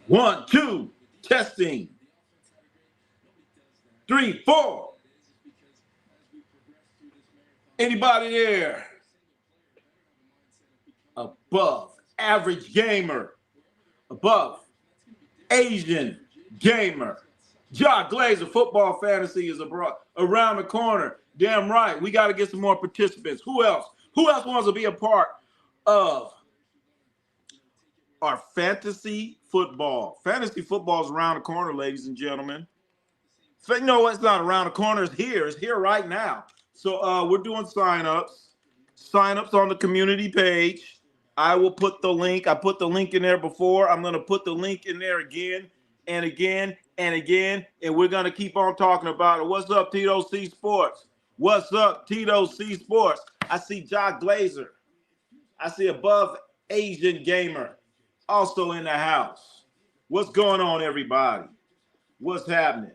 1, 2, testing. 3, 4. Anybody there? Above average gamer. Above Asian gamer. Jock Glazer, football fantasy is around the corner. Damn right. We got to get some more participants. Who else? Who else wants to be a part of our fantasy football? Fantasy football is around the corner, ladies and gentlemen. So, you know what? It's not around the corner. It's here. It's here right now. So we're doing signups. Signups on the community page. I will put the link. I put the link in there before. I'm going to put the link in there again and again and again. And we're going to keep on talking about it. What's up, Tito C Sports? What's up, Tito C Sports? I see Jock Glazer. I see Above Asian Gamer also in the house. What's going on, everybody? What's happening?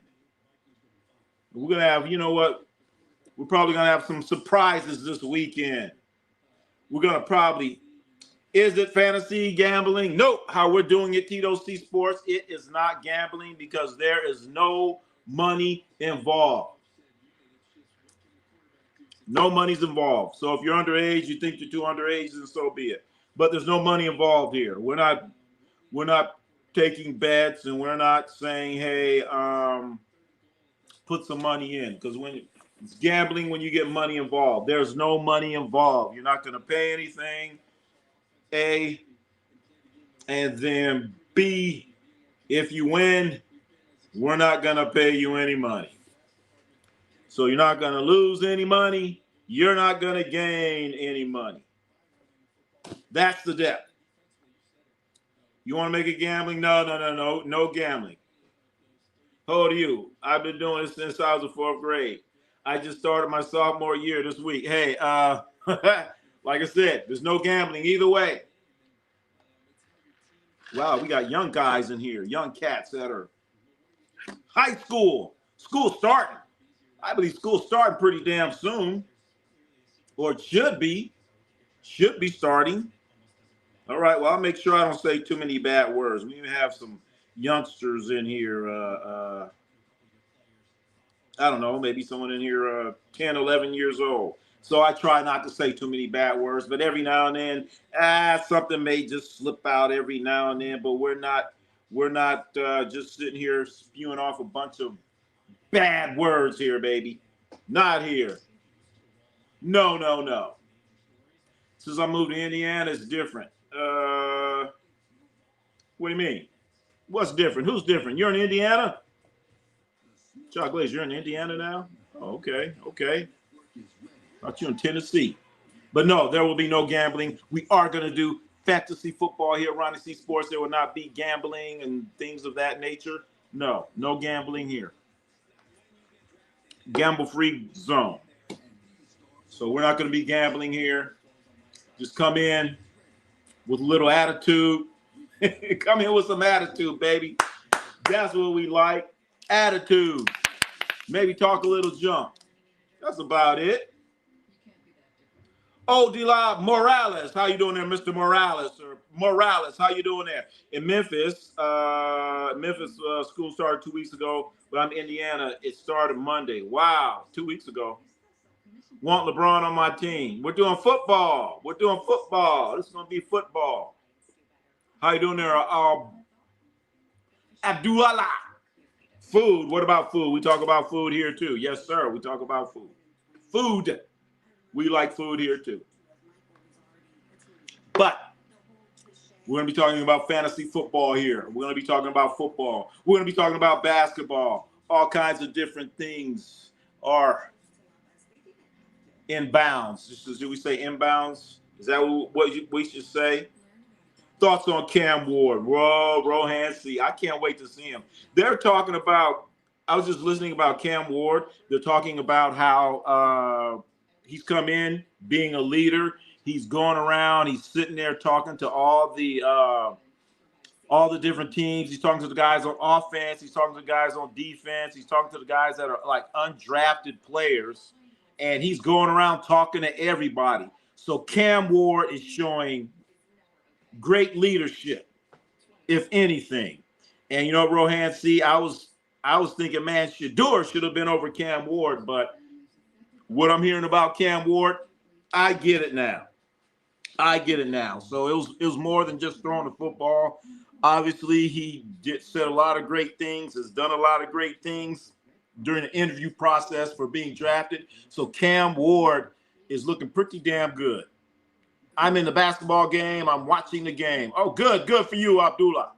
We're going to have, you know what? We're probably going to have some surprises this weekend. We're going to probably, is it fantasy gambling? Nope. How we're doing it, Tito C Sports, it is not gambling because there is no money involved. No money's involved. So if you're underage, you think you're too underage, then so be it. But there's no money involved here. We're not taking bets, and we're not saying, hey, put some money in, because when it's gambling, when you get money involved, there's no money involved. You're not going to pay anything. A, and then B, if you win, we're not going to pay you any money. So you're not going to lose any money. You're not going to gain any money. That's the depth. You want to make it gambling? No gambling. How old are you? I've been doing this since I was in 4th grade. I just started my sophomore year this week. Hey, like I said, there's no gambling either way. Wow, we got young guys in here, young cats that are high school. School starting. I believe school's starting pretty damn soon. Or it should be. Should be starting. All right, well, I'll make sure I don't say too many bad words. We even have some youngsters in here. I don't know, maybe someone in here 10, 11 years old. So I try not to say too many bad words, but every now and then, something may just slip out every now and then. But we're not just sitting here spewing off a bunch of bad words here, baby. Not here. No. Since I moved to Indiana, it's different. What do you mean? What's different? Who's different? You're in Indiana? Chuck Glaze, you're in Indiana now? Oh, okay. Thought you in Tennessee. But no, there will be no gambling. We are going to do fantasy football here at Ronnie C Sports. There will not be gambling and things of that nature. No gambling here. Gamble-free zone. So we're not going to be gambling here. Just come in with a little attitude. Come in with some attitude, baby. That's what we like. Attitude. Maybe talk a little junk. That's about it. Oh, D-Live Morales. How you doing there, Mr. Morales? Or Morales, how you doing there? In Memphis, school started 2 weeks ago, but I'm in Indiana. It started Monday. Wow, 2 weeks ago. Want LeBron on my team. We're doing football. This is going to be football. How you doing there, Abdullah? Food. What about food? We talk about food here too. Yes, sir. We talk about food. Food. We like food here too. But we're going to be talking about fantasy football here. We're going to be talking about football. We're going to be talking about basketball. All kinds of different things are inbounds. Do we say inbounds? Is that what we should say? Thoughts on Cam Ward? Rohan C. I can't wait to see him. They're talking about, I was just listening about Cam Ward. They're talking about how he's come in being a leader. He's going around. He's sitting there talking to all the different teams. He's talking to the guys on offense. He's talking to the guys on defense. He's talking to the guys that are like undrafted players. And he's going around talking to everybody. So Cam Ward is showing great leadership, if anything. And you know, Rohan, see, I was thinking, man, Shedeur should have been over Cam Ward, but what I'm hearing about Cam Ward, I get it now. I get it now. So it was more than just throwing the football. Obviously, he said a lot of great things, has done a lot of great things during the interview process for being drafted. So Cam Ward is looking pretty damn good. I'm in the basketball game. I'm watching the game. Oh, good for you, Abdullah.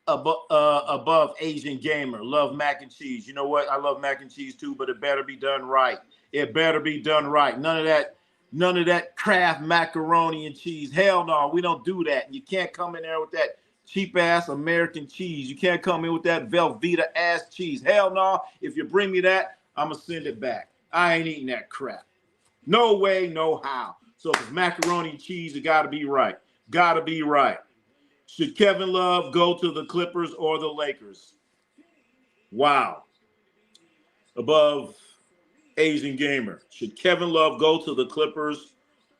Above Asian gamer. Love mac and cheese. You know what? I love mac and cheese too, but it better be done right. It better be done right. None of that Kraft macaroni and cheese. Hell no, we don't do that. You can't come in there with that cheap ass American cheese. You can't come in with that Velveeta ass cheese. Hell no. If you bring me that, I'm gonna send it back. I ain't eating that crap. No way, no how. So if it's macaroni and cheese, it gotta be right. Gotta be right. Should Kevin Love go to the Clippers or the Lakers? Wow. Above Asian Gamer. Should Kevin Love go to the Clippers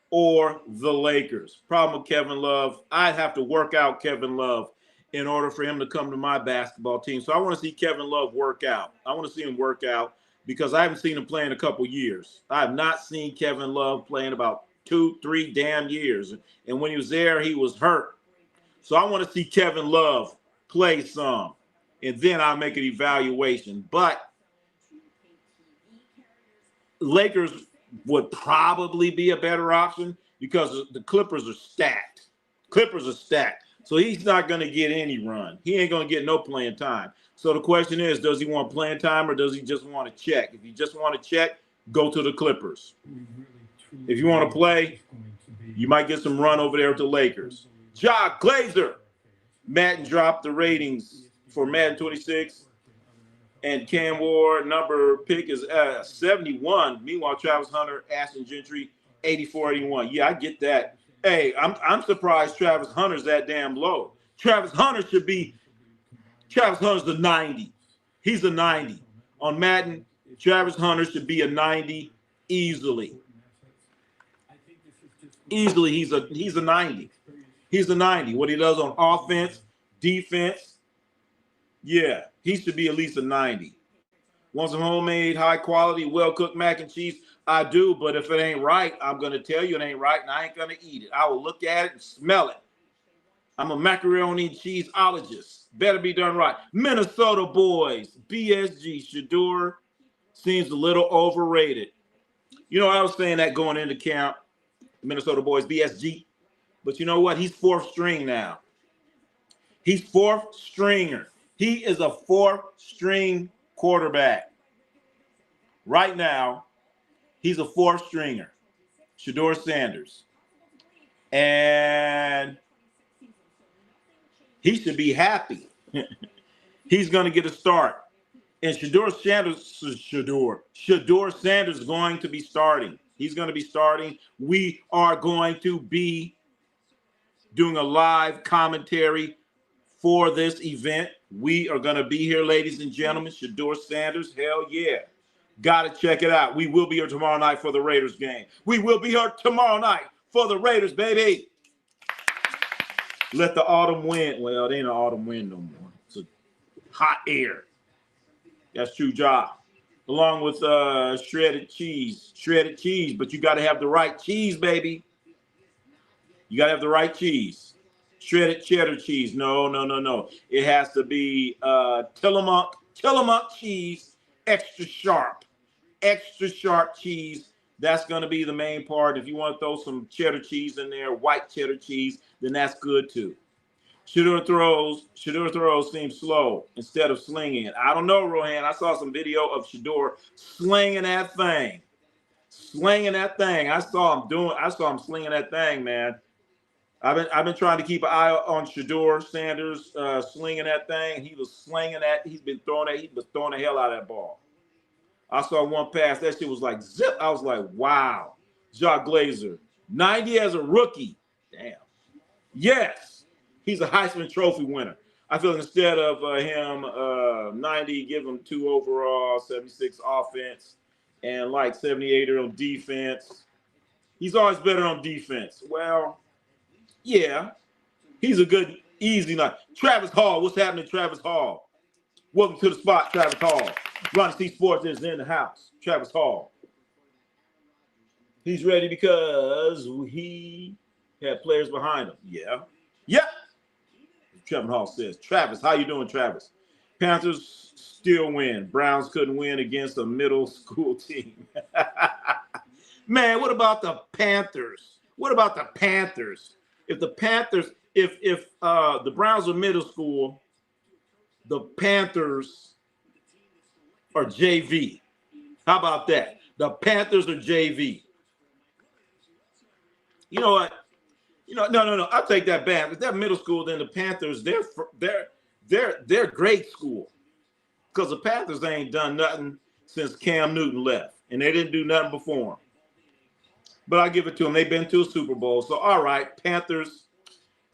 or the Lakers? Problem with Kevin Love, I'd have to work out Kevin Love in order for him to come to my basketball team. So I want to see Kevin Love work out. I want to see him work out because I haven't seen him play in a couple years. I have not seen Kevin Love play in about 2-3 damn years. And when he was there, he was hurt. So I want to see Kevin Love play some, and then I'll make an evaluation. But Lakers would probably be a better option because the Clippers are stacked. Clippers are stacked. So he's not going to get any run. He ain't going to get no playing time. So the question is, does he want playing time or does he just want to check? If you just want to check, go to the Clippers. If you want to play, you might get some run over there with the Lakers. Jock Glazer. Madden dropped the ratings for Madden 26. And Cam Ward number pick is 71. Meanwhile, Travis Hunter, Ashton Gentry, 84-81. Yeah, I get that. Hey, I'm surprised Travis Hunter's that damn low. Travis Hunter's the 90. He's a 90. On Madden, Travis Hunter should be a 90 easily. Easily, he's a 90. He's a 90. What he does on offense, defense, yeah, he should be at least a 90. Want some homemade, high-quality, well-cooked mac and cheese? I do, but if it ain't right, I'm going to tell you it ain't right, and I ain't going to eat it. I will look at it and smell it. I'm a macaroni and cheeseologist. Better be done right. Minnesota boys, BSG, Shedeur seems a little overrated. You know, I was saying that going into camp, Minnesota boys, BSG. But you know what? He's fourth string now. He's fourth stringer. He is a fourth string quarterback. Right now, he's a fourth stringer. Shedeur Sanders. And he should be happy. He's going to get a start. And Shedeur Sanders is going to be starting. He's going to be starting. We are going to be doing a live commentary for this event. We are going to be here, ladies and gentlemen. Shedeur Sanders, hell yeah. Got to check it out. We will be here tomorrow night for the Raiders game. We will be here tomorrow night for the Raiders, baby. Let the autumn wind. Well, it ain't an autumn wind no more. It's a hot air. That's true, job. Along with shredded cheese. Shredded cheese, but you got to have the right cheese, baby. You got to have the right cheese. Shredded cheddar cheese. No. It has to be Tillamook cheese, extra sharp cheese. That's going to be the main part. If you want to throw some cheddar cheese in there, white cheddar cheese, then that's good too. Shedeur throws seem slow instead of slinging it. I don't know, Rohan. I saw some video of Shedeur slinging that thing. I saw him slinging that thing, man. I've been trying to keep an eye on Shedeur Sanders slinging that thing. He was slinging that. He was throwing the hell out of that ball. I saw one pass. That shit was like zip. I was like, wow. Jock Glazer, 90 as a rookie. Damn. Yes, he's a Heisman Trophy winner. I feel instead of him 90, give him 2 overall, 76 offense, and like 78 on defense. He's always better on defense. Well, yeah, he's a good Easy night. Travis Hall, what's happening, Travis Hall? Welcome to the spot, Travis Hall. Ronnie C Sports is in the house. Travis Hall. He's ready because he had players behind him. Yeah. Yep. Travis Hall says. Travis, how you doing, Travis? Panthers still win. Browns couldn't win against a middle school team. Man, what about the Panthers? What about the Panthers? If the Panthers, if the Browns are middle school, the Panthers are JV. How about that? The Panthers are JV. You know what? No. I'll take that back. If they're middle school, then the Panthers, they're great school. Because the Panthers ain't done nothing since Cam Newton left. And they didn't do nothing before him. But I give it to them. They've been to a Super Bowl. So, all right, Panthers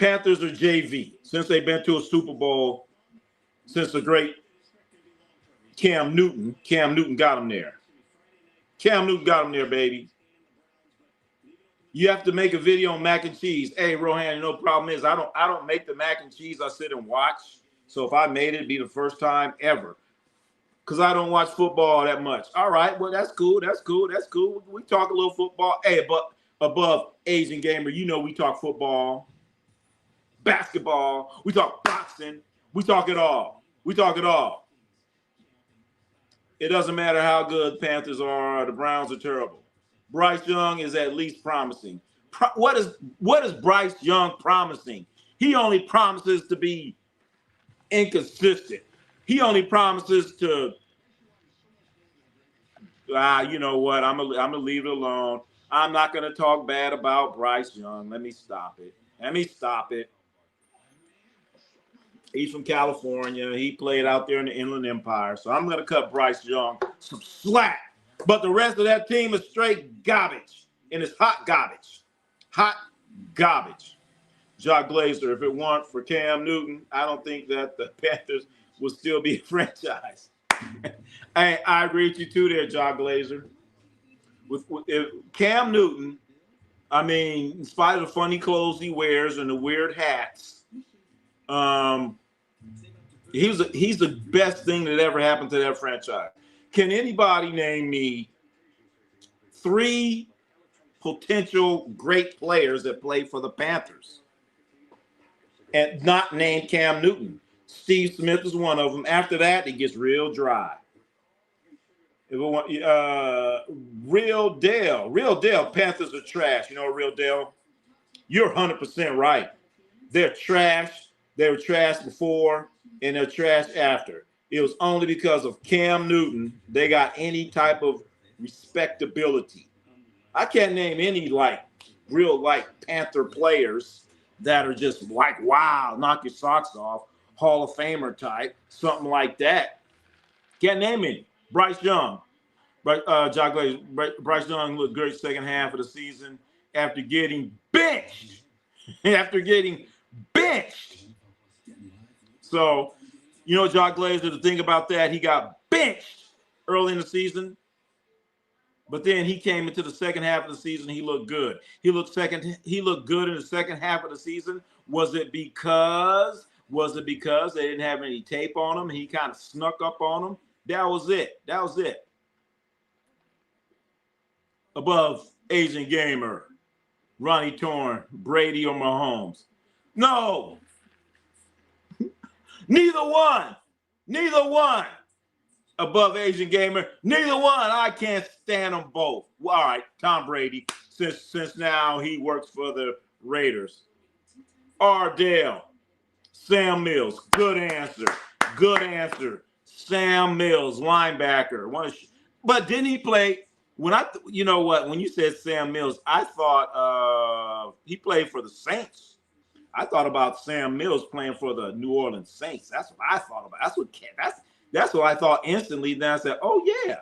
are JV. Since they've been to a Super Bowl, since the great Cam Newton got them there. Cam Newton got them there, baby. You have to make a video on mac and cheese. Hey, Rohan, no problem is I don't make the mac and cheese. I sit and watch. So if I made it, it'd be the first time ever. Because I don't watch football that much. All right, well, that's cool. We talk a little football. Hey, but above Asian Gamer, you know we talk football, basketball, we talk boxing, we talk it all. It doesn't matter how good the Panthers are, the Browns are terrible. Bryce Young is at least promising. What is Bryce Young promising? He only promises to be inconsistent. He only promises to, you know what? I'm gonna leave it alone. I'm not gonna talk bad about Bryce Young. Let me stop it. He's from California. He played out there in the Inland Empire. So I'm gonna cut Bryce Young some slack. But the rest of that team is straight garbage. And it's hot garbage. Jock Glazer, if it weren't for Cam Newton, I don't think that the Panthers would still be a franchise. Hey, I agree with you too there, Jock Glazer. With Cam Newton, I mean, in spite of the funny clothes he wears and the weird hats, he's the best thing that ever happened to that franchise. Can anybody name me 3 potential great players that played for the Panthers and not named Cam Newton? Steve Smith is one of them. After that, it gets real dry. Real Dale, Panthers are trash. You know, Real Dale, you're 100% right. They're trash. They were trash before, and they're trash after. It was only because of Cam Newton they got any type of respectability. I can't name any real Panther players that are just wow, knock your socks off, Hall of Famer type, something like that. Can't name any. Bryce Young. Bryce Young looked great second half of the season after getting benched. So, you know, Jock Glazer, the thing about that, he got benched early in the season, but then he came into the second half of the season. He looked good. He looked good in the second half of the season. Was it because they didn't have any tape on him? He kind of snuck up on him. That was it. Above Asian Gamer, Ronnie Torn, Brady or Mahomes? No. Neither one. Above Asian Gamer, neither one. I can't stand them both. Well, all right, Tom Brady, since now he works for the Raiders. Ardell, Sam Mills, good answer. Sam Mills, linebacker. But didn't he play? You know what? When you said Sam Mills, I thought he played for the Saints. I thought about Sam Mills playing for the New Orleans Saints. That's what I thought about. That's what I thought instantly. Then I said, oh, yeah.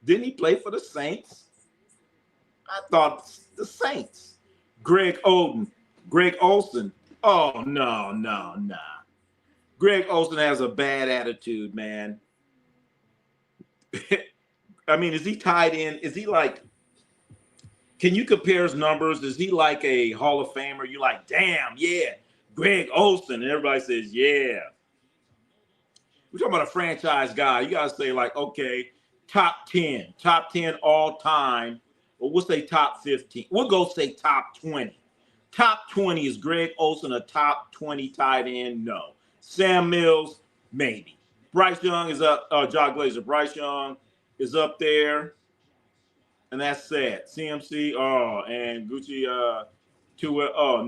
Didn't he play for the Saints? I thought the Saints. Greg Olsen. Oh, no. Greg Olsen has a bad attitude, man. I mean, is he tied in? Is he can you compare his numbers? Is he like a Hall of Famer? You're like, damn, yeah, Greg Olsen. And everybody says, yeah. We're talking about a franchise guy. You got to say, like, okay, top 10 all time. Or we'll say top 15. We'll go say top 20. Top 20, is Greg Olsen a top 20 tight end? No. Sam Mills, maybe. Bryce Young is up. Josh Glazer. Bryce Young is up there. And that's sad. CMC, and Gucci,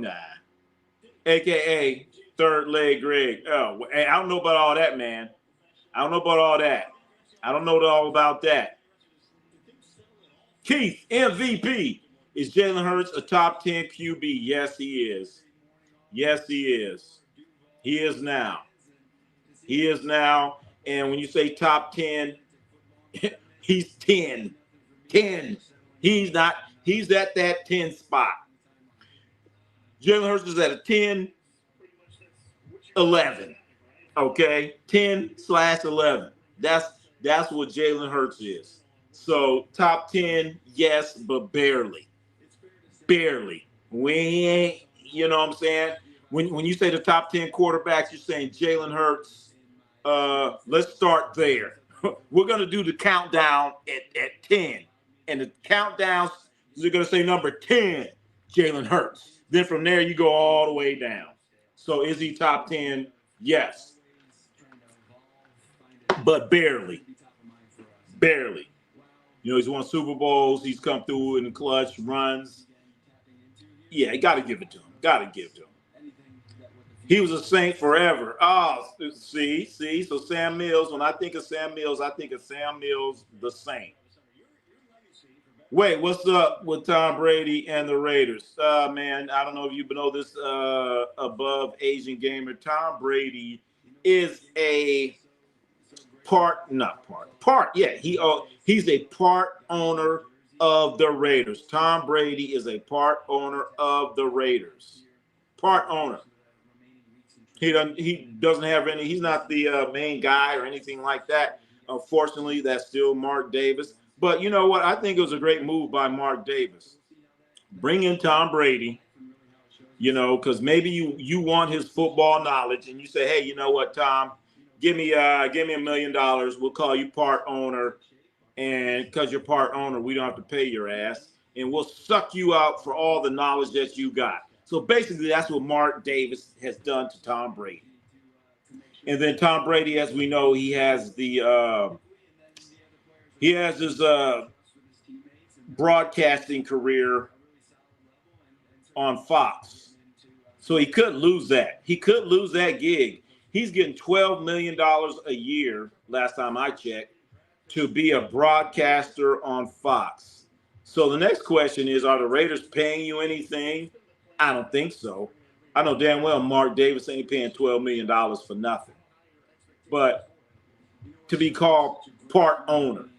nah. AKA third leg Greg. Oh, I don't know about all that, man. I don't know all about that. Keith, MVP. Is Jalen Hurts a top 10 QB? Yes, he is. Yes, he is. He is now. And when you say top 10, he's 10. 10. He's at that 10 spot. Jalen Hurts is at a 10, 11. Okay? 10/11. That's what Jalen Hurts is. So top 10, yes, but barely. Barely. We ain't, you know what I'm saying? When you say the top 10 quarterbacks, you're saying Jalen Hurts. Let's start there. We're going to do the countdown at 10. And the countdowns, you're going to say number 10, Jalen Hurts. Then from there, you go all the way down. So is he top 10? Yes. But barely. Barely. You know, he's won Super Bowls. He's come through in the clutch, runs. Yeah, you got to give it to him. He was a Saint forever. Oh, see. So Sam Mills, when I think of Sam Mills, the Saint. Wait, what's up with Tom Brady and the Raiders? Man, I don't know if you know this above Asian gamer. Tom Brady is a he's a part owner of the Raiders. Tom Brady is a part owner of the Raiders. Part owner. He doesn't have any. He's not the main guy or anything like that. Unfortunately, that's still Mark Davis. But you know what? I think it was a great move by Mark Davis. Bring in Tom Brady. You know, because maybe you want his football knowledge, and you say, hey, you know what, Tom, give me $1 million. We'll call you part owner. And because you're part owner, we don't have to pay your ass. And we'll suck you out for all the knowledge that you got. So basically, that's what Mark Davis has done to Tom Brady. And then Tom Brady, as we know, he has his broadcasting career on Fox. So he could lose that. He could lose that gig. He's getting $12 million a year, last time I checked, to be a broadcaster on Fox. So the next question is, are the Raiders paying you anything? I don't think so. I know damn well Mark Davis ain't paying $12 million for nothing. But to be called part owner.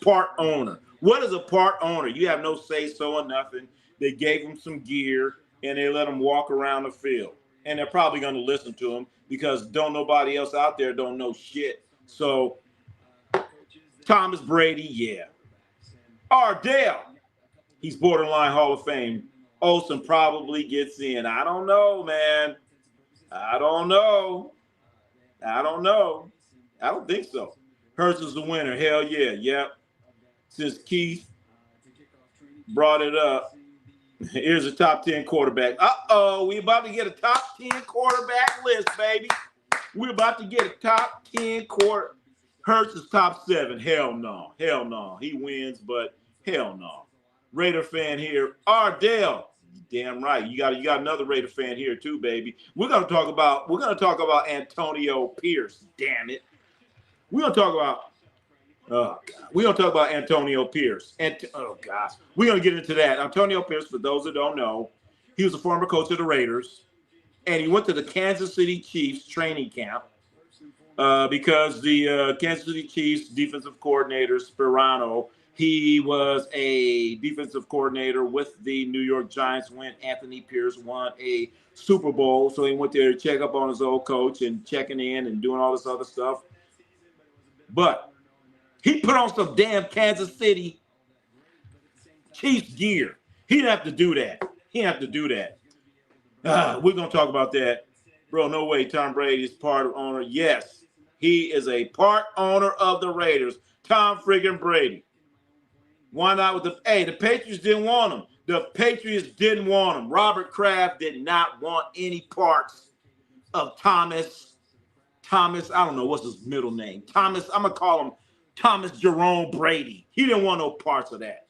What is a part owner? You have no say-so or nothing. They gave him some gear, and they let him walk around the field. And they're probably going to listen to him because nobody else out there don't know shit. So Thomas Brady, yeah. Ardell, he's borderline Hall of Fame. Olsen probably gets in. I don't know, man. I don't think so. Hurts is the winner. Hell yeah. Yep. Since Keith brought it up, here's a top 10 quarterback. We about to get a top 10 quarterback list, baby. We're about to get a top 10 quarter. Hurts is top 7. Hell no. He wins, but hell no. Raider fan here. Ardell. Damn right. You got another Raider fan here too, baby. We're gonna talk about Antonio Pierce. Damn it. We're gonna talk about Antonio Pierce. Oh gosh. We're gonna get into that. Antonio Pierce, for those that don't know, he was a former coach of the Raiders, and he went to the Kansas City Chiefs training camp because the Kansas City Chiefs defensive coordinator Sperano. He was a defensive coordinator with the New York Giants when Anthony Pierce won a Super Bowl. So he went there to check up on his old coach and checking in and doing all this other stuff. But he put on some damn Kansas City Chiefs gear. He didn't have to do that. We're going to talk about that Bro, no way Tom Brady is part of owner. Yes, he is a part owner of the Raiders. Tom friggin' Brady. Why not with the Patriots didn't want him. The Patriots didn't want him. Robert Kraft did not want any parts of Thomas, I don't know what's his middle name. Thomas, I'm going to call him Thomas Jerome Brady. He didn't want no parts of that.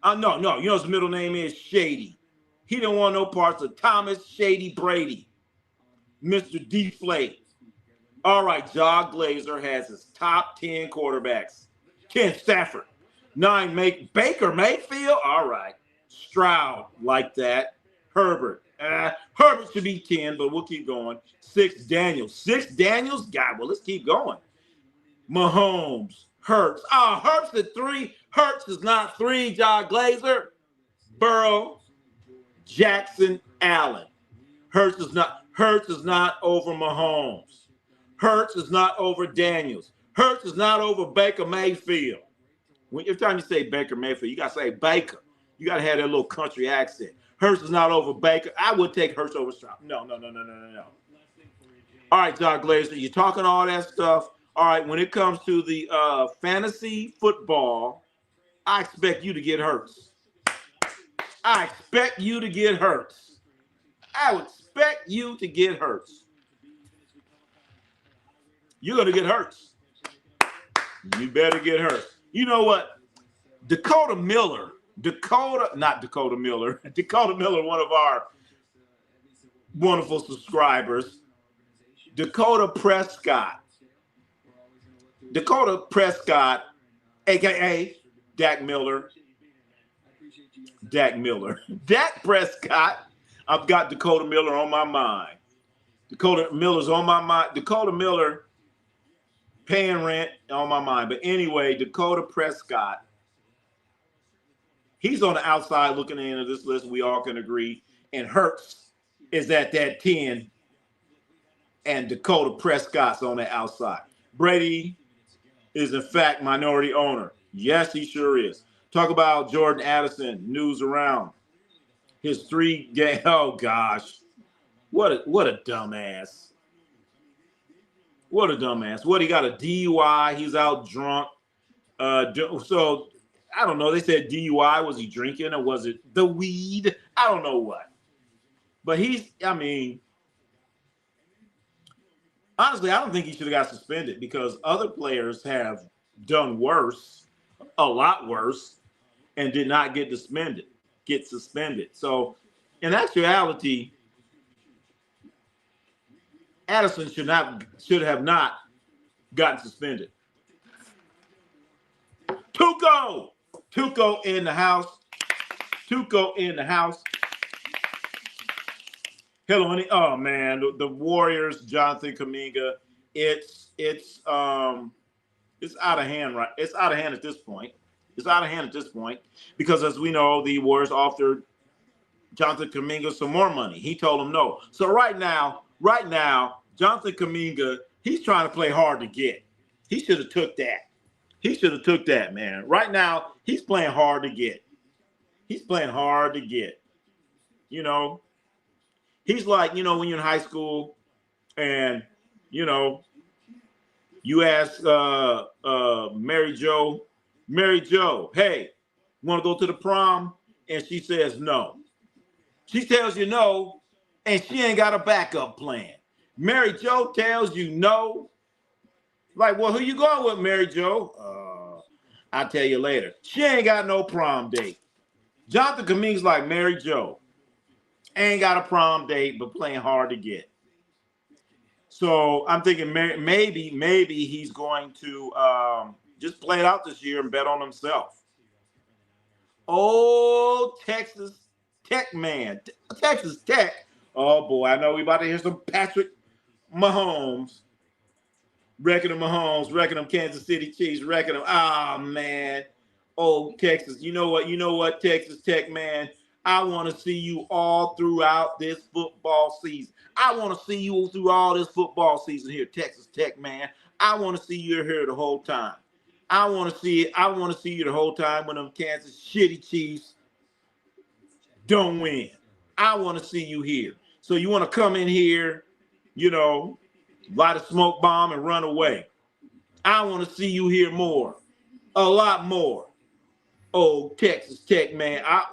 No, you know his middle name is Shady. He didn't want no parts of Thomas Shady Brady. Mr. Deflate. All right, John Glazer has his top 10 quarterbacks. Ken Stafford. 9, Baker Mayfield. All right. Stroud, like that. Herbert. Herbert should be 10, but we'll keep going. 6, Daniels. 6, Daniels? God, well, let's keep going. Mahomes. Hurts. Hurts at 3. Hurts is not 3, John Glazer. Burrow. Jackson, Allen. Hurts is not over Mahomes. Hurts is not over Daniels. Hurts is not over Baker Mayfield. Every time you say Baker Mayfield, you got to say Baker. You got to have that little country accent. Hurts is not over Baker. I would take Hurts over Stroud. No. All right, John Glazer, you're talking all that stuff. All right, when it comes to the fantasy football, I expect you to get Hurts. I expect you to get Hurts. I would expect you to get Hurts. You're going to get Hurts. You better get Hurts. You know what? Dakota Miller, one of our wonderful subscribers, Dakota Prescott, a.k.a. Dak Prescott. I've got Dakota Miller on my mind. Dakota Miller paying rent on my mind. But anyway, Dakota Prescott, he's on the outside looking into this list. We all can agree. And Hurts is at that 10. And Dakota Prescott's on the outside. Brady is, in fact, minority owner. Yes, he sure is. Talk about Jordan Addison, news around. His 3 game. Oh, gosh. What a dumbass. What a dumbass. He got a DUI. He's out drunk. So, I don't know. They said DUI. Was he drinking or was it the weed? I don't know what. But honestly, I don't think he should have got suspended because other players have done worse, a lot worse, and did not get suspended. So, in actuality, Addison should have not gotten suspended. Tuco in the house. Hello, honey. Oh man, the Warriors, Jonathan Kuminga. It's out of hand, right? It's out of hand at this point. Because as we know, the Warriors offered Jonathan Kuminga some more money. He told them no. So right now, Jonathan Kuminga, he's trying to play hard to get. He should have took that. Man. Right now, he's playing hard to get. You know, he's like, when you're in high school and, you ask Mary Jo, hey, want to go to the prom? And she says no. She tells you no, and she ain't got a backup plan. Mary Jo tells you no. Like, well, who you going with, Mary Jo? I'll tell you later. She ain't got no prom date. Jonathan Kuminga's like Mary Jo. Ain't got a prom date, but playing hard to get. So I'm thinking maybe he's going to just play it out this year and bet on himself. Oh, Texas Tech man. Texas Tech. Oh, boy. I know we about to hear some Patrick Mahomes. Wrecking them Kansas City Chiefs, wrecking them. Oh, man. Oh, Texas. You know what, Texas Tech, man? I want to see you all throughout this football season. I want to see you through all this football season here, Texas Tech, man. I want to see you here the whole time. I want to see you the whole time when them Kansas shitty Chiefs don't win. I want to see you here. So you want to come in here you know, light a smoke bomb and run away. I want to see you hear more, a lot more. Oh, Texas Tech, man. I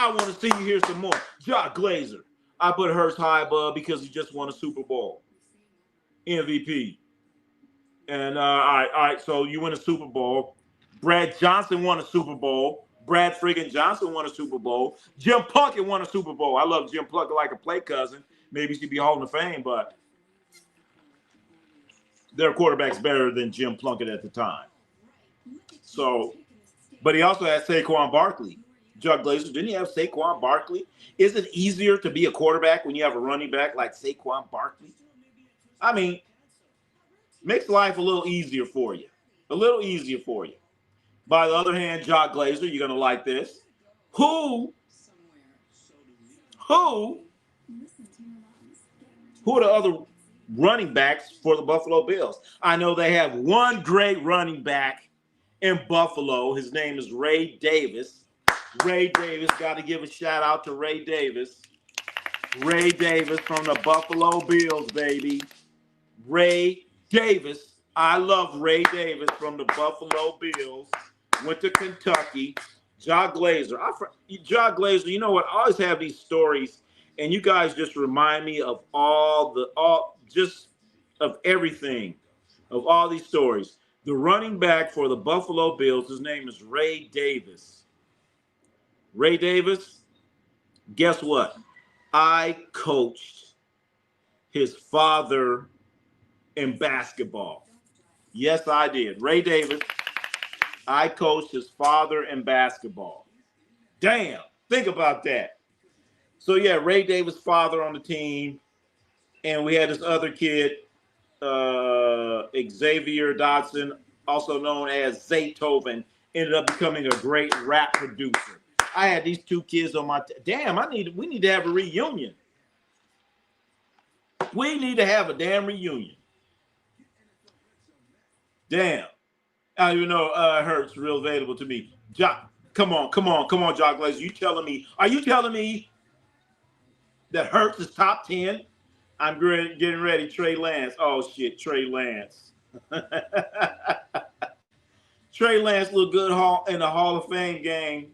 want to see you hear some more. Jock Glazer. I put Hurts high above because he just won a Super Bowl. MVP. And all right. So you win a Super Bowl. Brad Johnson won a Super Bowl. Brad friggin' Johnson won a Super Bowl. Jim Plunkett won a Super Bowl. I love Jim Plunkett like a play cousin. Maybe he should be Hall of Fame, but their quarterback's better than Jim Plunkett at the time. So, but he also had Saquon Barkley. Jock Glazer, didn't he have Saquon Barkley? Is it easier to be a quarterback when you have a running back like Saquon Barkley? I mean, makes life a little easier for you. A little easier for you. By the other hand, Jock Glazer, you're going to like this. Who are the other running backs for the Buffalo Bills? I know they have one great running back in Buffalo. His name is Ray Davis. Ray Davis, got to give a shout out to Ray Davis. Ray Davis from the Buffalo Bills, baby. Ray Davis. I love Ray Davis from the Buffalo Bills. Went to Kentucky. Jock Glazer. Jock Glazer, you know what? I always have these stories, and you guys just remind me of of everything, of all these stories. The running back for the Buffalo Bills, his name is Ray Davis. Ray Davis, guess what? I coached his father in basketball. Yes, I did. Ray Davis, I coached his father in basketball. Damn, think about that. So, yeah, Ray Davis' father on the team, and we had this other kid, Xavier Dodson, also known as Zaytoven, ended up becoming a great rap producer. I had these two kids on my damn. We need to have a reunion. We need to have a damn reunion. Damn. I don't even know Hurts real available to me. Jock, come on, Jock Glazer. Are you telling me that Hurts is top 10? I'm getting ready. Trey Lance. Oh shit, Trey Lance. Trey Lance looked good in the Hall of Fame game.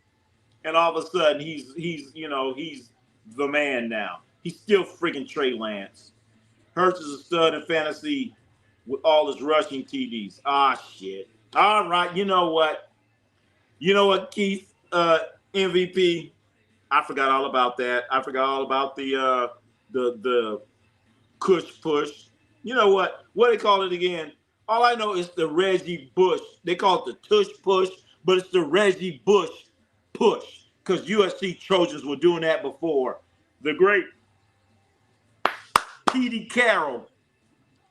And all of a sudden, he's the man now. He's still freaking Trey Lance. Hurts is a stud in fantasy with all his rushing TDs. Ah, shit. All right, you know what? Keith, MVP. I forgot all about that. I forgot all about the Kush push. You know what? What do they call it again? All I know is the Reggie Bush. They call it the Tush push, but it's the Reggie Bush push, because USC Trojans were doing that before. The great Petey Carroll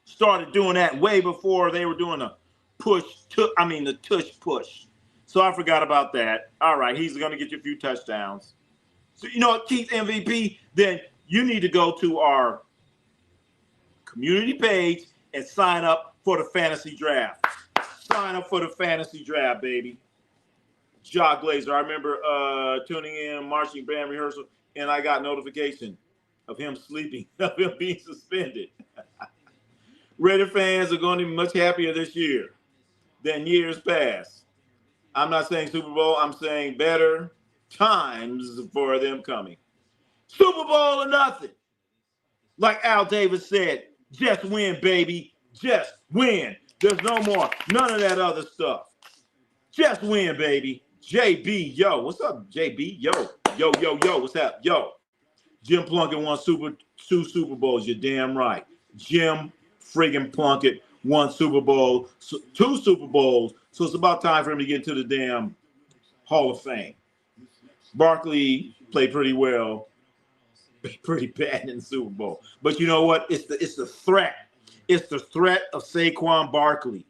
started doing that way before they were doing the tush push. So I forgot about that. All right, he's going to get you a few touchdowns. So you know what, Keith MVP? Then you need to go to our community page and sign up for the fantasy draft. Sign up for the fantasy draft, baby. Jock Glazer. I remember tuning in marching band rehearsal, and I got notification of him sleeping, of him being suspended. Raider fans are going to be much happier this year than years past. I'm not saying Super Bowl. I'm saying better times for them coming. Super Bowl or nothing. Like Al Davis said, just win, baby. Just win. There's no more. None of that other stuff. Just win, baby. JB, yo. What's up, JB? Yo. What's up? Yo. Jim Plunkett won two Super Bowls. You're damn right. Jim friggin' Plunkett won Super Bowl, two Super Bowls. So it's about time for him to get to the damn Hall of Fame. Barkley played pretty well, pretty bad in the Super Bowl. But you know what? It's the threat. It's the threat of Saquon Barkley.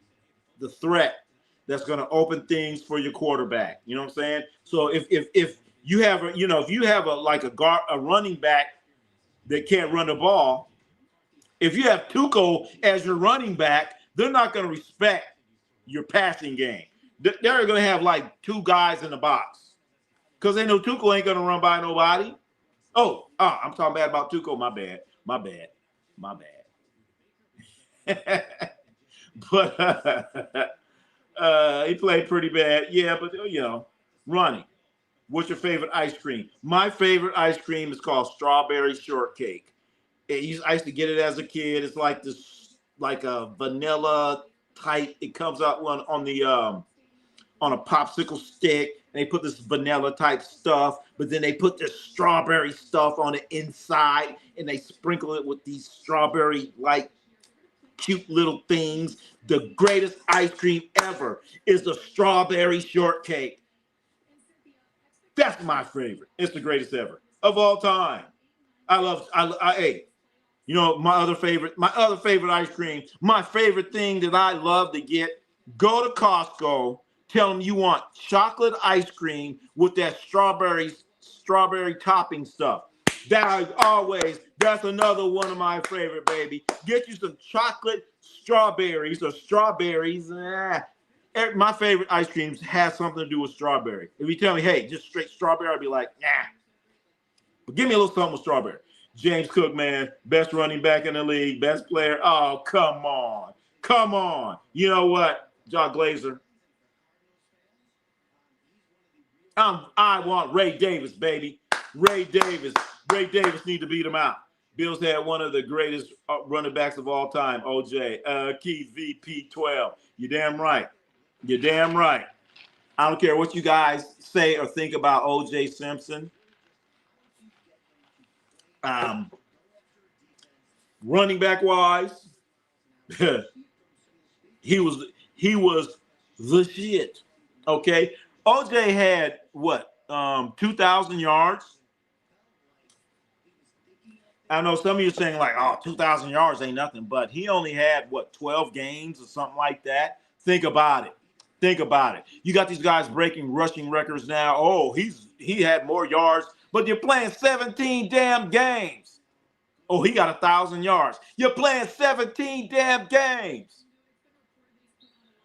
The threat that's going to open things for your quarterback. You know what I'm saying? So if you have a running back that can't run the ball, if you have Tuco as your running back, they're not going to respect your passing game. They're going to have like two guys in the box because they know Tuco ain't going to run by nobody. I'm talking bad about Tuco. My bad. My bad. But he played pretty bad. Yeah, but Ronnie, what's your favorite ice cream? My favorite ice cream is called strawberry shortcake. I used to get it as a kid. It's like this, like a vanilla type. It comes out on a popsicle stick. And they put this vanilla type stuff, but then they put this strawberry stuff on the inside, and they sprinkle it with these strawberry like cute little things. The greatest ice cream ever is the strawberry shortcake. That's my favorite. It's the greatest ever of all time. Hey, my other favorite ice cream, my favorite thing that I love to get, go to Costco, tell them you want chocolate ice cream with that strawberry topping stuff. That's another one of my favorite, baby. Get you some chocolate strawberries or strawberries. My favorite ice creams has something to do with strawberry. If you tell me, hey, just straight strawberry, I'd be like, nah. But give me a little something with strawberry. James Cook, man, best running back in the league, best player. Oh, come on. Come on. You know what, John Glazer? I want Ray Davis, baby. Ray Davis need to beat him out. Bills had one of the greatest running backs of all time, OJ. Keith VP12. You're damn right. You're damn right. I don't care what you guys say or think about OJ Simpson. Running back wise, he was the shit. Okay. OJ had what? 2,000 yards. I know some of you are saying like, oh, 2,000 yards ain't nothing, but he only had 12 games or something like that. Think about it. You got these guys breaking rushing records now. Oh, he had more yards, but you're playing 17 damn games. Oh, he got 1,000 yards. You're playing 17 damn games.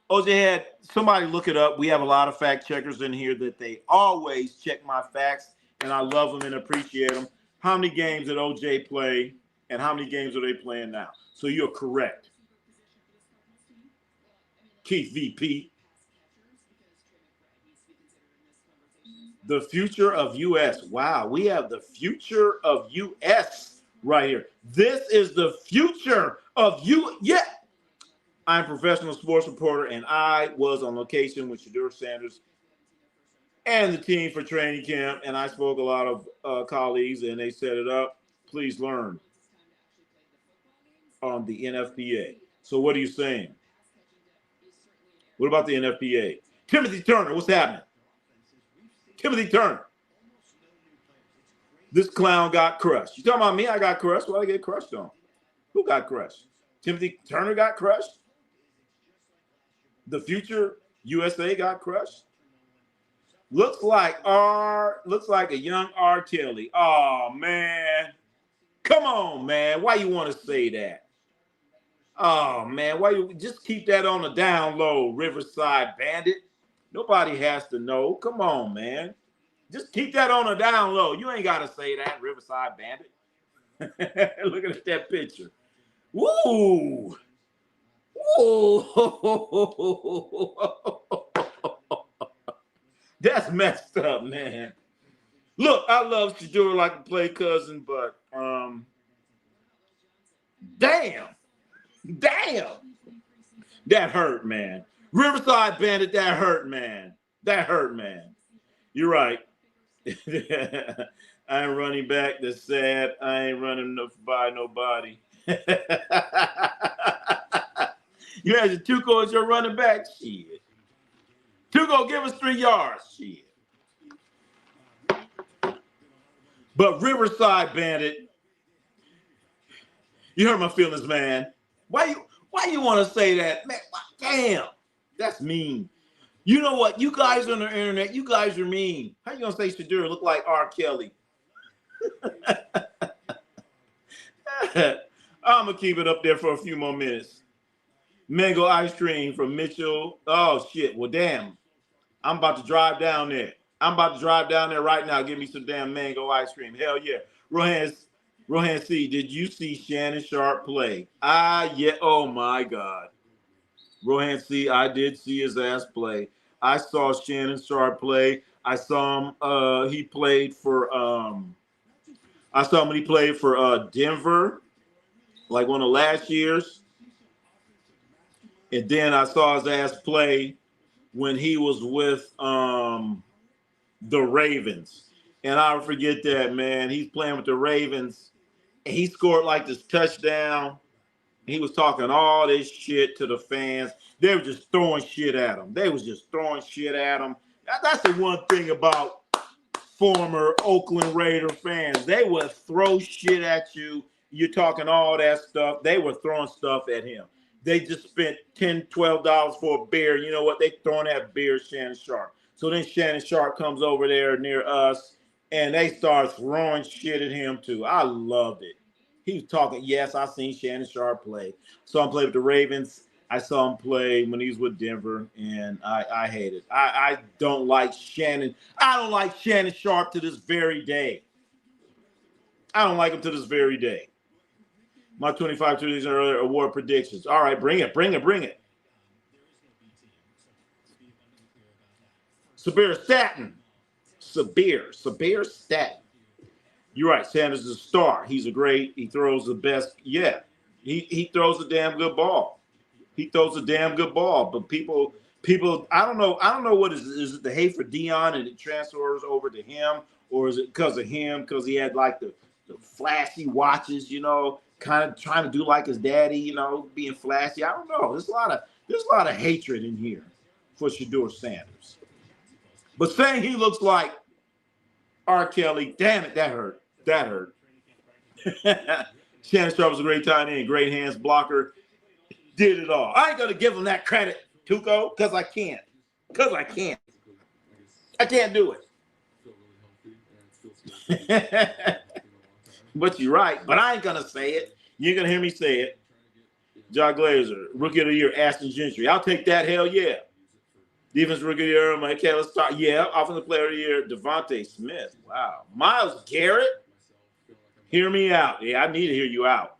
OJ had somebody look it up. We have a lot of fact checkers in here that they always check my facts, and I love them and appreciate them. How many games did OJ play, and how many games are they playing now? So you're correct. Keith VP. The future of U.S. Wow, we have the future of U.S. right here. This is the future of you. Yeah. I'm a professional sports reporter, and I was on location with Shedeur Sanders and the team for training camp, and I spoke a lot of colleagues, and they set it up. Please learn on the NFPA. So what are you saying? What about the NFPA? Timothy Turner, what's happening? Timothy Turner. This clown got crushed. You talking about me? I got crushed. What did I get crushed on? Who got crushed? Timothy Turner got crushed? The future USA got crushed? Looks like a young R. Kelly. Oh, man. Come on, man. Why you want to say that? Oh, man. Why you just keep that on the down low, Riverside Bandit? Nobody has to know. Come on, man. Just keep that on the down low. You ain't got to say that, Riverside Bandit. Looking at that picture. Woo! Woo! That's messed up, man. Look, I love Shedeur like a play cousin, but damn. That hurt, man. Riverside Bandit, that hurt, man. You're right. I ain't running back. That's sad. I ain't running by nobody. You had your Tuco as your running back? Shit. Tuco, give us 3 yards. Shit. But Riverside Bandit, you hurt my feelings, man. Why you want to say that? Man, damn. That's mean. You know what? You guys on the internet, you guys are mean. How you going to say Shedeur look like R. Kelly? I'm going to keep it up there for a few more minutes. Mango ice cream from Mitchell. Oh, shit. Well, damn. I'm about to drive down there. right now. Give me some damn mango ice cream. Hell yeah. Rohan's Rohan C, did you see Shannon Sharpe play? Yeah. Oh my God. Rohan C, I did see his ass play. I saw Shannon Sharpe play. I saw him. He played for. I saw him when he played for Denver, like one of the last years. And then I saw his ass play when he was with the Ravens. And I'll forget that, man. He's playing with the Ravens. And he scored like this touchdown. He was talking all this shit to the fans. They were just throwing shit at him. They was just throwing shit at him. That's the one thing about former Oakland Raider fans. They would throw shit at you. You're talking all that stuff. They were throwing stuff at him. They just spent $10, $12 for a beer. You know what? They throwing that beer Shannon Sharpe. So then Shannon Sharpe comes over there near us, and they start throwing shit at him too. I loved it. He was talking. Yes, I seen Shannon Sharpe play. Saw him play with the Ravens. I saw him play when he was with Denver, and I hate it. I don't like Shannon. I don't like Shannon Sharpe to this very day. I don't like him to this very day. My 25 days earlier award predictions. All right, bring it. Shedeur Sanders. You're right. Sanders is a star. He throws the best. Yeah, he throws a damn good ball. He throws a damn good ball. But people, I don't know what is it the hate for Deion and it transfers over to him, or is it because of him? Because he had like the flashy watches, kind of trying to do like his daddy, being flashy. I don't know. There's a lot of hatred in here for Shedeur Sanders. But saying he looks like R. Kelly, damn it, that hurt. Shannon Sharpe was a great tight end, great hands blocker, did it all. I ain't gonna give him that credit, Tuco, because I can't. I can't do it. But you're right. But I ain't gonna say it. You ain't gonna hear me say it. John Glazer, Rookie of the Year, Ashton Gentry. I'll take that. Hell yeah. Defense Rookie of the Year, okay, let's start. Yeah, Offensive Player of the Year, Devontae Smith. Wow. Myles Garrett, hear me out. Yeah, I need to hear you out.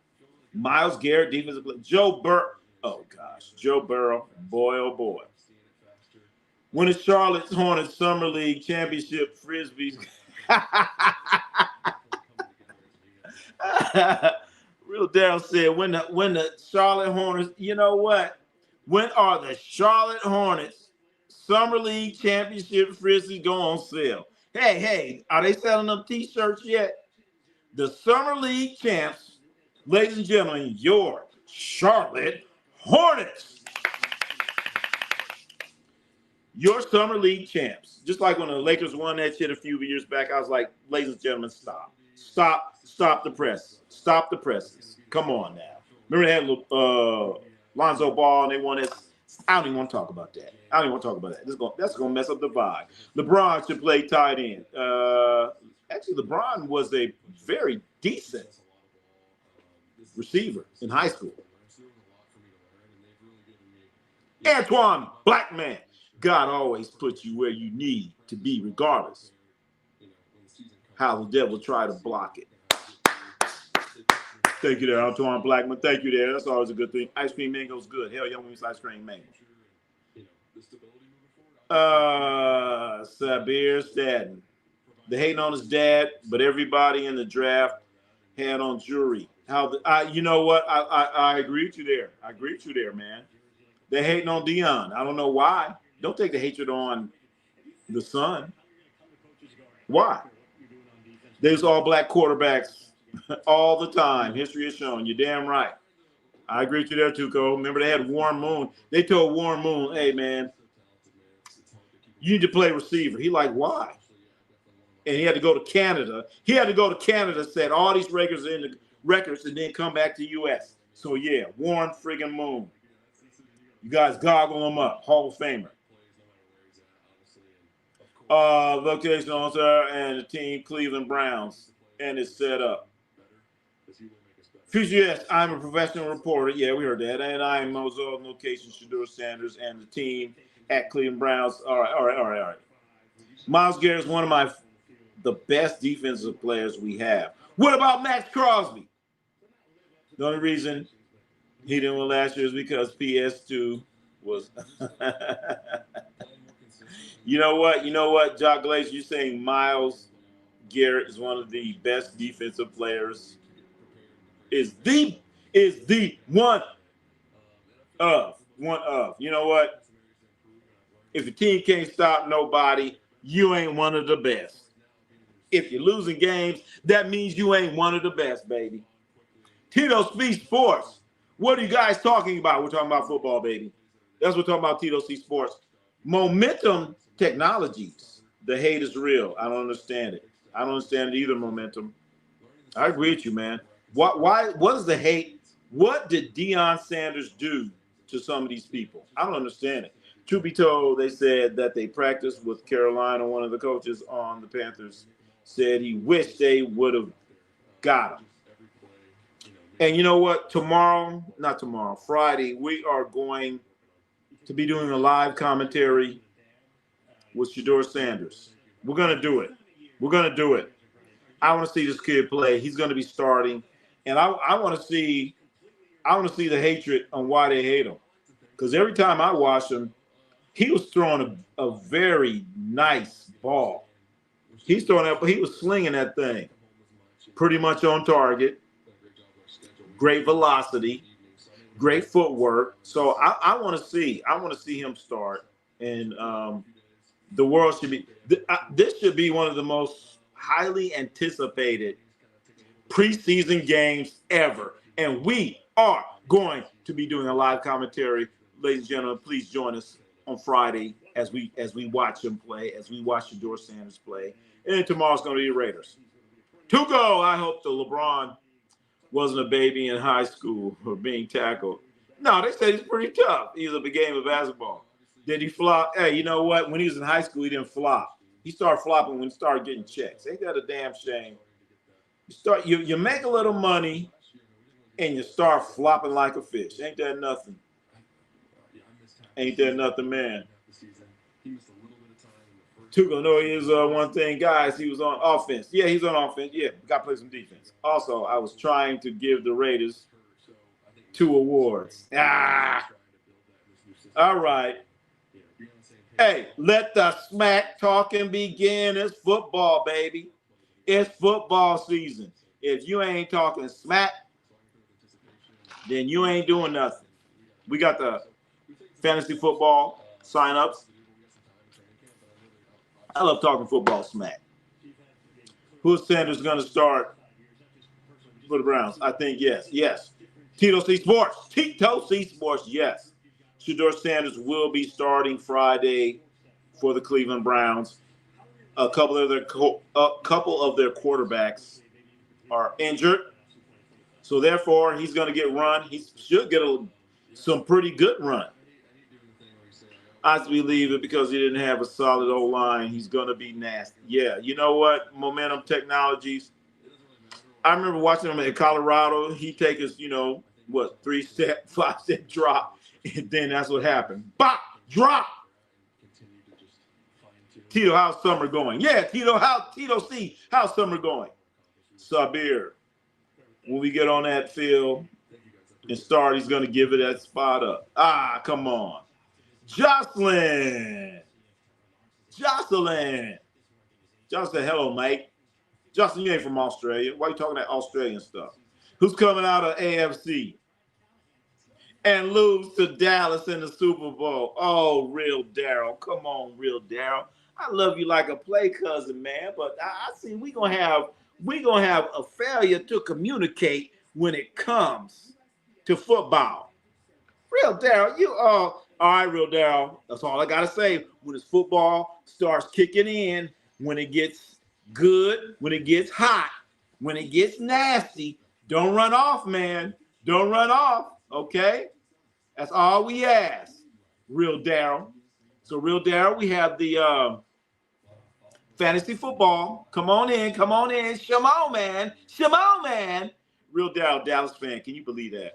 Myles Garrett, defensive player. Joe Burrow. Oh, gosh. Joe Burrow. Boy, oh, boy. When the Charlotte Hornets Summer League Championship Frisbees. Real Daryl said, when the Charlotte Hornets, you know what? When are the Charlotte Hornets Summer League Championship Frisbees go on sale? Hey, are they selling them T-shirts yet? The Summer League champs, ladies and gentlemen, your Charlotte Hornets. Your Summer League champs. Just like when the Lakers won that shit a few years back, I was like, ladies and gentlemen, stop the press. Stop the presses. Come on now. Remember they had Lonzo Ball and they won it. I don't even want to talk about that. That's going to mess up the vibe. LeBron should play tight end. Actually, LeBron was a very decent receiver in high school. Antoine Blackman. God always puts you where you need to be, regardless how the devil try to block it. Thank you there, Antoine Blackman. Thank you there. That's always a good thing. Ice cream mango's good. Hell, young women's ice cream mango. Shedeur Sanders. They hating on his dad, but everybody in the draft had on jury. You know what? I agree with you there. Man. They hating on Deion. I don't know why. Don't take the hatred on the son. Why? There's all black quarterbacks all the time. History has shown. You're damn right. I agree with you there, Tuco. Remember, they had Warren Moon. They told Warren Moon, hey, man, you need to play receiver. He like, why? And he had to go to Canada. Set all these records in the records, and then come back to U.S. So, yeah, Warren friggin' Moon. You guys goggle him up. Hall of Famer. Location officer and the team Cleveland Browns, and it's set up. Future, yes, I'm a professional reporter. Yeah, we heard that. And I am Mozo, location Shedeur Sanders, and the team at Cleveland Browns. All right. Myles Garrett is one of the best defensive players we have. What about Max Crosby? The only reason he didn't win last year is because PS2 was. You know what? You know what, Jock Glaze? You're saying Myles Garrett is one of the best defensive players. Is the one of. You know what? If a team can't stop nobody, you ain't one of the best. If you're losing games, that means you ain't one of the best, baby. Tito Speed Sports. What are you guys talking about? We're talking about football, baby. That's what we're talking about, Tito C Sports. Momentum Technologies. The hate is real. I don't understand it. I don't understand it either, Momentum. I agree with you, man. What is the hate? What did Deion Sanders do to some of these people? I don't understand it. Truth be told, they said that they practiced with Carolina. One of the coaches on the Panthers said he wished they would have got him. And you know what? Friday, we are going to be doing a live commentary with Shedeur Sanders. We're going to do it. I want to see this kid play. He's going to be starting. And I want to see the hatred on why they hate him. Because every time I watch him, he was throwing a very nice ball. He was slinging that thing pretty much on target. Great velocity, great footwork. So I want to see him start. And the world should be this should be one of the most highly anticipated preseason games ever. And we are going to be doing a live commentary. Ladies and gentlemen, please join us on Friday as we watch him play, as we watch Shedeur Sanders play. And tomorrow's going to be the Raiders. To go, I hope the LeBron wasn't a baby in high school or being tackled. No, they said he's pretty tough. He was a big game of basketball. Did he flop? Hey, you know what? When he was in high school, he didn't flop. He started flopping when he started getting checks. Ain't that a damn shame? You make a little money and you start flopping like a fish. Ain't that nothing? Ain't that nothing, man? Tuco, no, he is one thing, guys. He was on offense. Yeah, he's on offense. Yeah, got to play some defense. Also, I was trying to give the Raiders 2 awards. All right. Hey, let the smack talking begin. It's football, baby. It's football season. If you ain't talking smack, then you ain't doing nothing. We got the fantasy football signups. I love talking football smack. Who's Sanders going to start for the Browns? I think yes. Tito C Sports, yes. Shedeur Sanders will be starting Friday for the Cleveland Browns. A couple of their quarterbacks are injured, so therefore he's going to get run. He should get some pretty good run. I believe it because he didn't have a solid O-line. He's going to be nasty. Yeah, you know what? Momentum Technologies. I remember watching him in Colorado. He take his, 3-step, 5-step drop, and then that's what happened. Bop, drop. Tito, how's summer going? Yeah, Tito C, how's summer going? Sabir, when we get on that field and start, he's going to give it that spot up. Come on. Jocelyn, hello, mate. Justin, you ain't from Australia. Why are you talking that Australian stuff? Who's coming out of AFC and lose to Dallas in the Super Bowl? Oh, real Daryl. Come on, real Daryl. I love you like a play cousin, man. But I see we gonna have a failure to communicate when it comes to football. Real Daryl, you all right, real Daryl. That's all I gotta say. When this football starts kicking in, when it gets good, when it gets hot, when it gets nasty, don't run off, man. Don't run off, okay? That's all we ask, real Daryl. So, real Daryl, we have the fantasy football. Come on in. Shimon, man. Real Daryl, Dallas fan. Can you believe that?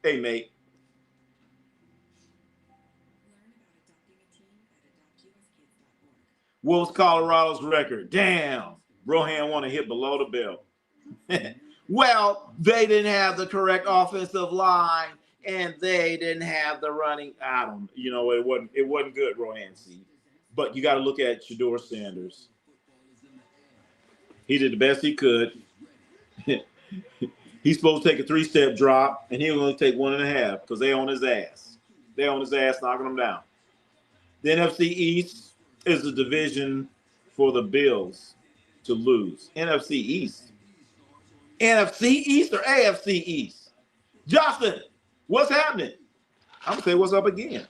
Hey, mate. What was Colorado's record? Damn. Rohan want to hit below the belt. Well, they didn't have the correct offensive line, and they didn't have the running. I don't, it wasn't good, Rohan C. But you got to look at Shedeur Sanders. He did the best he could. He's supposed to take a 3-step drop, and he'll only take 1.5 because they on his ass. They on his ass, knocking him down. The NFC East is the division for the Bills to lose. NFC East. NFC East or AFC East? Justin, what's happening? I'm going to say what's up again.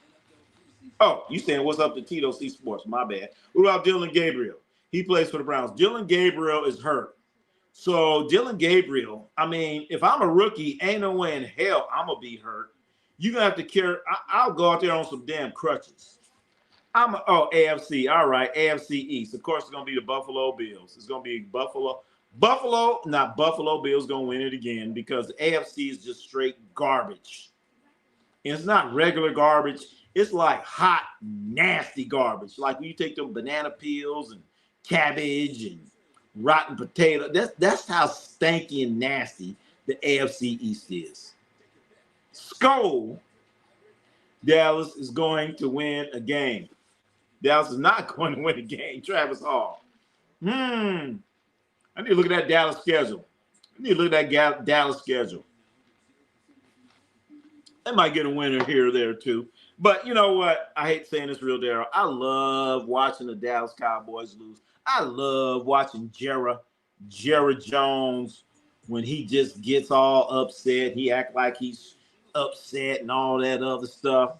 Oh, you saying what's up to Tito C Sports. My bad. What about Dillon Gabriel? He plays for the Browns. Dillon Gabriel is hurt. So Dillon Gabriel, I mean, if I'm a rookie, ain't no way in hell I'm going to be hurt. You're going to have to carry – I'll go out there on some damn crutches. AFC. All right, AFC East. Of course, it's going to be the Buffalo Bills. It's going to be Buffalo, not Buffalo Bills going to win it again because the AFC is just straight garbage. And it's not regular garbage. It's like hot, nasty garbage. Like when you take them banana peels and cabbage and rotten potato. That's how stanky and nasty the AFC East is. Skull, Dallas is going to win a game. Dallas is not going to win a game. Travis Hall. I need to look at that Dallas schedule. Dallas schedule. They might get a winner here or there, too. But you know what? I hate saying this, real Daryl. I love watching the Dallas Cowboys lose. I love watching Jared Jones when he just gets all upset. He act like he's upset and all that other stuff.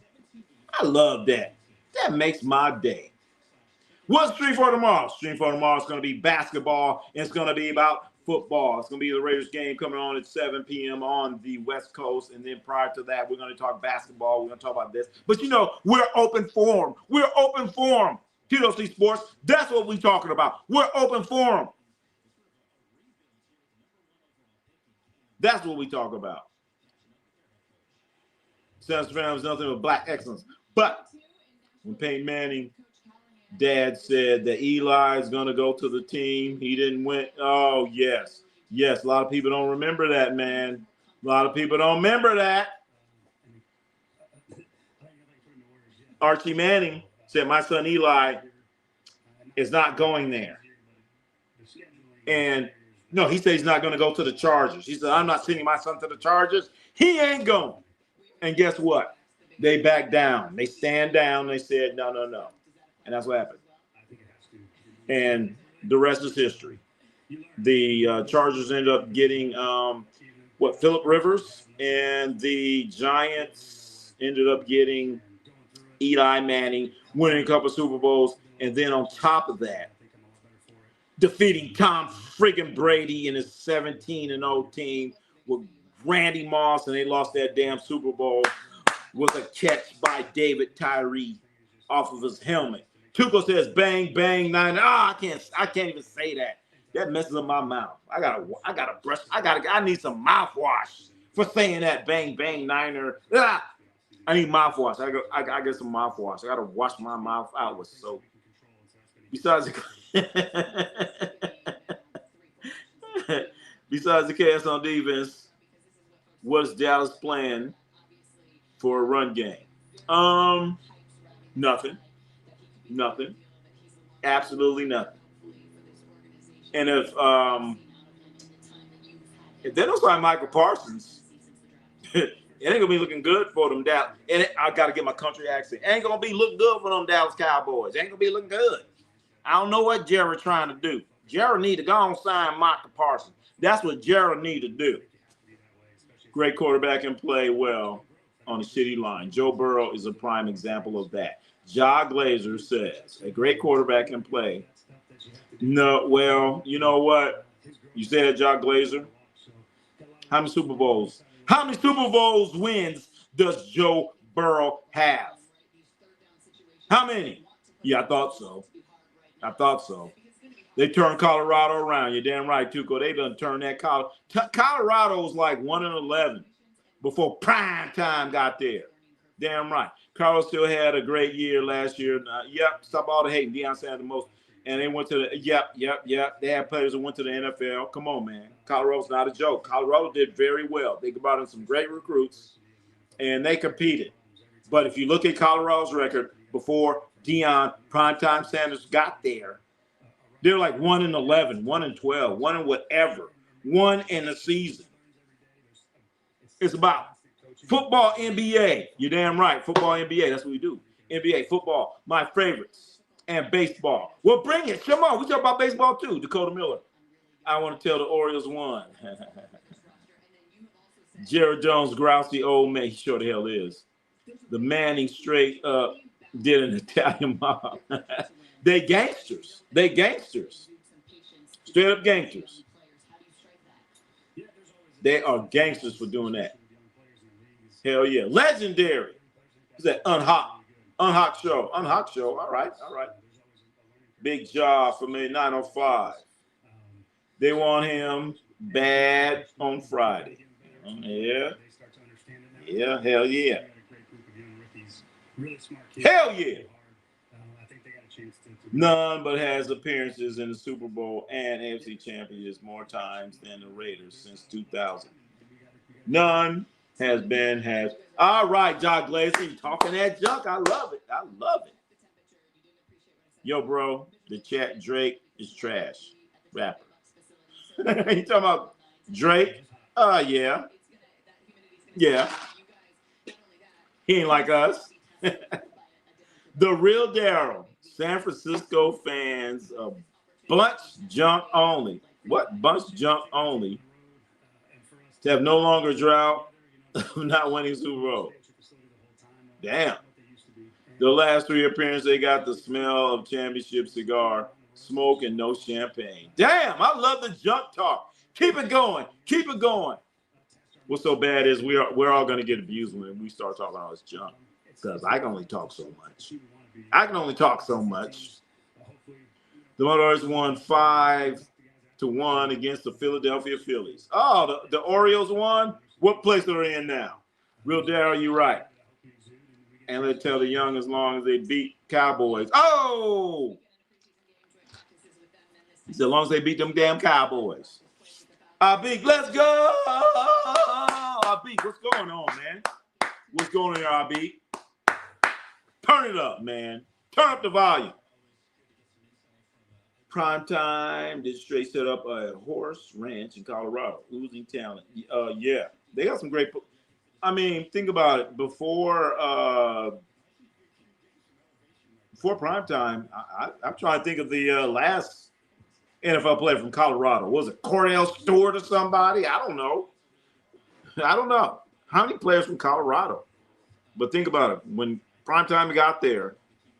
I love that. That makes my day. What's Stream for tomorrow? Stream for tomorrow is going to be basketball. And it's going to be about football. It's going to be the Raiders game coming on at 7 p.m. on the West Coast. And then prior to that, we're going to talk basketball. We're going to talk about this. But, we're open forum. We're open forum. Tito C Sports, that's what we're talking about. We're open forum. That's what we talk about. Sanders fan was nothing but black excellence. But when Peyton Manning, dad said that Eli is going to go to the team, he didn't win. Oh, yes. Yes, a lot of people don't remember that, man. A lot of people don't remember that. Archie Manning said, my son Eli is not going there. And no, he said he's not going to go to the Chargers. He said, I'm not sending my son to the Chargers. He ain't going. And guess what? They backed down. They stand down. They said, no. And that's what happened. And the rest is history. The Chargers ended up getting, Phillip Rivers. And the Giants ended up getting Eli Manning, winning a couple of Super Bowls. And then on top of that, defeating Tom friggin' Brady in his 17-0 team with Randy Moss, and they lost that damn Super Bowl with a catch by David Tyree off of his helmet. Tuco says, bang, bang, nine. I can't even say that. That messes up my mouth. I gotta brush. I need some mouthwash for saying that, bang, bang, niner. I need mouthwash. I get some mouthwash. I gotta wash my mouth out with soap. Besides the chaos on defense, what's Dallas playing for a run game? Nothing. Absolutely nothing. And if they don't sign Michael Parsons, it ain't gonna be looking good for them Dallas. And I gotta get my country accent. It ain't gonna be looking good for them Dallas Cowboys. It ain't gonna be looking good. I don't know what Jared's trying to do. Jared need to go and sign Michael Parsons. That's what Jared need to do. Great quarterback and play well on the shitty line. Joe Burrow is a prime example of that. Ja Glazer says, a great quarterback can play. No, well, you know what? You said Ja Glazer. How many Super Bowls wins does Joe Burrow have? How many? Yeah, I thought so. They turned Colorado around. You're damn right, Tuco. They done turned that Colorado was like 1-11 before prime time got there. Damn right. Carlos still had a great year last year. Stop all the hating. Deion Sanders the most And they went to the yep. They had players that went to the NFL. Come on, man. Colorado's not a joke. Colorado did very well. They brought in some great recruits, and they competed. But if you look at Colorado's record before Deion Primetime Sanders got there, they're like 1-11, 1-12, 1 in whatever, 1 in the season. It's about football, NBA. You're damn right. Football, NBA. That's what we do. NBA, football, my favorites. And baseball. Well, bring it. Come on. We talk about baseball too. Dakota Miller. I want to tell the Orioles won. Jared Jones, grousey old man. He sure the hell is. The Manning straight up did an Italian mob. They gangsters. Straight up gangsters. They are gangsters for doing that. Hell yeah. Legendary. Is that Unhot show. All right. Big job for me, 905. They want him bad on Friday. Yeah, hell yeah. Hell yeah. None but has appearances in the Super Bowl and AFC Championships more times than the Raiders since 2000. None has. All right, Jock Glazer, talking that junk. I love it. Yo, bro, the chat Drake is trash. Rapper. You talking about Drake? Yeah. He ain't like us. The real Daryl. San Francisco fans, bunch junk only. What? Bunch junk only. To have no longer drought of not winning Super Bowl. Damn. The last 3 appearances, they got the smell of championship cigar, smoke, and no champagne. Damn, I love the junk talk. Keep it going. What's so bad is we're all going to get abused when we start talking all this junk because I can only talk so much. The Motors won 5-1 against the Philadelphia Phillies. Oh, the Orioles won? What place are they in now? Real Daryl, you right. And they tell the young as long as they beat Cowboys. Oh! He said, as long as they beat them damn Cowboys. Abik, let's go! Abik, what's going on, man? What's going on here, Abik? Turn it up, man. Turn up the volume. Prime time. Did straight set up a horse ranch in Colorado. Losing talent. Yeah. They got some great. I mean, think about it. Before prime time, I'm trying to think of the last NFL player from Colorado. Was it Cordell Stewart or somebody? I don't know. How many players from Colorado? But think about it. When prime time got there,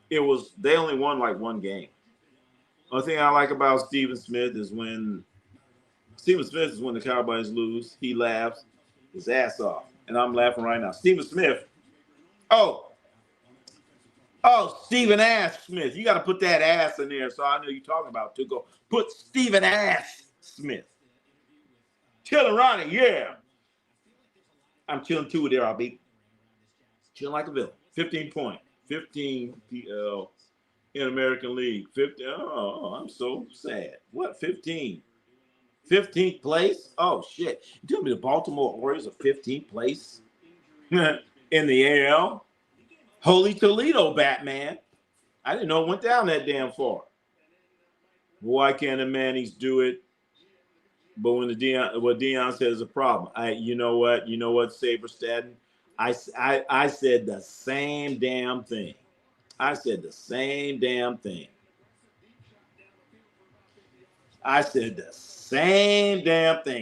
they only won like 1 game. One thing I like about Stephen Smith is when the Cowboys lose, he laughs his ass off. And I'm laughing right now. Stephen Smith. Oh, Stephen Ass Smith. You got to put that ass in there so I know you're talking about to go. Put Stephen Ass Smith. Chilling, Ronnie, yeah. I'm chilling too there, I'll be. Chilling like a villain. 15 PL in American League. 50. Oh, I'm so sad. What, 15? 15th place? Oh, shit. You tell me the Baltimore Orioles are 15th place in the AL? Holy Toledo, Batman. I didn't know it went down that damn far. Why can't the Mannings do it? But when what Deion says is a problem. You know what, Saber Staten? I said the same damn thing. I said the same damn thing.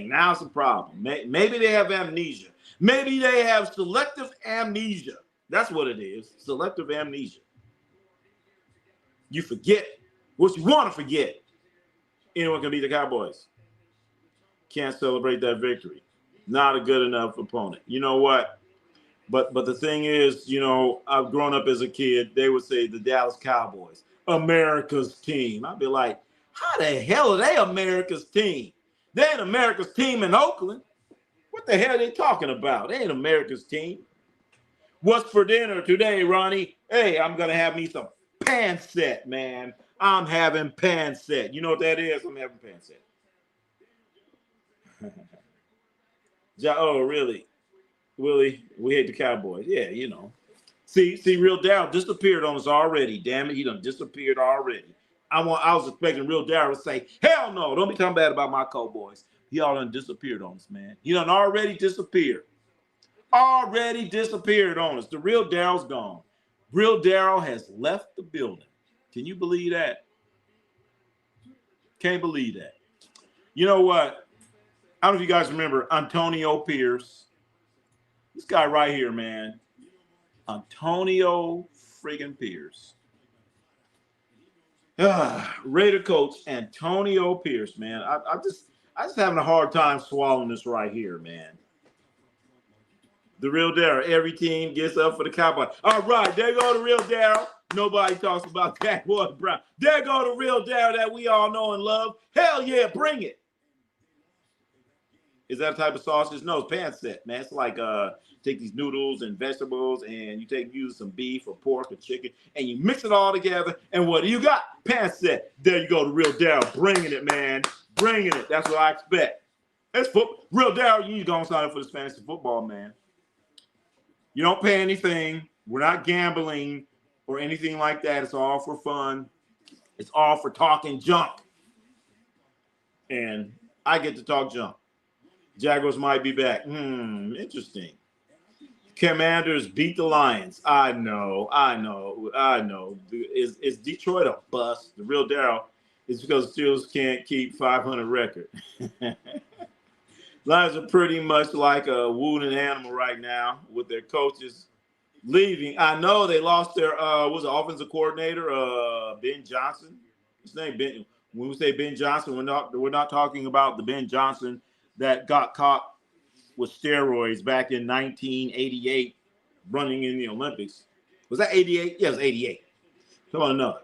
Now it's a problem. Maybe they have amnesia. Maybe they have selective amnesia. That's what it is. Selective amnesia. You forget what you want to forget. Anyone can beat the Cowboys. Can't celebrate that victory. Not a good enough opponent. You know what? But the thing is, I've grown up as a kid. They would say the Dallas Cowboys, America's team. I'd be like, how the hell are they America's team? They ain't America's team in Oakland. What the hell are they talking about? They ain't America's team. What's for dinner today, Ronnie? Hey, I'm going to have me some pancetta, man. I'm having pan set. You know what that is? I'm having pan set. Oh, really? Willie, we hate the Cowboys. Yeah, you know. See, Real Darryl disappeared on us already. Damn it, he done disappeared already. I was expecting Real Darryl to say, hell no, don't be talking bad about my Cowboys. He all done disappeared on us, man. He done already disappeared. Already disappeared on us. The Real Darryl's gone. Real Darryl has left the building. Can you believe that? Can't believe that. You know what? I don't know if you guys remember Antonio Pierce. This guy right here, man. Antonio friggin' Pierce. Raider coach Antonio Pierce, man. I just having a hard time swallowing this right here, man. The Real Darryl. Every team gets up for the Cowboys. All right, there go the Real Darryl. Nobody talks about that one, bro. There go the Real Darryl that we all know and love. Hell yeah, bring it. Is that a type of sausage? No, it's pan set, man. It's like take these noodles and vegetables and you use some beef or pork or chicken and you mix it all together. And what do you got? Pan set. There you go, the Real Darryl. Bringing it, man. Bringing it. That's what I expect. That's Real Darryl, you need to go and sign up for this fantasy football, man. You don't pay anything. We're not gambling or anything like that. It's all for fun. It's all for talking junk. And I get to talk junk. Jaguars might be back. Interesting. Commanders beat the Lions. I know. Is Detroit a bust? The Real Darryl is because Steelers can't keep 500 record. Lions are pretty much like a wounded animal right now with their coaches leaving. I know they lost their offensive coordinator, Ben Johnson. His name Ben. When we say Ben Johnson, we're not talking about the Ben Johnson that got caught with steroids back in 1988 running in the Olympics. Was that 88? Yeah, it was 88. Come on, no.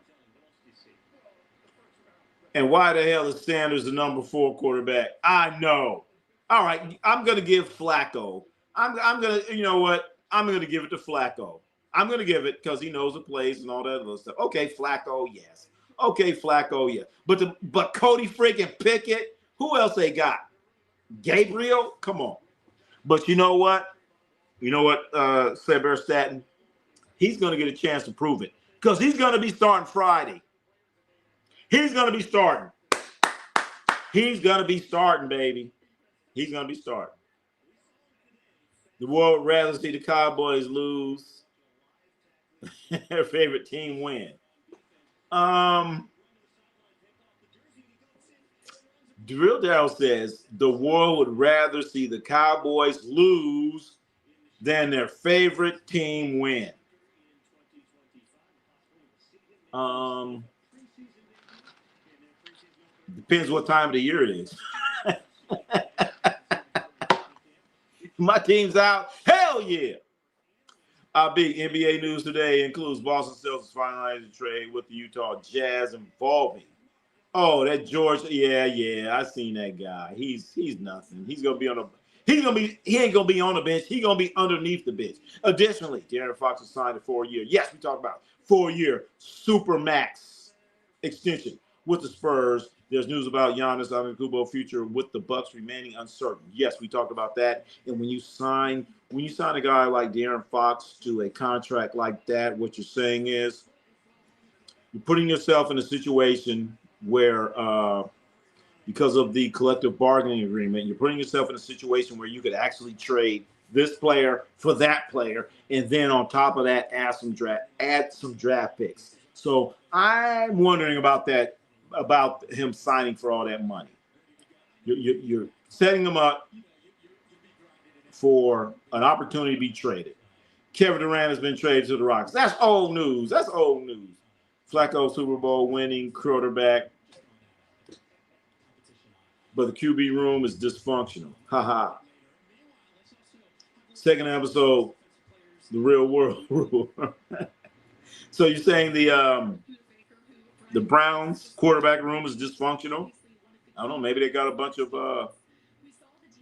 And why the hell is Sanders the number 4 quarterback? I know. All right, I'm going to give Flacco. I'm going to, you know what? I'm going to give it to Flacco. I'm going to give it because he knows the plays and all that other stuff. Okay, Flacco, yes. Okay, Flacco, yeah. But Cody freaking Pickett, who else they got? Gabriel? Come on. But you know what? Shedeur Sanders, he's going to get a chance to prove it because he's going to be starting Friday. He's going to be starting. He's going to be starting, baby. He's going to be starting. The world would rather see the Cowboys lose. Their favorite team win. Real Darryl says the world would rather see the Cowboys lose than their favorite team win. Depends what time of the year it is. My team's out. Hell yeah. Big NBA news today includes Boston Celtics finalizing a trade with the Utah Jazz involving. Oh, that George. Yeah. I seen that guy. He's nothing. He ain't gonna be on the bench. He's gonna be underneath the bench. Additionally, De'Aaron Fox has signed a 4-year. Yes, we talked about 4-year super max extension with the Spurs. There's news about Giannis Antetokounmpo's future with the Bucks remaining uncertain. Yes, we talked about that. And when you sign a guy like De'Aaron Fox to a contract like that, what you're saying is you're putting yourself in a situation where because of the collective bargaining agreement, you're putting yourself in a situation where you could actually trade this player for that player, and then on top of that, add some draft picks. So I'm wondering about that, about him signing for all that money. You're setting him up for an opportunity to be traded. Kevin Durant has been traded to the Rockets. That's old news. Flacco, Super Bowl winning quarterback. But the QB room is dysfunctional. Ha. Second episode, the real world rule. So you're saying the Browns quarterback room is dysfunctional? I don't know. Maybe they got a bunch of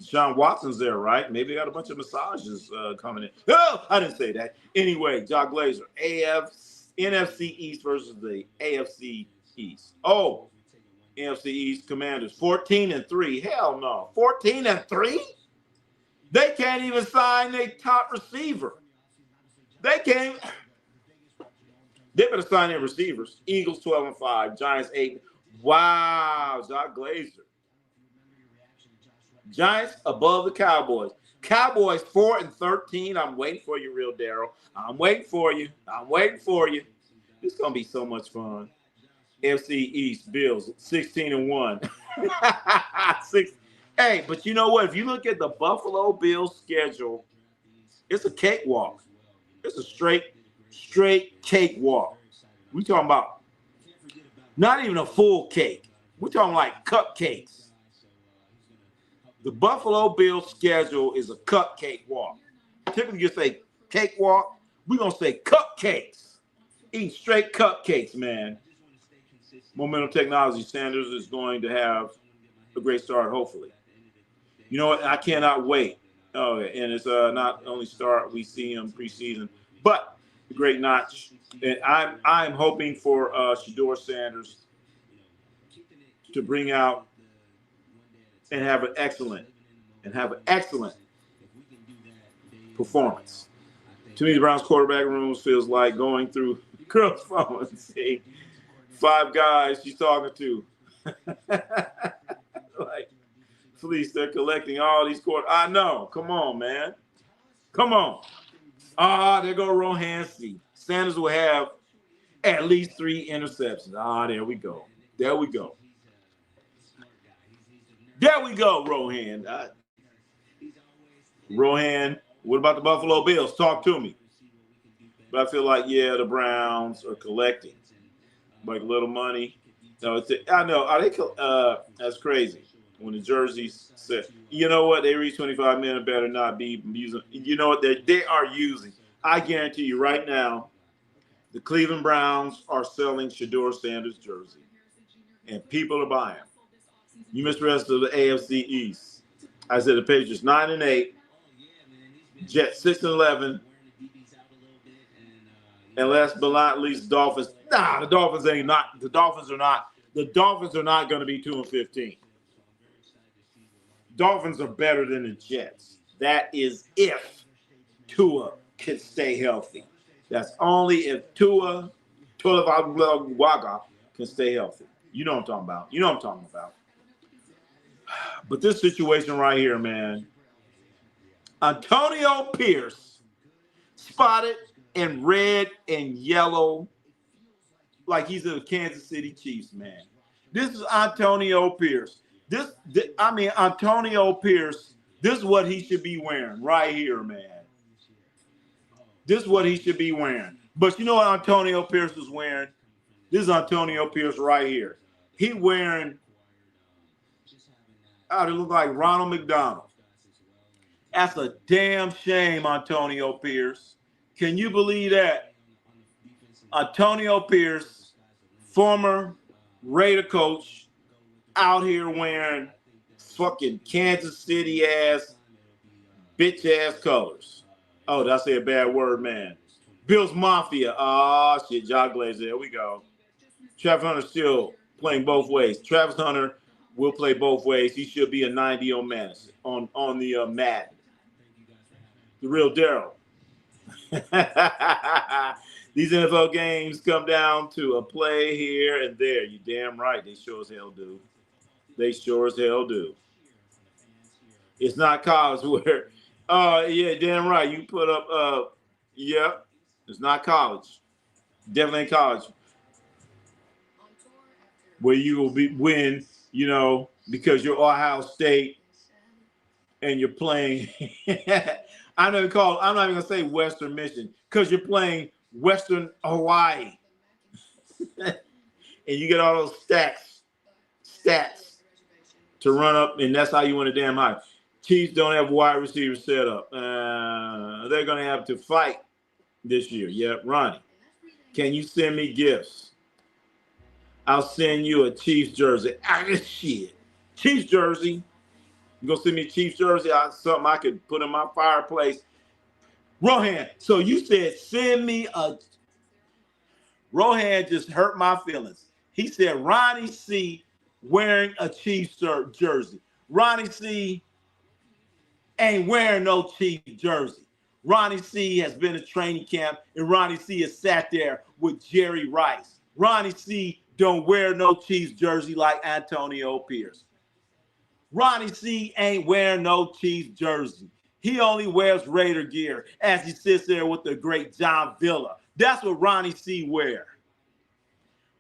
Sean Watson's there, right? Maybe they got a bunch of massages coming in. Oh, I didn't say that. Anyway, Jock Glazer, NFC East versus the AFC East. Oh, NFC East Commanders, 14-3. Hell no. 14-3? They can't even sign their top receiver. They can't. They better sign their receivers. Eagles 12-5. Giants 8. Wow, Jock Glazer. Giants above the Cowboys. Cowboys 4-13. I'm waiting for you, real Daryl. I'm waiting for you. I'm waiting for you. It's gonna be so much fun. FC East Bills 16-1. Hey, but you know what? If you look at the Buffalo Bills schedule, it's a cakewalk. It's a straight cakewalk. We talking about not even a full cake. We're talking like cupcakes. The Buffalo Bills schedule is a cupcake walk. Typically, you say cakewalk. We're going to say cupcakes. Eating straight cupcakes, man. Momentum Technology Sanders is going to have a great start, hopefully. You know what? I cannot wait. Oh, and it's not only start, we see him preseason, but the great notch. And I'm hoping for Shedeur Sanders to bring out and have an excellent performance. To me, the Browns quarterback room feels like going through girls' phone and seeing 5 guys she's talking to. Like, please, they're collecting all these quarter. I know. Come on, man. Come on. There go Rohan. Sanders will have at least 3 interceptions. There we go. There we go. There we go, Rohan. Rohan, what about the Buffalo Bills? Talk to me. But I feel like, yeah, the Browns are collecting like a little money. No, I know. Are they? That's crazy. When the jerseys said, you know what, they reach 25 million, better not be using. You know what they are using. I guarantee you right now, the Cleveland Browns are selling Shedeur Sanders jersey, and people are buying. You missed the rest of the AFC East. I said the Patriots 9-8, Jets 6-11, and last but not least, Dolphins. The Dolphins ain't not. The Dolphins are not. The Dolphins are not going to be 2-15. Dolphins are better than the Jets. That is if Tua can stay healthy. That's only if Tua Tagovailoa can stay healthy. You know what I'm talking about. But this situation right here, man. Antonio Pierce spotted in red and yellow like he's a Kansas City Chiefs, man. This is Antonio Pierce. Antonio Pierce, this is what he should be wearing right here, man. This is what he should be wearing. But you know what Antonio Pierce is wearing? This is Antonio Pierce right here. He wearing, they look like Ronald McDonald. That's a damn shame, Antonio Pierce. Can you believe that? Antonio Pierce, former Raider coach, out here wearing fucking Kansas City ass, bitch ass colors. Oh, did I say a bad word, man? Bills Mafia. Shit, Jock Glazer. There we go. Travis Hunter still playing both ways. Travis Hunter will play both ways. He should be a 90 on Madden, on the Madden. The real Daryl. These NFL games come down to a play here and there. You damn right. They sure as hell do. They sure as hell do. It's not college where, yeah, damn right. You put up, yeah, it's not college. Definitely ain't college. Where you will win, because you're Ohio State and you're playing. I'm not even going to say Western Michigan because you're playing Western Hawaii. And you get all those stats to run up, and that's how you win a damn high. Chiefs don't have wide receivers set up. They're going to have to fight this year. Yeah, Ronnie, can you send me gifts? I'll send you a Chiefs jersey. Shit. Chiefs jersey. You going to send me a Chiefs jersey? Something I could put in my fireplace. Rohan, so you said send me a – Rohan just hurt my feelings. He said Ronnie C wearing a Chiefs jersey. Ronnie C ain't wearing no Chiefs jersey. Ronnie C has been at training camp, and Ronnie C has sat there with Jerry Rice. Ronnie C don't wear no Chiefs jersey like Antonio Pierce. Ronnie C ain't wearing no Chiefs jersey. He only wears Raider gear as he sits there with the great John Villa. That's what Ronnie C wear.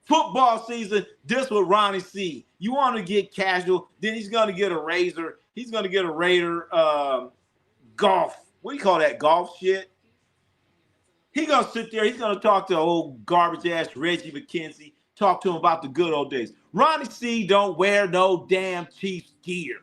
Football season, this what Ronnie C. You want to get casual, then he's going to get a Razor. He's going to get a Raider golf. What do you call that, golf shit? He's going to sit there. He's going to talk to old garbage-ass Reggie McKenzie, talk to him about the good old days. Ronnie C don't wear no damn Chiefs gear.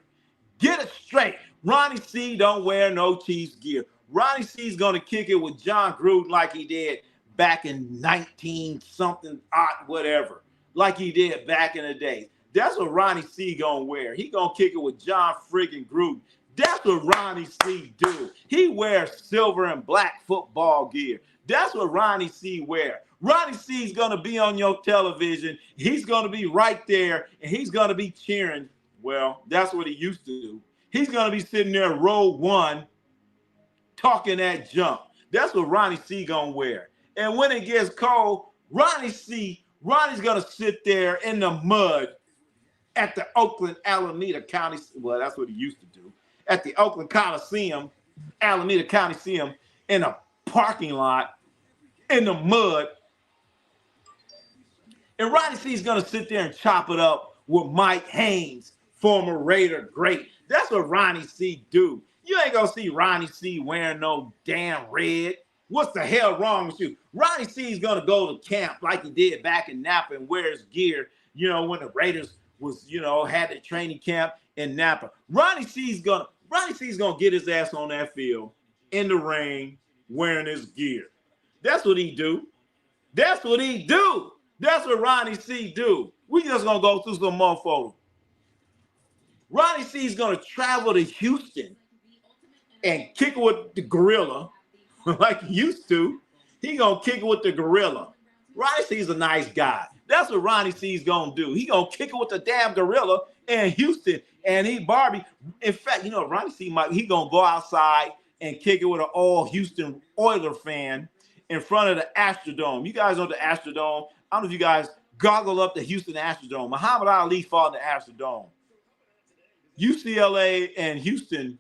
Get it straight. Ronnie C don't wear no Chiefs gear. Ronnie C's going to kick it with John Gruden like he did back in 19-something, odd, whatever, like he did back in the day. That's what Ronnie C gonna wear. He gonna kick it with John friggin' Gruden. That's what Ronnie C do. He wears silver and black football gear. That's what Ronnie C wear. Ronnie C's gonna be on your television. He's gonna be right there, and he's gonna be cheering. Well, that's what he used to do. He's gonna be sitting there row one, talking that junk. That's what Ronnie C gonna wear. And when it gets cold, Ronnie's gonna sit there in the mud at the Oakland Alameda County. Well, that's what he used to do. At the Oakland Coliseum, Alameda Coliseum, in a parking lot, in the mud. And Ronnie C's gonna sit there and chop it up with Mike Haynes, former Raider great. That's what Ronnie C do. You ain't gonna see Ronnie C wearing no damn red. What's the hell wrong with you? Ronnie C is going to go to camp like he did back in Napa and wear his gear, when the Raiders was, had the training camp in Napa. Ronnie C's going to get his ass on that field in the rain wearing his gear. That's what he do. That's what he do. That's what Ronnie C do. We just going to go through some more photos. Ronnie C is going to travel to Houston and kick it with the gorilla. Like he used to. He gonna kick it with the gorilla. Ronnie C's a nice guy. That's what Ronnie C's gonna do. He gonna kick it with the damn gorilla in Houston. And he Barbie. In fact, Ronnie C he gonna go outside and kick it with an all Houston Oiler fan in front of the Astrodome. You guys know the Astrodome. I don't know if you guys goggle up the Houston Astrodome. Muhammad Ali fought in the Astrodome. UCLA and Houston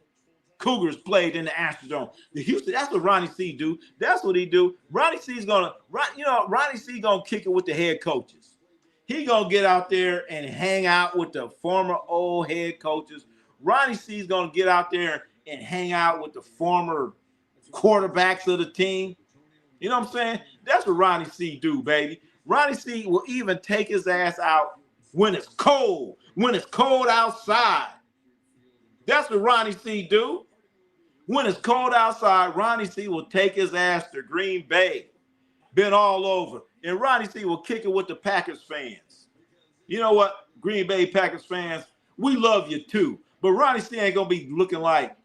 Cougars played in the Astrodome. That's what Ronnie C do. That's what he do. Ronnie C's gonna kick it with the head coaches. He gonna get out there and hang out with the former old head coaches. Ronnie C's gonna get out there and hang out with the former quarterbacks of the team. You know what I'm saying? That's what Ronnie C do, baby. Ronnie C will even take his ass out when it's cold. When it's cold outside. That's what Ronnie C do. When it's cold outside, Ronnie C will take his ass to Green Bay. Been all over. And Ronnie C will kick it with the Packers fans. You know what, Green Bay Packers fans, we love you too. But Ronnie C ain't going to be looking like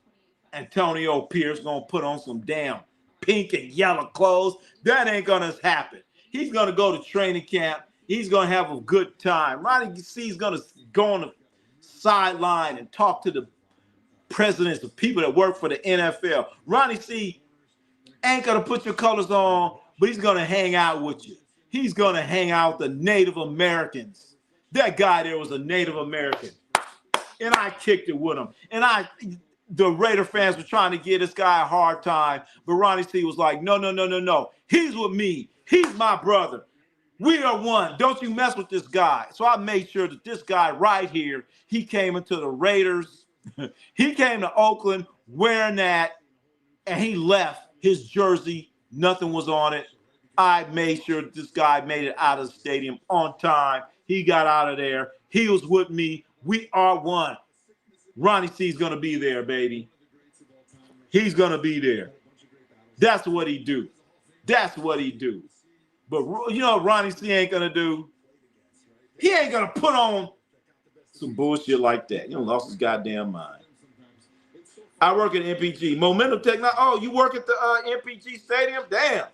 Antonio Pierce, going to put on some damn pink and yellow clothes. That ain't going to happen. He's going to go to training camp. He's going to have a good time. Ronnie C is going to go on the sideline and talk to the presidents, the people that work for the NFL. Ronnie C ain't going to put your colors on, but he's going to hang out with you. He's going to hang out with the Native Americans. That guy there was a Native American. And I kicked it with him. And the Raider fans were trying to give this guy a hard time, but Ronnie C was like, no. He's with me. He's my brother. We are one. Don't you mess with this guy. So I made sure that this guy right here, he came into the Raiders. He came to Oakland wearing that, and he left his jersey. Nothing was on it. I made sure this guy made it out of the stadium on time. He got out of there. He was with me. We are one. Ronnie C's going to be there, baby. He's going to be there. That's what he do. That's what he do. But you know what Ronnie C ain't going to do? He ain't going to put on some bullshit like that. You lost his goddamn mind. I work at MPG. Momentum Technology. Oh, you work at the MPG Stadium? Damn.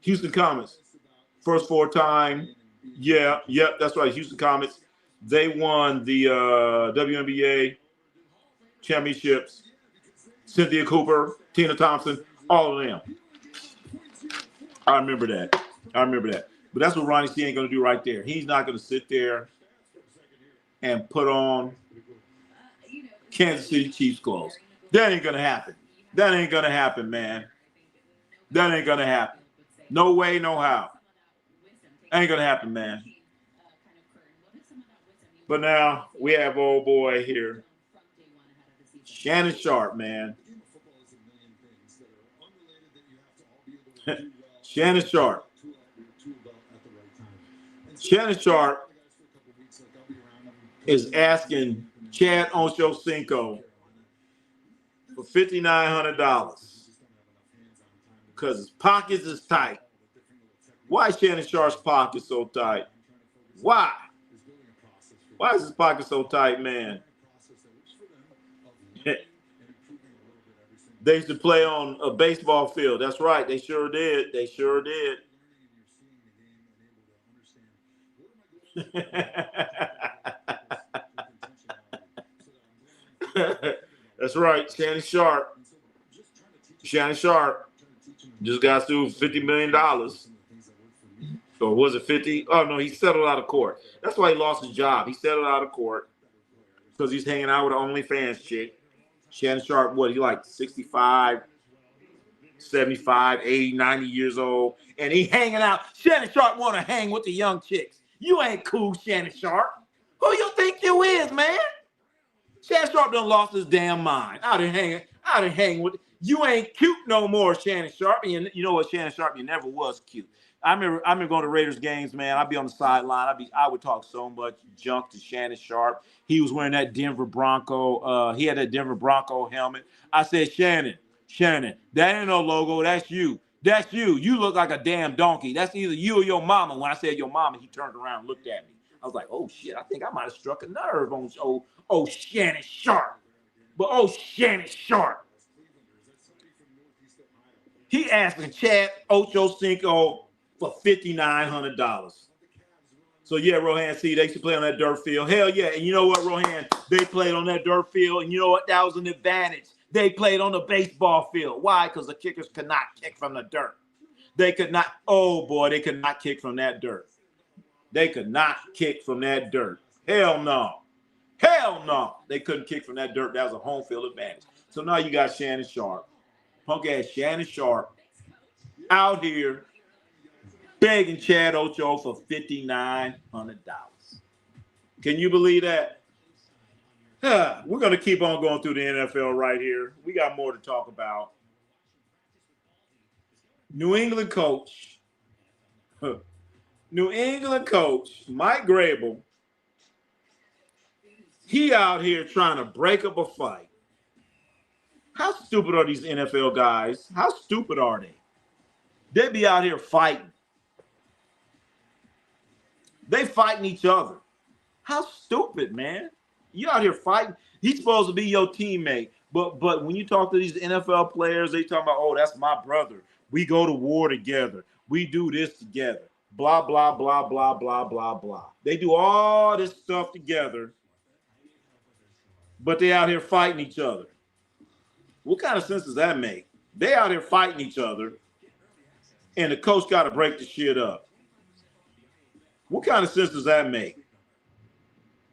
Houston Comets. first 4-time. Yeah, that's right. Houston Comets. They won the WNBA championships. Cynthia Cooper, Tina Thompson, all of them. I remember that. But that's what Ronnie C ain't going to do right there. He's not going to sit there and put on Kansas City Chiefs clothes. That ain't going to happen. Man. That ain't going to happen. No way, no how. Ain't going to happen, man. But now we have old boy here. Shannon Sharpe, man. Shannon Sharpe is asking Chad Ochocinco for $5,900 because his pockets is tight. Why is Shannon Sharpe's pocket so tight? Why? Why is his pocket so tight, man? They used to play on a baseball field. That's right. They sure did. That's right. Shannon Sharpe just got sued $50 million. Or was it 50? Oh, no, he settled out of court. That's why he lost his job. He settled out of court because he's hanging out with an OnlyFans chick. Shannon Sharpe, what, he like 65, 75, 80, 90 years old, and he hanging out. Shannon Sharpe want to hang with the young chicks. You ain't cool, Shannon Sharpe. Who you think you is, man? Shannon Sharpe done lost his damn mind. Out here hanging with. You ain't cute no more, Shannon Sharpe. And you know what, Shannon Sharpe, you never was cute. I remember going to Raiders games, man. I'd be on the sideline. I would talk so much junk to Shannon Sharpe. He was wearing that Denver Bronco. He had that Denver Bronco helmet. I said, Shannon, that ain't no logo. That's you. You look like a damn donkey. That's either you or your mama. When I said your mama, he turned around and looked at me. I was like, oh, shit, I think I might have struck a nerve on Shannon Sharpe. But Shannon Sharpe. He asking Chad Ochocinco for $5,900. So, yeah, Rohan, see, they used to play on that dirt field. Hell, yeah. And you know what, Rohan? They played on that dirt field. And you know what? That was an advantage. They played on the baseball field. Why? Because the kickers could not kick from the dirt. They could not. Oh, boy, they could not kick from that dirt. They could not kick from that dirt. Hell no. They couldn't kick from that dirt. That was a home field advantage. So now you got Shannon Sharpe. Punk-ass Shannon Sharpe out here begging Chad Ocho for $5,900. Can you believe that? We're going to keep on going through the NFL right here. We got more to talk about. New England coach Mike Grable, he out here trying to break up a fight. How stupid are these NFL guys? How stupid are they? They be out here fighting. They fighting each other. How stupid, man. You out here fighting. He's supposed to be your teammate. But when you talk to these NFL players, they talk about, oh, that's my brother. We go to war together. We do this together. Blah, blah, blah, blah, blah, blah, blah. They do all this stuff together, but they out here fighting each other. What kind of sense does that make? They out here fighting each other, and the coach got to break the shit up. What kind of sense does that make?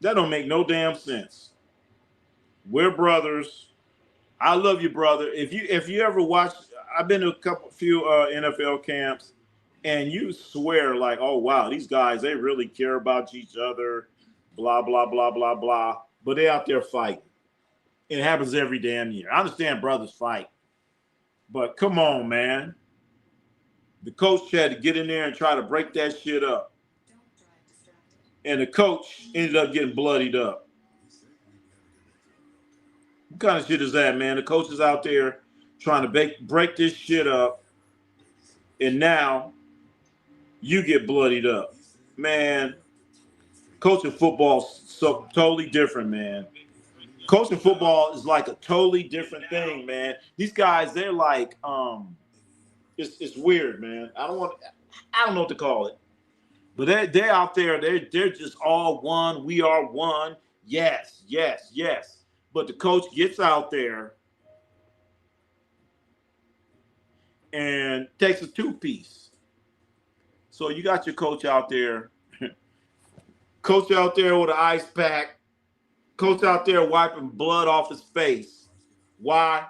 That don't make no damn sense. We're brothers. I love you, brother. If you ever watch, I've been to a few NFL camps, and you swear like, oh, wow, these guys, they really care about each other, blah, blah, blah, blah, blah. But they out there fighting. It happens every damn year. I understand brothers fight. But come on, man. The coach had to get in there and try to break that shit up. And the coach ended up getting bloodied up. What kind of shit is that, man? The coach is out there trying to break this shit up. And now you get bloodied up. Man, coaching football is so totally different, man. Coaching football is like a totally different thing, man. These guys, they're like, it's weird, man. I don't know what to call it. But they're out there. They're just all one. We are one. Yes, yes, yes. But the coach gets out there and takes a two-piece. So you got your coach out there. Coach out there with an ice pack. Coach out there wiping blood off his face. Why?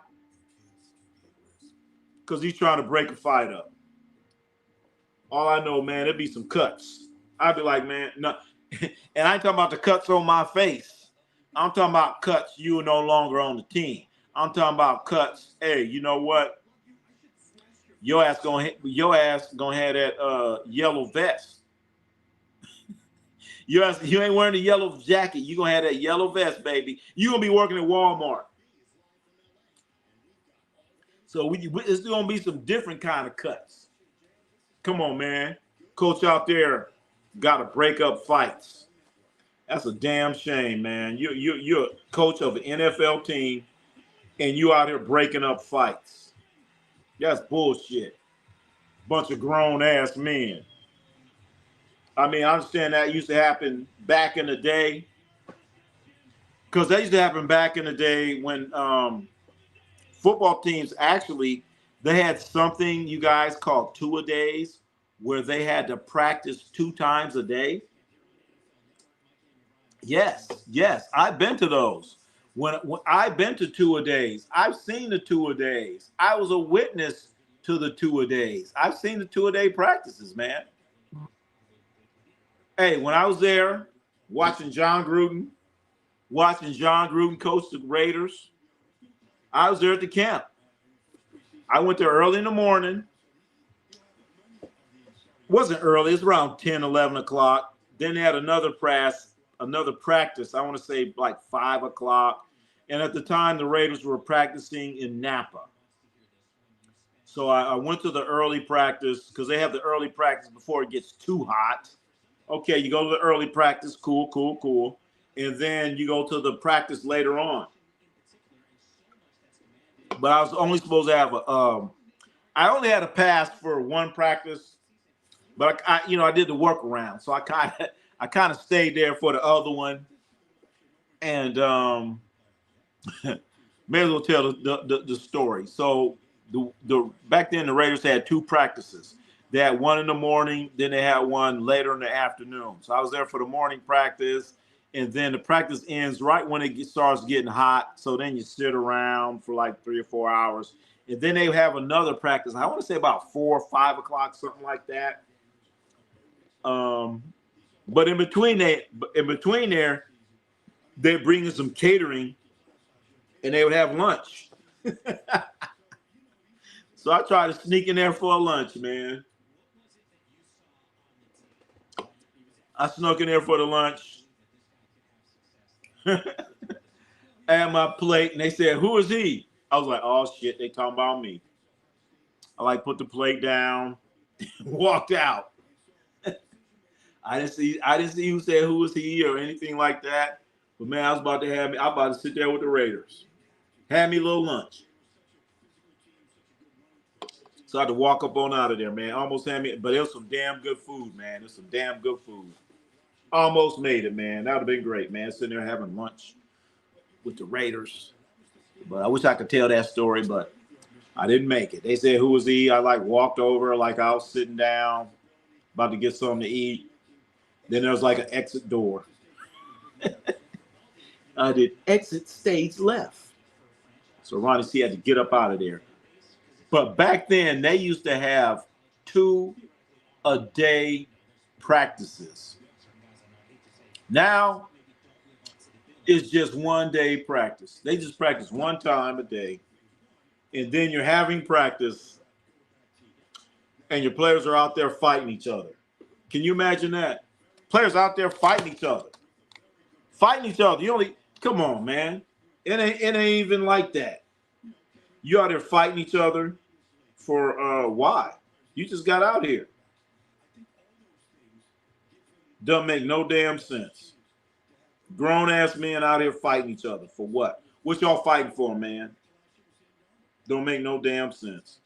Because he's trying to break a fight up. All I know, man, it'd be some cuts. I'd be like, man, no. And I ain't talking about the cuts on my face. I'm talking about cuts you are no longer on the team. I'm talking about cuts. Hey, you know what? Your ass gonna have that yellow vest. You ain't wearing the yellow jacket. You gonna have that yellow vest, baby. You gonna be working at Walmart. So it's gonna be some different kind of cuts. Come on, man. Coach out there got to break up fights. That's a damn shame, man. You're a coach of an NFL team, and you out here breaking up fights. That's bullshit. Bunch of grown ass men. I mean, I understand that used to happen back in the day, because that used to happen back in the day when football teams actually they had something you guys called two-a-days, where they had to practice 2 times a day. Yes, I've been to those. When I've been to two-a-days, I've seen the two-a-days. I was a witness to the two-a-days. I've seen the two-a-day practices, man. Hey, when I was there watching John Gruden coach the Raiders, I was there at the camp. I went there early in the morning. It wasn't early. It's around 10, 11 o'clock. Then they had another practice, I want to say like 5 o'clock. And at the time, the Raiders were practicing in Napa. So I went to the early practice because they have the early practice before it gets too hot. Okay, you go to the early practice, cool. And then you go to the practice later on. But I was only supposed to have I only had a pass for one practice, but I did the workaround. So I kind of stayed there for the other one. And may as well tell the story. So the back then the Raiders had 2 practices. They had one in the morning, then they had one later in the afternoon. So I was there for the morning practice, and then the practice ends right when it starts getting hot. So then you sit around for like 3 or 4 hours, and then they have another practice. I want to say about 4 or 5 o'clock, something like that. But in between there, they bring in some catering, and they would have lunch. So I tried to sneak in there for a lunch, man. I snuck in there for the lunch. I had my plate, and they said, "Who is he?" I was like, "Oh shit, they talking about me." I put the plate down, walked out. I didn't see who said who was he or anything like that. But man, I'm about to sit there with the Raiders. Had me a little lunch. So I had to walk up on out of there, man. Almost had me, but it was some damn good food, man. It was some damn good food. Almost made it, man. That would have been great, man. Sitting there having lunch with the Raiders. But I wish I could tell that story, but I didn't make it. They said, "Who was he?" I walked over, I was sitting down, about to get something to eat. Then there was an exit door. I did exit stage left. So Ronnie C had to get up out of there. But back then, they used to have 2-a-day practices. Now, it's just 1-day practice. They just practice 1 time a day. And then you're having practice, and your players are out there fighting each other. Can you imagine that? Players out there fighting each other. Come on, man. It ain't even like that. You out there fighting each other for why? You just got out here. Doesn't make no damn sense. Grown-ass men out here fighting each other for what? What y'all fighting for, man? Don't make no damn sense.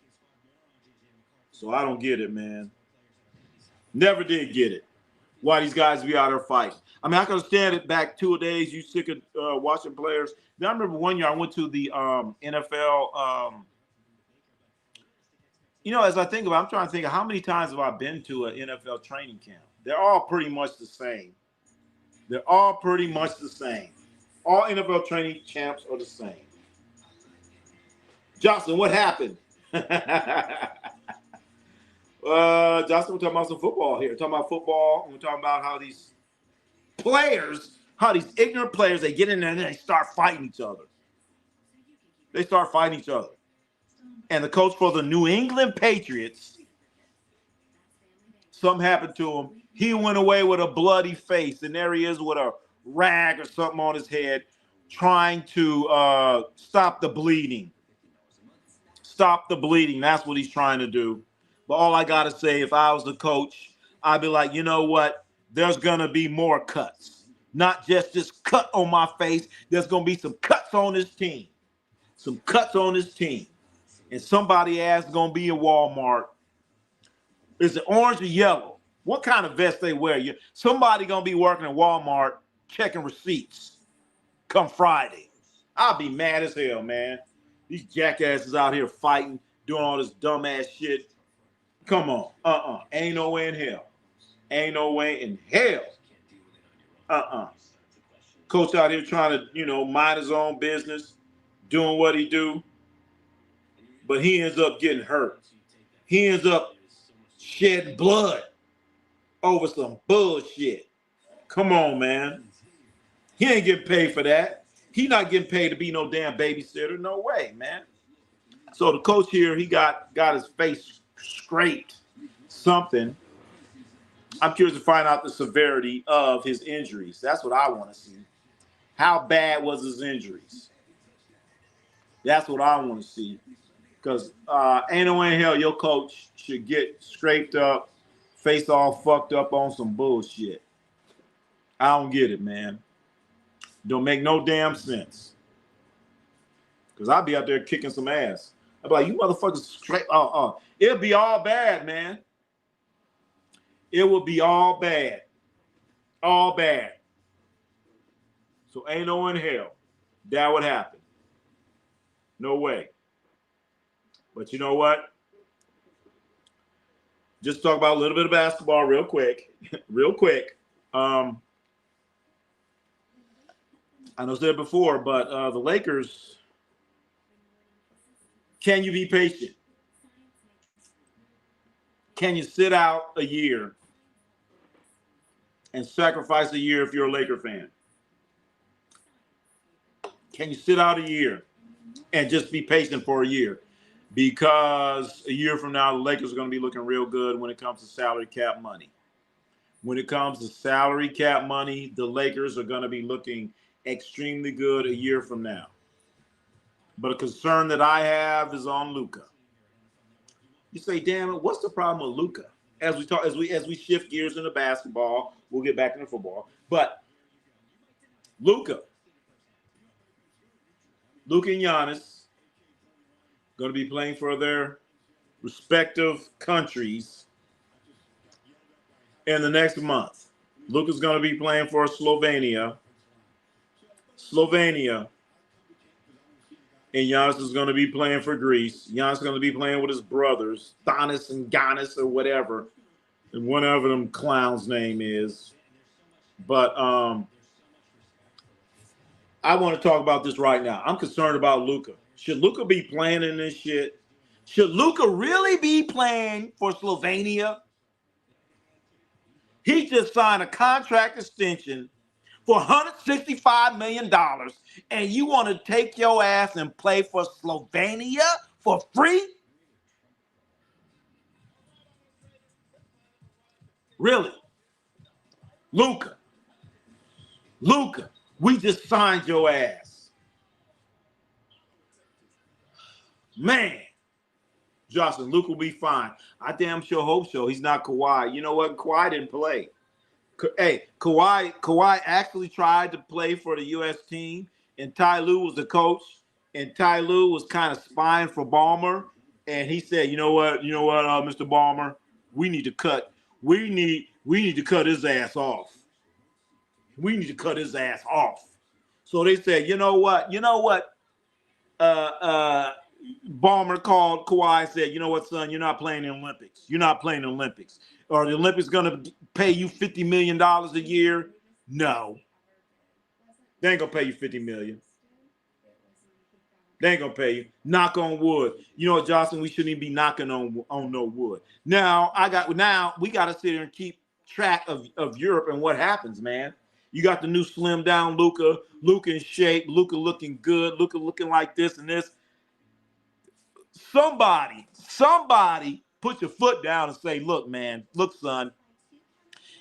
So I don't get it, man. Never did get it. why these guys be out there fighting. I mean, I can understand it back 2 days. You sick of watching players. Then I remember one year I went to the NFL. As I think about it, I'm trying to think of how many times have I been to an NFL training camp. They're all pretty much the same. They're all pretty much the same. All NFL training camps are the same. Johnson, what happened? Johnson, we're talking about some football here. We're talking about football. We're talking about how these ignorant players, they get in there and they start fighting each other. They start fighting each other. And the coach for the New England Patriots, something happened to him. He went away with a bloody face, and there he is with a rag or something on his head, trying to stop the bleeding. Stop the bleeding. That's what he's trying to do. But all I got to say, if I was the coach, I'd be like, you know what? There's going to be more cuts. Not just this cut on my face. There's going to be some cuts on this team. Some cuts on this team. And somebody ass going to be in Walmart. Is it orange or yellow? What kind of vest they wear? Somebody going to be working at Walmart checking receipts come Friday. I'll be mad as hell, man. These jackasses out here fighting, doing all this dumbass shit. Come on. Ain't no way in hell. Ain't no way in hell. Coach out here trying to, mind his own business, doing what he do. But he ends up getting hurt. He ends up shedding blood over some bullshit. Come on, man. He ain't getting paid for that. He not getting paid to be no damn babysitter. No way, man. So the coach here, he got his face scraped. Something. I'm curious to find out the severity of his injuries. That's what I want to see. How bad was his injuries? That's what I want to see. Because ain't no way in hell your coach should get scraped up, face all fucked up on some bullshit. I don't get it, man. Don't make no damn sense. Because I'll be out there kicking some ass. I'll be like, you motherfuckers straight. It'll be all bad, man. It will be all bad. All bad. So ain't no in hell that would happen. No way. But you know what? Just talk about a little bit of basketball real quick. Real quick. I know I said it before, but the Lakers, can you be patient? Can you sit out a year and sacrifice a year if you're a Laker fan? Can you sit out a year and just be patient for a year? Because a year from now, the Lakers are going to be looking real good when it comes to salary cap money. When it comes to salary cap money, the Lakers are going to be looking extremely good a year from now. But a concern that I have is on Luka. You say, damn it, what's the problem with Luka? As we shift gears into basketball, we'll get back into football. But Luka and Giannis going to be playing for their respective countries in the next month. Luka's going to be playing for Slovenia. And Giannis is going to be playing for Greece. Giannis is going to be playing with his brothers, Thonis and Giannis or whatever. And whatever them clowns' name is. But I want to talk about this right now. I'm concerned about Luka. Should Luka be playing in this shit? Should Luka really be playing for Slovenia? He just signed a contract extension for $165 million, and you want to take your ass and play for Slovenia for free? Really? Luka, we just signed your ass. Man. Jocelyn, Luka will be fine. I damn sure hope so. He's not Kawhi. You know what? Kawhi didn't play. Hey, Kawhi actually tried to play for the U.S. team, and Ty Lue was the coach, and Ty Lue was kind of spying for Ballmer, and he said, you know what, Mr. Ballmer, we need to cut. We need We need to cut his ass off. We need to cut his ass off. So they said, you know what? Ballmer called Kawhi and said, you know what, son, you're not playing the Olympics. You're not playing the Olympics. Are the Olympics going to pay you $50 million a year? No. They ain't going to pay you $50 million. They ain't going to pay you. Knock on wood. You know what, Johnson, we shouldn't even be knocking on no wood. Now we got to sit here and keep track of Europe and what happens, man. You got the new slim down Luka. Luka in shape. Luka looking good. Luka looking like this and this. Somebody put your foot down and say, look, man, look, son,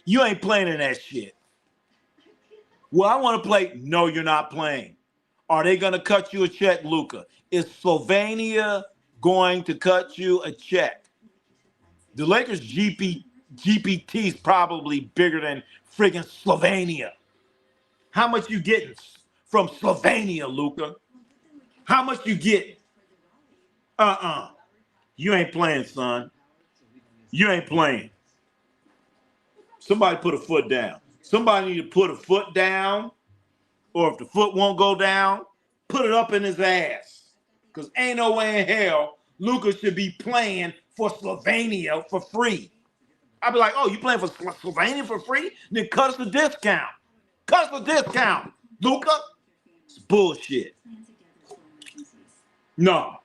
you ain't playing in that shit. Well, I want to play. No, you're not playing. Are they going to cut you a check, Luka? Is Slovenia going to cut you a check? The Lakers GPT is probably bigger than friggin' Slovenia. How much you getting from Slovenia, Luka? How much you getting? You ain't playing, son. You ain't playing. Somebody put a foot down. Somebody need to put a foot down, or if the foot won't go down, put it up in his ass. Because ain't no way in hell Luka should be playing for Slovenia for free. I'd be like, oh, you playing for Slovenia for free? Then cut us the discount. Cut us the discount, Luka. It's bullshit. No,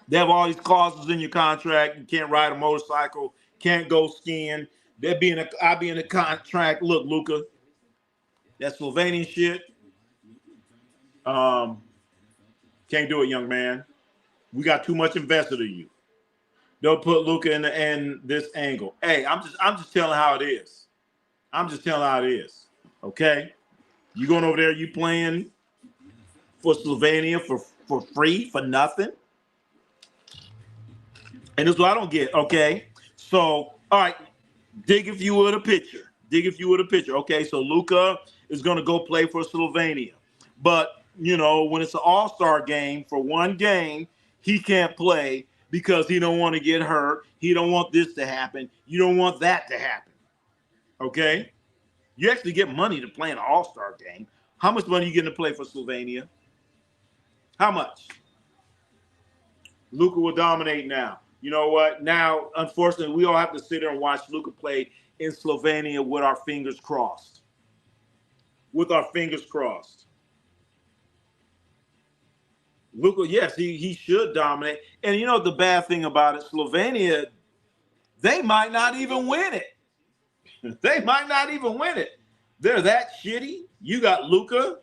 They have all these clauses in your contract. You can't ride a motorcycle, can't go skiing. I'll be in a contract. Look, Luka, that Slovenian shit. Can't do it, young man. We got too much invested in you. They'll put Luka in this angle. Hey, I'm just telling how it is. I'm just telling how it is. Okay? You going over there, you playing for Slovenia for free, for nothing? And this is what I don't get, okay? So, all right, dig if you would a picture. Okay, so Luka is going to go play for Slovenia. But, you know, when it's an all-star game, for one game, he can't play because he don't want to get hurt. He don't want this to happen. You don't want that to happen, okay? You actually get money to play an all-star game. How much money are you getting to play for Slovenia? How much? Luka will dominate now. You know what? Now, unfortunately, we all have to sit there and watch Luka play in Slovenia with our fingers crossed. Luka, yes, he should dominate. And you know the bad thing about it, Slovenia, they might not even win it. They're that shitty. You got Luka,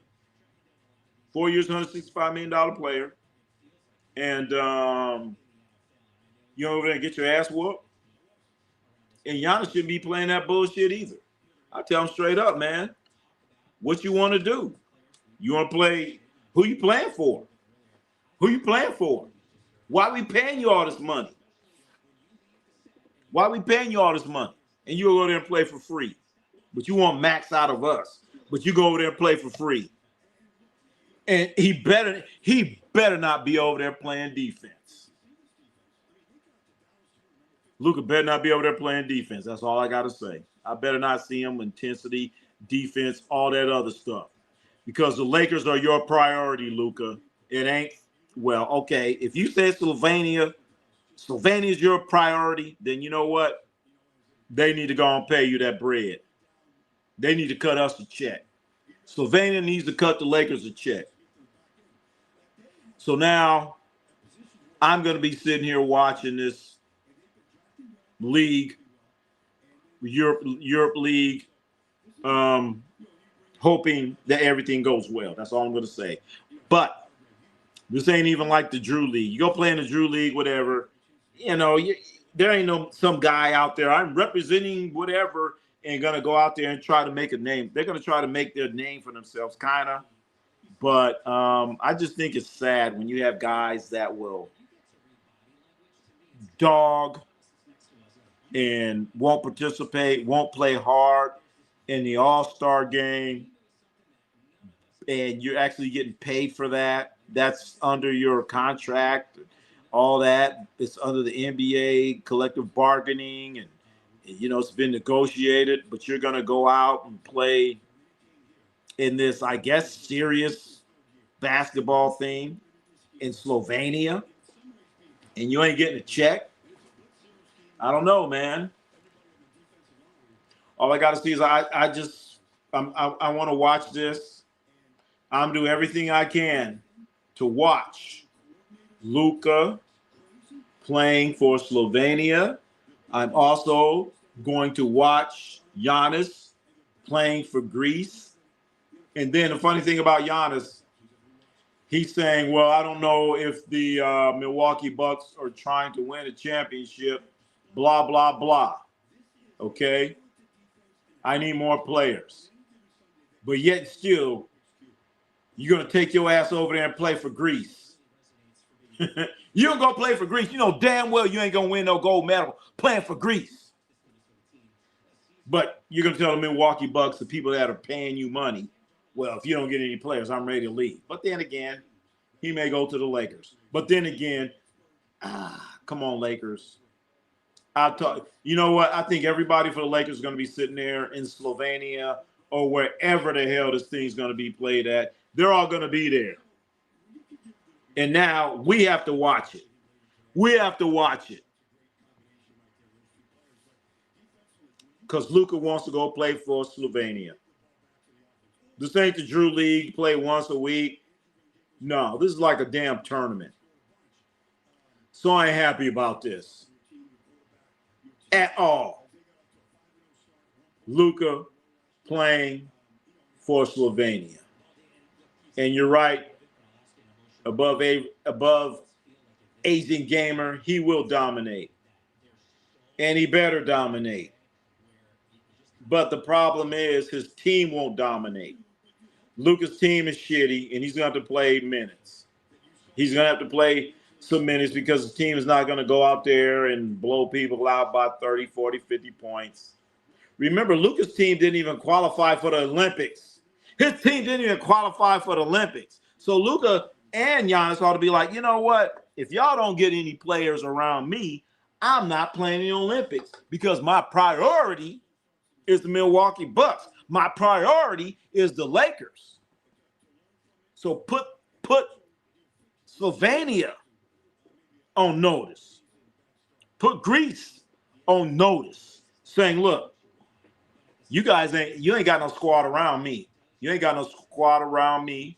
4 years, $165 million player. And you over there and get your ass whooped. And Giannis shouldn't be playing that bullshit either. I tell him straight up, man. What you want to do? You want to play? Who you playing for? Why we paying you all this money? And you go there and play for free. But you want max out of us. But you go over there and play for free. And he better not be over there playing defense. Luka better not be over there playing defense. That's all I got to say. I better not see him intensity, defense, all that other stuff. Because the Lakers are your priority, Luka. It ain't, well, okay, if you say Slovenia is your priority, then you know what? They need to go and pay you that bread. They need to cut us a check. Slovenia needs to cut the Lakers a check. So now I'm going to be sitting here watching this league, Europe league, hoping that everything goes well. That's all I'm going to say. But this ain't even like the Drew League. You go play in the Drew League, whatever. You know, there ain't some guy out there. I'm representing whatever and going to go out there and try to make a name. They're going to try to make their name for themselves, kind of. But I just think it's sad when you have guys that will dog and won't participate, won't play hard in the All-Star game, and you're actually getting paid for that. That's under your contract, all that. It's under the NBA collective bargaining, and it's been negotiated. But you're going to go out and play in this, I guess, serious basketball thing in Slovenia, and you ain't getting a check. I don't know, man. All I got to see is I want to watch this. I'm doing everything I can to watch Luka playing for Slovenia. I'm also going to watch Giannis playing for Greece. And then the funny thing about Giannis, he's saying, well, I don't know if the Milwaukee Bucks are trying to win a championship, blah, blah, blah. Okay? I need more players. But yet still, you're going to take your ass over there and play for Greece. You don't go play for Greece. You know damn well you ain't going to win no gold medal playing for Greece. But you're going to tell the Milwaukee Bucks, the people that are paying you money, well, if you don't get any players, I'm ready to leave. But then again, he may go to the Lakers. But then again, come on, Lakers. You know what? I think everybody for the Lakers is going to be sitting there in Slovenia or wherever the hell this thing's going to be played at. They're all going to be there. And now we have to watch it. We have to watch it. Because Luka wants to go play for Slovenia. This ain't the Drew League, play once a week. No, this is like a damn tournament. So I ain't happy about this. At all. Luka playing for Slovenia. And you're right, above Asian gamer, he will dominate. And he better dominate. But the problem is his team won't dominate. Luka's team is shitty, and he's going to have to play minutes. He's going to have to play some minutes because his team is not going to go out there and blow people out by 30, 40, 50 points. Remember, Luka's team didn't even qualify for the Olympics. His team didn't even qualify for the Olympics. So Luka and Giannis ought to be like, you know what? If y'all don't get any players around me, I'm not playing in the Olympics because my priority is the Milwaukee Bucks. My priority is the Lakers. So put Slovenia on notice. Put Greece on notice, saying, look, you ain't got no squad around me. You ain't got no squad around me.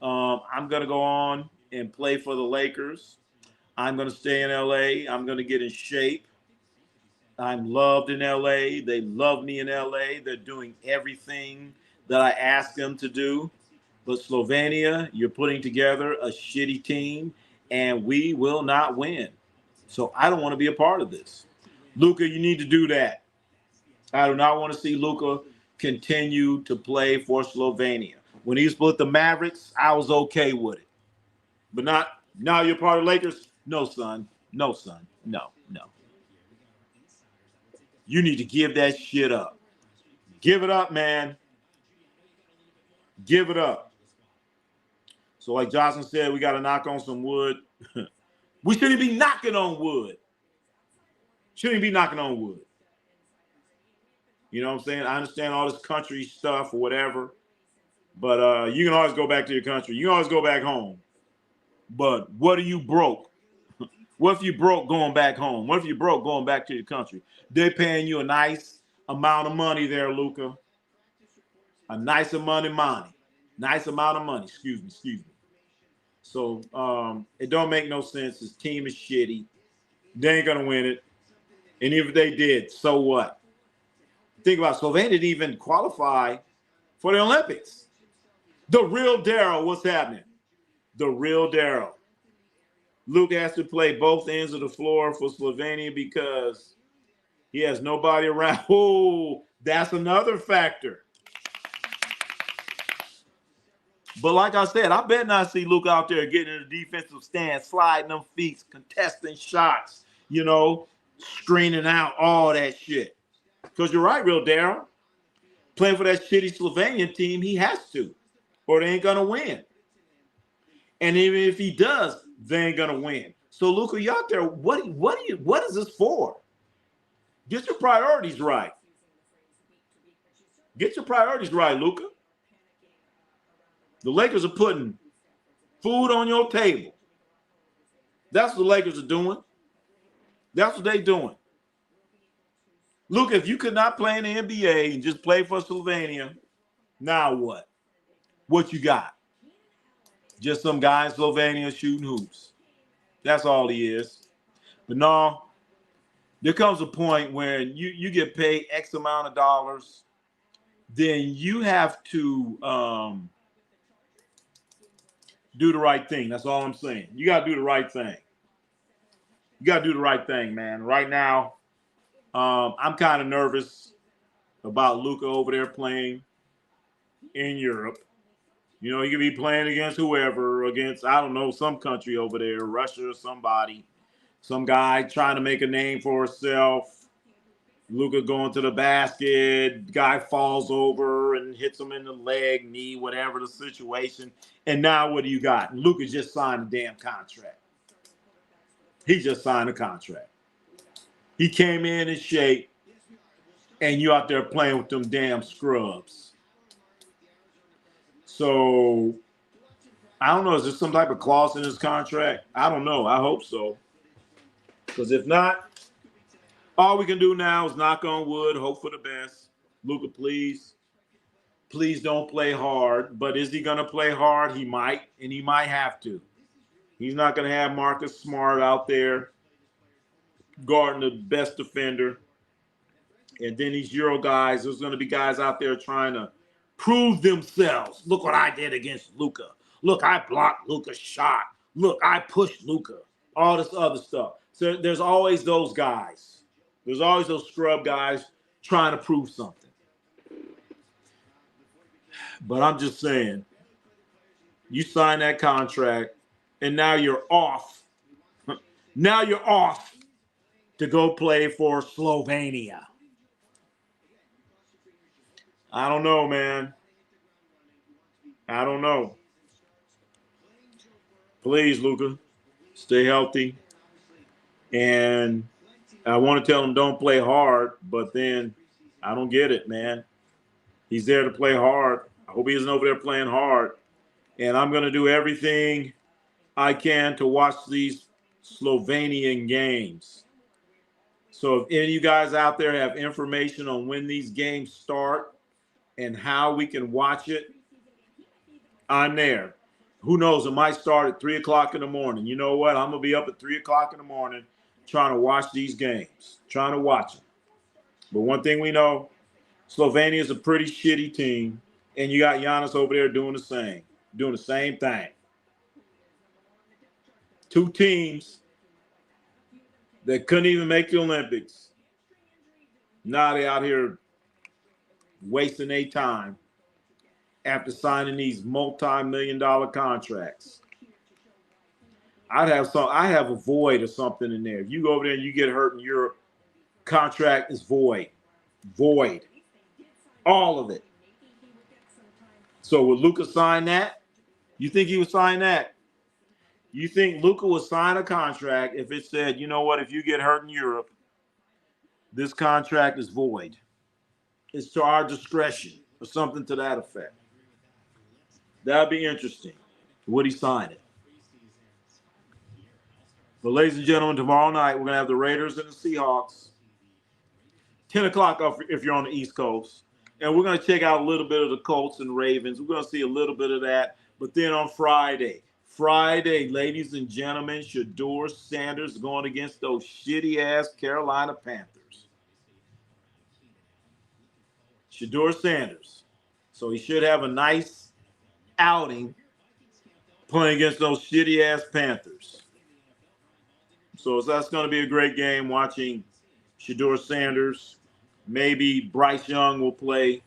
I'm going to go on and play for the Lakers. I'm going to stay in LA. I'm going to get in shape. I'm loved in LA. They love me in LA. They're doing everything that I asked them to do. But Slovenia, you're putting together a shitty team, and we will not win. So I don't want to be a part of this. Luka, you need to do that. I do not want to see Luka continue to play for Slovenia. When he split the Mavericks, I was okay with it. But not now you're part of the Lakers? No, son. No, son. No. You need to give that shit up. Give it up, man. Give it up. So like Johnson said, we got to knock on some wood. We shouldn't be knocking on wood. Shouldn't be knocking on wood. You know what I'm saying? I understand all this country stuff or whatever. But you can always go back to your country. You can always go back home. But what are you broke? What if you broke going back home? What if you broke going back to your country? They're paying you a nice amount of money there, Luka. A nice amount of money. Nice amount of money. Excuse me. So it don't make no sense. His team is shitty. They ain't going to win it. And if they did, so what? Think about it. Slovenia didn't even qualify for the Olympics. The real Daryl, what's happening? The real Daryl. Luke has to play both ends of the floor for Slovenia because he has nobody around. Oh, that's another factor. But like I said, I bet not see Luke out there getting in the defensive stand, sliding them feet, contesting shots, screening out, all that shit. Because you're right, real Daryl. Playing for that shitty Slovenian team, he has to, or they ain't going to win. And even if he does, they ain't going to win. So, Luka, you out there, what is this for? Get your priorities right. Get your priorities right, Luka. The Lakers are putting food on your table. That's what the Lakers are doing. That's what they're doing. Luka, if you could not play in the NBA and just play for Slovenia, now what? What you got? Just some guy in Slovenia shooting hoops. That's all he is. But no, there comes a point when you get paid X amount of dollars, then you have to do the right thing. That's all I'm saying. You got to do the right thing. You got to do the right thing, man. Right now, I'm kind of nervous about Luka over there playing in Europe. You know, he could be playing against whoever, against, I don't know, some country over there, Russia or somebody. Some guy trying to make a name for himself. Luka going to the basket. Guy falls over and hits him in the leg, knee, whatever the situation. And now what do you got? Luka just signed a damn contract. He just signed a contract. He came in shape, and you out there playing with them damn scrubs. So, I don't know. Is there some type of clause in his contract? I don't know. I hope so. Because if not, all we can do now is knock on wood, hope for the best. Luka, please don't play hard. But is he going to play hard? He might, and he might have to. He's not going to have Marcus Smart out there guarding the best defender. And then these Euro guys, there's going to be guys out there trying to prove themselves. Look what I did against Luka. Look, I blocked Luka's shot. Look, I pushed Luka. All this other stuff. So there's always those guys. There's always those scrub guys trying to prove something. But I'm just saying, you sign that contract, and now you're off. Now you're off to go play for Slovenia. I don't know, man. I don't know. Please, Luka, stay healthy. And I want to tell him don't play hard, but then I don't get it, man. He's there to play hard. I hope he isn't over there playing hard. And I'm going to do everything I can to watch these Slovenian games. So if any of you guys out there have information on when these games start and how we can watch it, I'm there. Who knows? It might start at 3 o'clock in the morning. You know what? I'm going to be up at 3 o'clock in the morning trying to watch these games, trying to watch them. But one thing we know, Slovenia is a pretty shitty team, and you got Giannis over there doing the same thing. Two teams that couldn't even make the Olympics. Now they out here wasting their time after signing these multi-million-dollar contracts. I have a void or something in there. If you go over there and you get hurt in Europe, contract is void. Void. All of it. So would Luka sign that? You think he would sign that? You think Luka would sign a contract if it said, you know what, if you get hurt in Europe, this contract is void. It's to our discretion or something to that effect. That would be interesting. Would he sign it? But ladies and gentlemen, tomorrow night we're going to have the Raiders and the Seahawks. 10 o'clock if you're on the East Coast. And we're going to check out a little bit of the Colts and Ravens. We're going to see a little bit of that. But then on Friday, ladies and gentlemen, Shedeur Sanders going against those shitty-ass Carolina Panthers. Shedeur Sanders. So he should have a nice outing playing against those shitty-ass Panthers. So that's going to be a great game watching Shedeur Sanders. Maybe Bryce Young will play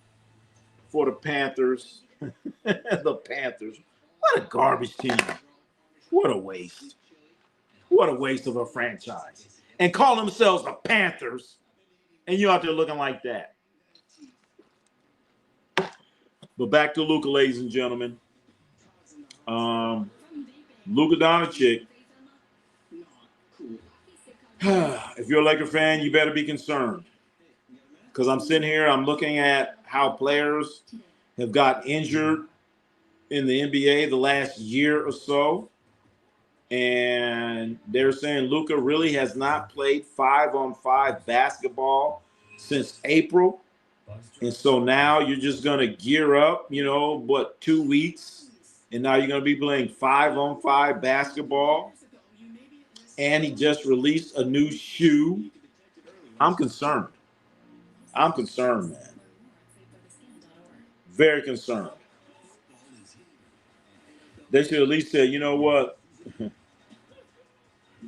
for the Panthers. The Panthers. What a garbage team. What a waste. What a waste of a franchise. And call themselves the Panthers, and you out there looking like that. But back to Luka, ladies and gentlemen. Luka Doncic If you're a Laker fan, you better be concerned. Because I'm sitting here, I'm looking at how players have got injured in the NBA the last year or so. And they're saying Luka really has not played 5-on-5 basketball since April. And so now you're just going to gear up, 2 weeks. And now you're going to be playing 5-on-5 basketball. And he just released a new shoe. I'm concerned. Man. Very concerned. They should at least say, you know what?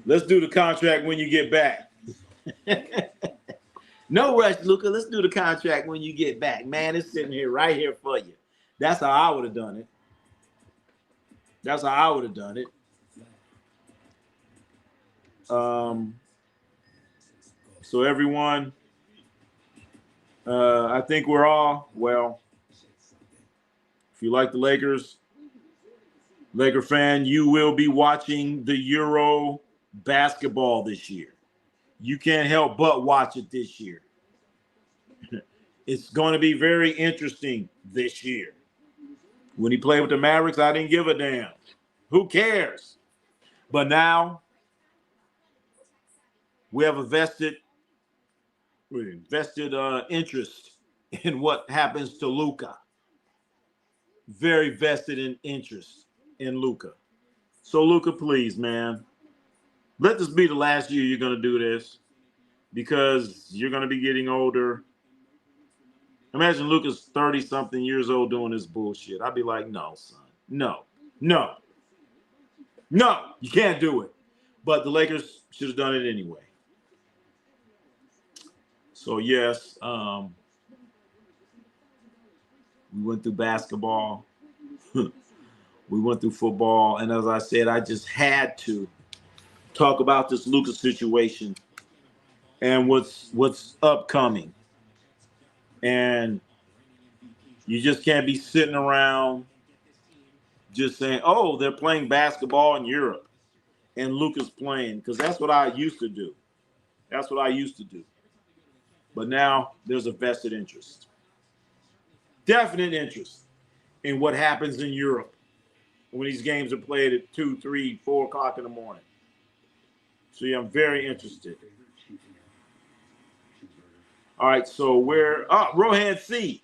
Let's do the contract when you get back. No rush, Luka. Let's do the contract when you get back. Man, it's sitting here right here for you. That's how I would have done it. So everyone, I think we're all, well, if you like the Lakers, Laker fan, you will be watching the Euro basketball this year. You can't help but watch it this year. It's going to be very interesting this year. When he played with the Mavericks, I didn't give a damn. Who cares? But now we have a vested interest in what happens to Luka. Very vested in interest in Luka. So Luka, please, man, let this be the last year you're going to do this because you're going to be getting older. Imagine Luka's 30-something years old doing this bullshit. I'd be like, no, son. No, you can't do it. But the Lakers should have done it anyway. So, yes, we went through basketball. We went through football. And as I said, I just had to talk about this Luka situation and what's upcoming. And you just can't be sitting around just saying, oh, they're playing basketball in Europe and Luka's playing, because that's what I used to do. But now there's a vested interest. Definite interest in what happens in Europe when these games are played at 2, 3, 4 o'clock in the morning. So, yeah, I'm very interested. All right, so Rohan C.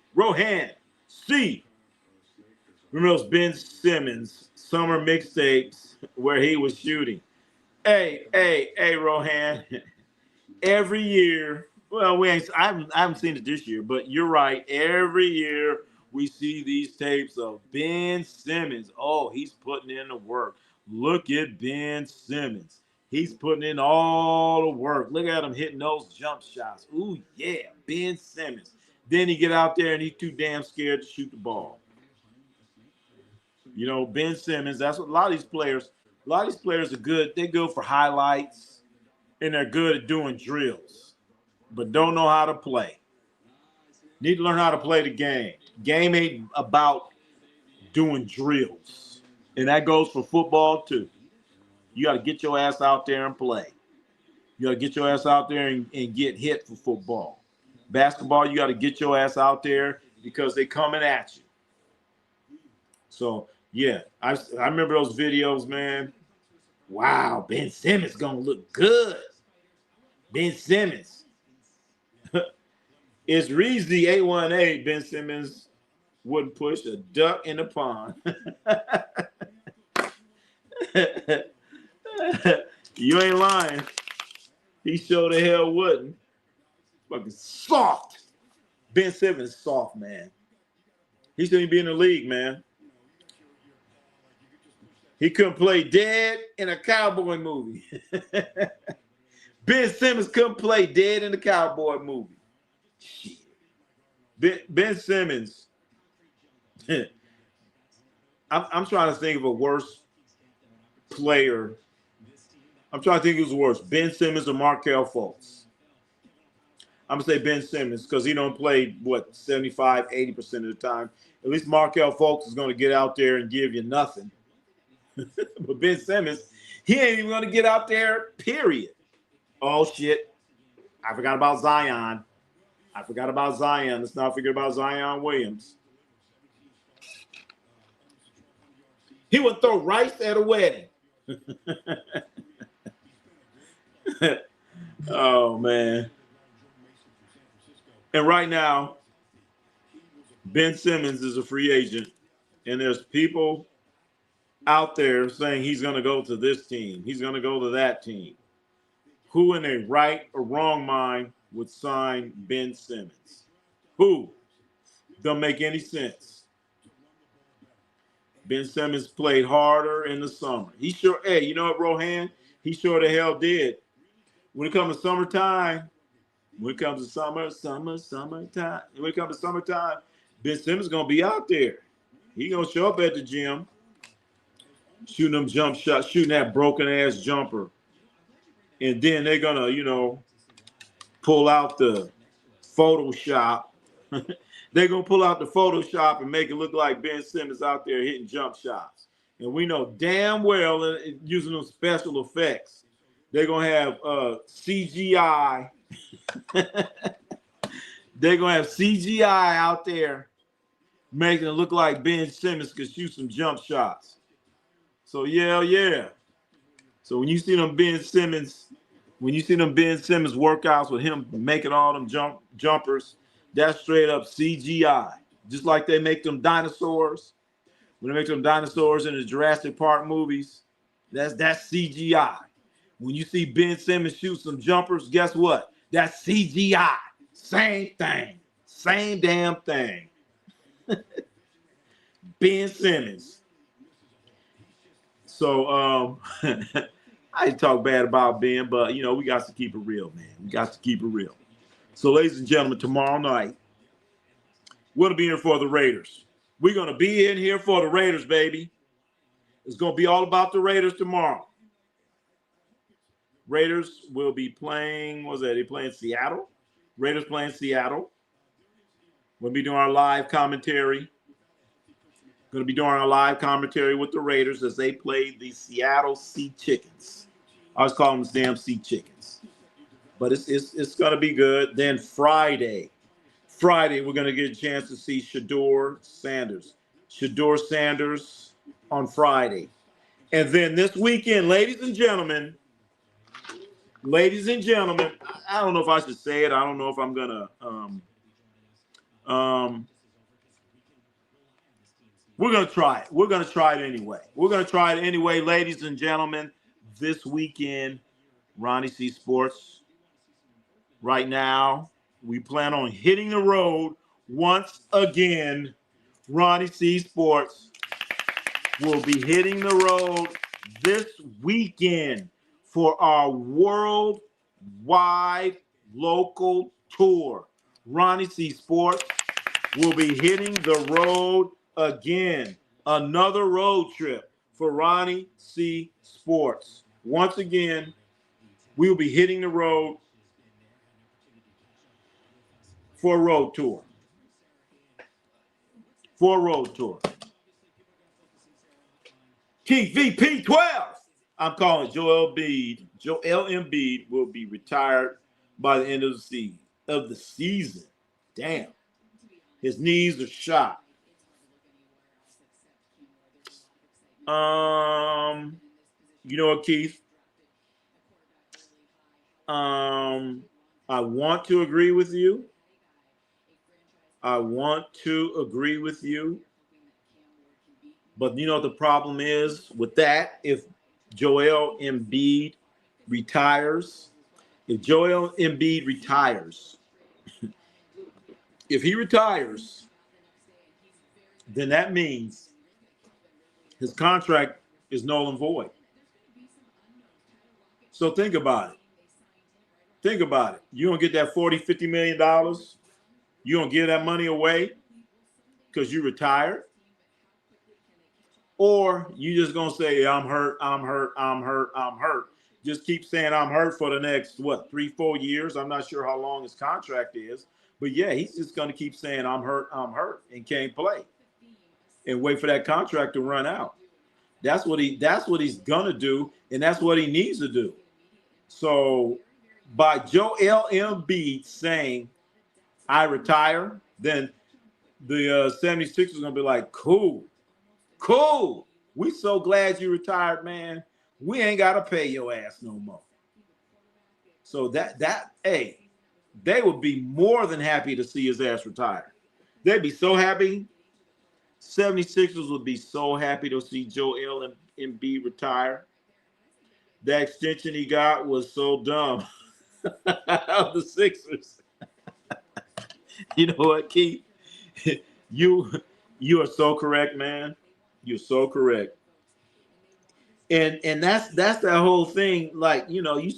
Remember those Ben Simmons summer mixtapes where he was shooting? Hey, Rohan. Every year, well, I haven't seen it this year, but you're right. Every year we see these tapes of Ben Simmons. Oh, he's putting in the work. Look at Ben Simmons. He's putting in all the work. Look at him hitting those jump shots. Ooh, yeah, Ben Simmons. Then he get out there and he's too damn scared to shoot the ball. Ben Simmons, that's what a lot of these players are good. They're good for highlights, and they're good at doing drills, but don't know how to play. Need to learn how to play the game. Game ain't about doing drills, and that goes for football too. You got to get your ass out there and play. You got to get your ass out there and get hit for football. Basketball, you got to get your ass out there because they coming at you. So, yeah, I remember those videos, man. Wow, Ben Simmons going to look good. Ben Simmons. It's Reezy 818. Ben Simmons wouldn't push a duck in the pond. You ain't lying. He sure the hell wouldn't. Fucking soft. Ben Simmons soft, man. He shouldn't be in the league, man. He couldn't play dead in a cowboy movie. Ben Simmons couldn't play dead in a cowboy movie. Shit. Ben Simmons. I'm trying to think of a worse player. I'm trying to think who's worse, Ben Simmons or Markelle Fultz. I'm going to say Ben Simmons because he don't play, 75, 80% of the time. At least Markelle Fultz is going to get out there and give you nothing. But Ben Simmons, he ain't even going to get out there, period. Oh, shit. I forgot about Zion. Let's not forget about Zion Williams. He would throw rice at a wedding. Oh, man. And right now, Ben Simmons is a free agent, and there's people out there saying he's going to go to this team. He's going to go to that team. Who in a right or wrong mind would sign Ben Simmons? Who? Don't make any sense. Ben Simmons played harder in the summer. He sure, hey, you know what, Rohan? He sure the hell did. When it comes to summertime, when it comes to summertime, when it comes to summertime, Ben Simmons going to be out there. He going to show up at the gym, shooting them jump shots, shooting that broken-ass jumper. And then they're going to, you know, pull out the Photoshop. They're going to pull out the Photoshop and make it look like Ben Simmons out there hitting jump shots. And we know damn well, using those special effects, they're going to have CGI. They're going to have CGI out there making it look like Ben Simmons could shoot some jump shots. So, yeah. So when you see them Ben Simmons workouts with him making all them jumpers, that's straight up CGI. Just like they make them dinosaurs. When they make them dinosaurs in the Jurassic Park movies, that's CGI. When you see Ben Simmons shoot some jumpers, guess what? That's CGI. Same thing. Same damn thing. Ben Simmons. So I talk bad about Ben, but you know, we got to keep it real, man. We got to keep it real. So, ladies and gentlemen, tomorrow night, we're going to be here for the Raiders. We're going to be in here for the Raiders, baby. It's going to be all about the Raiders tomorrow. Raiders will be playing, what was that? They playing Seattle? Raiders playing Seattle. We'll be doing our live commentary. Going to be doing our live commentary with the Raiders as they play the Seattle Sea Chickens. I always call them the damn Sea Chickens. But it's going to be good. Then Friday, we're going to get a chance to see Shedeur Sanders. Shedeur Sanders on Friday. And then this weekend, ladies and gentlemen, I don't know if I should say it. I don't know if I'm going to we're going to try it. We're going to try it anyway. Ladies and gentlemen, this weekend, Ronnie C Sports. Right now, we plan on hitting the road once again. Ronnie C Sports will be hitting the road this weekend for our worldwide local tour. Ronnie C Sports will be hitting the road again. Another road trip for Ronnie C Sports. Once again, we will be hitting the road for a road tour. Keith VP 12. I'm calling Joel Embiid. Joel Embiid will be retired by the end of the season. Damn. His knees are shot. You know what, Keith? I want to agree with you. But you know what the problem is with that? If Joel Embiid retires, if he retires, then that means his contract is null and void. So think about it. You don't get that $40, $50 million. You don't give that money away because you retired? Or you just going to say, I'm hurt. Just keep saying I'm hurt for the next, 3-4 years? I'm not sure how long his contract is. But, yeah, he's just going to keep saying I'm hurt, and can't play. And wait for that contract to run out. That's what he's going to do, and that's what he needs to do. So by Joel Embiid saying, I retire, then the 76ers are going to be like, cool. We so glad you retired, man. We ain't got to pay your ass no more. So hey, they would be more than happy to see his ass retire. They'd be so happy. 76ers would be so happy to see Joel Embiid retire. That extension he got was so dumb. Of the Sixers. You know what, Keith? You are so correct, man. You're so correct. And that's that whole thing. Like, you know, you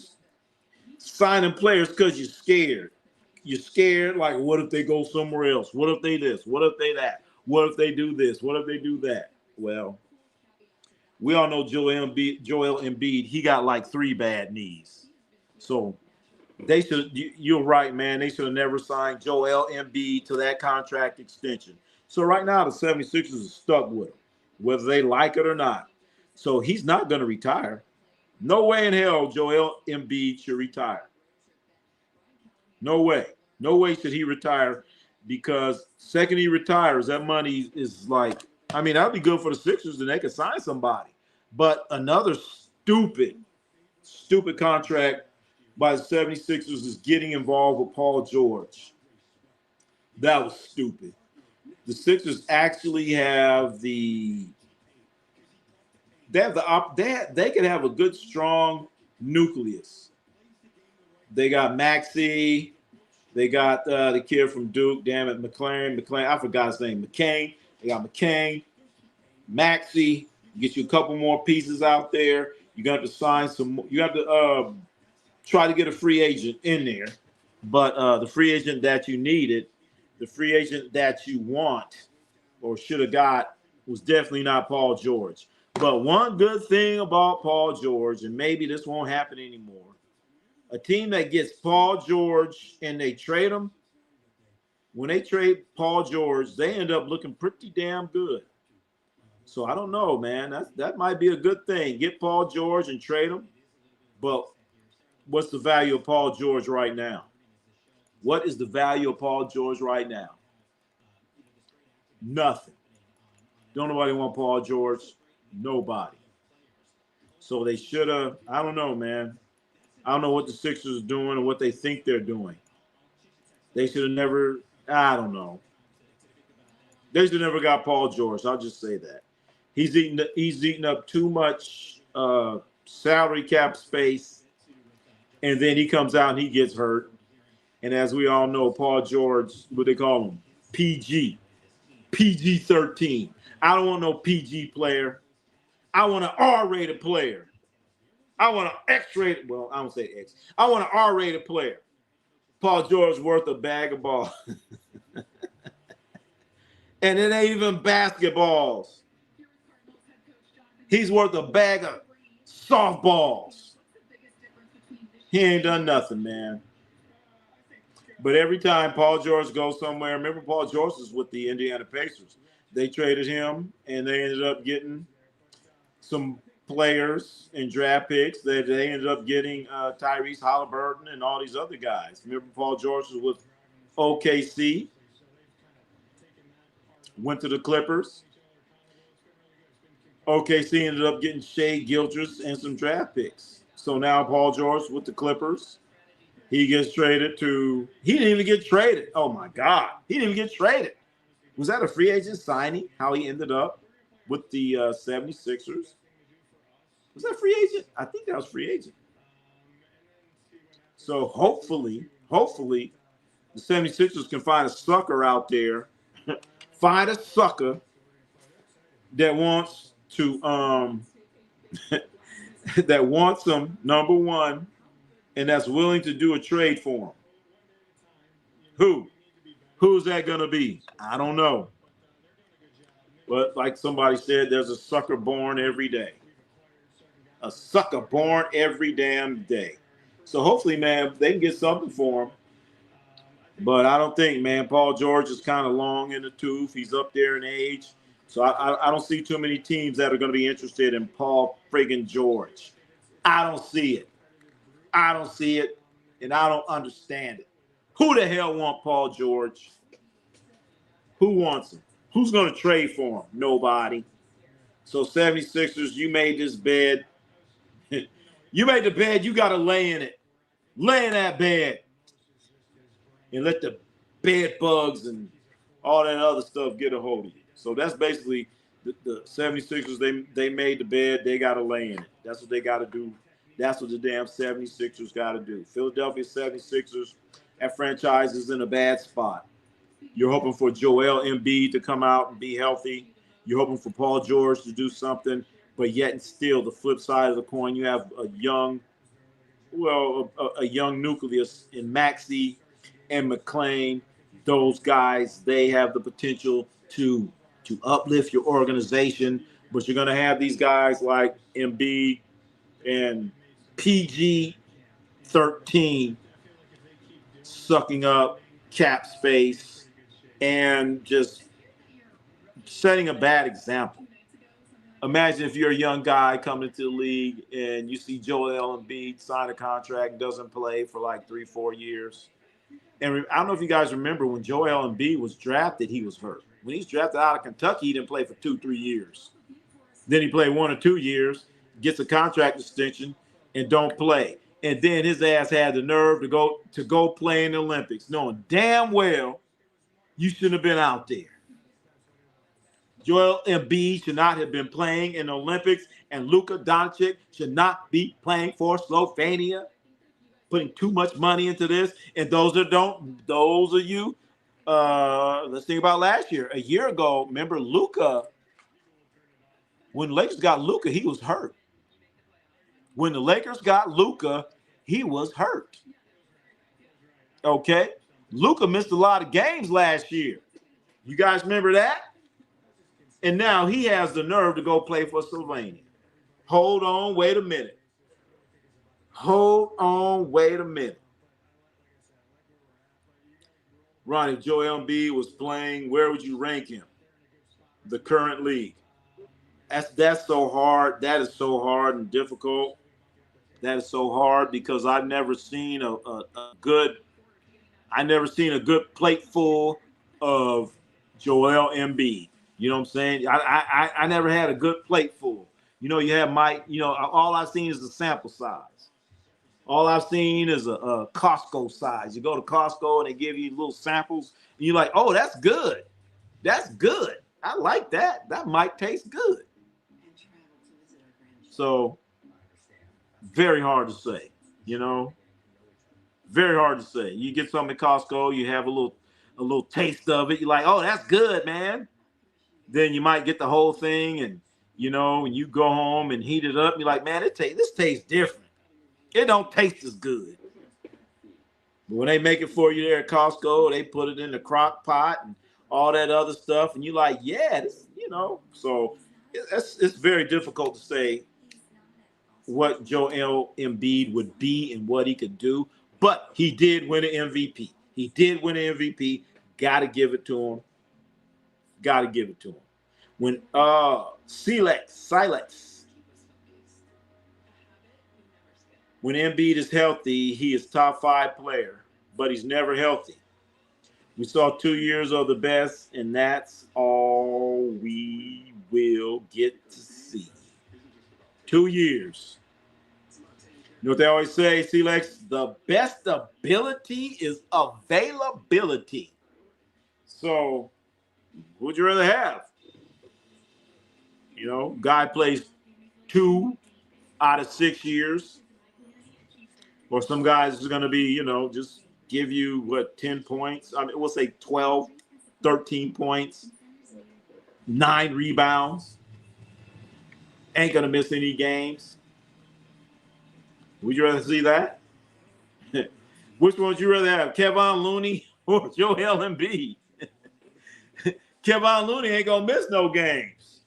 signing players because you're scared. You're scared. Like, what if they go somewhere else? What if they this? What if they that? What if they do this? What if they do that? Well, we all know Joel Embiid. He got like 3 bad knees. So they should. You're right, man. They should have never signed Joel Embiid to that contract extension. So right now, the 76ers are stuck with him, whether they like it or not. So he's not going to retire. No way in hell Joel Embiid should retire. No way. No way should he retire, because second he retires, that money is like, I mean, that'd be good for the Sixers and they could sign somebody. But another stupid contract by the 76ers is getting involved with Paul George. That was stupid. The Sixers actually have they could have a good, strong nucleus. They got Maxey. They got the kid from Duke. Damn it, McClain. I forgot his name. McCain. They got McCain, Maxey. Get you a couple more pieces out there. You're going to have to sign some. You have to try to get a free agent in there. But the free agent that you needed, the free agent that you want or should have got, was definitely not Paul George. But one good thing about Paul George, and maybe this won't happen anymore, a team that gets Paul George and they trade him, when they trade Paul George, they end up looking pretty damn good. So I don't know, man. That might be a good thing. Get Paul George and trade him. But what's the value of Paul George right now? What is the value of Paul George right now? Nothing. Don't nobody want Paul George? Nobody. So they should have, I don't know, man. I don't know what the Sixers are doing or what they think they're doing. They should have never, I don't know. They should have never got Paul George. I'll just say that. He's eating up too much salary cap space, and then he comes out and he gets hurt. And as we all know, Paul George, what they call him, PG-13. I don't want no PG player. I want an R-rated player. I want an X-rated. Well, I don't say X. I want an R-rated player. Paul George worth a bag of balls. And it ain't even basketballs. He's worth a bag of softballs. He ain't done nothing, man. But every time Paul George goes somewhere, remember Paul George was with the Indiana Pacers. They traded him, and they ended up getting some players and draft picks. They ended up getting Tyrese Halliburton and all these other guys. Remember Paul George was with OKC, went to the Clippers. OKC ended up getting Shea Gilgeous and some draft picks. So now Paul George with the Clippers. He gets traded to – he didn't even get traded. Oh, my God. He didn't even get traded. Was that a free agent signing, how he ended up with the 76ers? Was that free agent? I think that was free agent. So hopefully, the 76ers can find a sucker out there. Find a sucker that wants to that wants them, number one, and that's willing to do a trade for him. Who's that going to be? I don't know. But like somebody said, there's a sucker born every day. A sucker born every damn day. So hopefully, man, they can get something for him. But I don't think, man, Paul George is kind of long in the tooth. He's up there in age. So I don't see too many teams that are going to be interested in Paul friggin' George. I don't see it. and I don't understand it. Who the hell want Paul George? Who wants him? Who's going to trade for him? Nobody. So 76ers, you made this bed. You made the bed, you got to lay in it. Lay in that bed and let the bed bugs and all that other stuff get a hold of you. So that's basically the 76ers. They made the bed. They got to lay in it. That's what they got to do. That's what the damn 76ers got to do. Philadelphia 76ers, that franchise is in a bad spot. You're hoping for Joel Embiid to come out and be healthy. You're hoping for Paul George to do something. But yet and still, the flip side of the coin, you have a young nucleus in Maxey and McClain. Those guys, they have the potential to uplift your organization. But you're going to have these guys like Embiid and PG-13 sucking up cap space and just setting a bad example. Imagine if you're a young guy coming into the league and you see Joel Embiid sign a contract and doesn't play for like 3-4 years. And I don't know if you guys remember when Joel Embiid was drafted, he was hurt. When he's drafted out of Kentucky, he didn't play for 2-3 years. Then he played 1 or 2 years, gets a contract extension, and don't play. And then his ass had the nerve to go play in the Olympics, knowing damn well you shouldn't have been out there. Joel Embiid should not have been playing in the Olympics, and Luka Doncic should not be playing for Slovenia, putting too much money into this. And those of you, let's think about last year. A year ago, remember Luka, when the Lakers got Luka, he was hurt. When the Lakers got Luka, he was hurt. Okay? Luka missed a lot of games last year. You guys remember that? And now he has the nerve to go play for Slovenia. Hold on, wait a minute. Ronnie, Joel Embiid was playing, where would you rank him? The current league. That's so hard. That is so hard and difficult. That is so hard because I've never seen a good plate full of Joel Embiid. You know what I'm saying? I never had a good plate full. You know, you have Mike, all I've seen is the sample size. All I've seen is a Costco size. You go to Costco and they give you little samples and you're like, oh, that's good. That's good. I like that. That might taste good. So very hard to say, very hard to say. You get something at Costco, you have a little taste of it. You're like, oh, that's good, man. Then you might get the whole thing and, when you go home and heat it up, you're like, man, this tastes different. It don't taste as good. But when they make it for you there at Costco, they put it in the crock pot and all that other stuff. And you're like, yeah, this, So it's very difficult to say what Joel Embiid would be and what he could do. But he did win an MVP. Got to give it to him. When Silex. When Embiid is healthy, he is top 5 player, but he's never healthy. We saw 2 years of the best, and that's all we will get to see. 2 years. You know what they always say, Silex? The best ability is availability. So, who would you rather have? Guy plays 2 out of 6 years. Or some guys is going to be, just give you, 10 points. I mean, we'll say 12, 13 points, 9 rebounds. Ain't going to miss any games. Would you rather see that? Which one would you rather have, Kevon Looney or Joel Embiid? Kevon Looney ain't going to miss no games.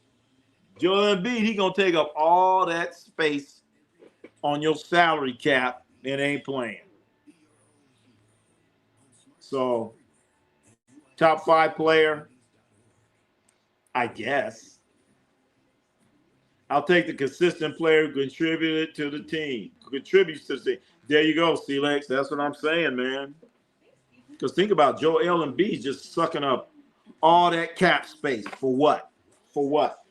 Joel Embiid, he going to take up all that space on your salary cap and ain't playing. So, top 5 player, I guess. I'll take the consistent player who contributed to the team. Contributes to the team. There you go, C-Lex. That's what I'm saying, man. Because think about Joel Embiid just sucking up all that cap space for what? For what?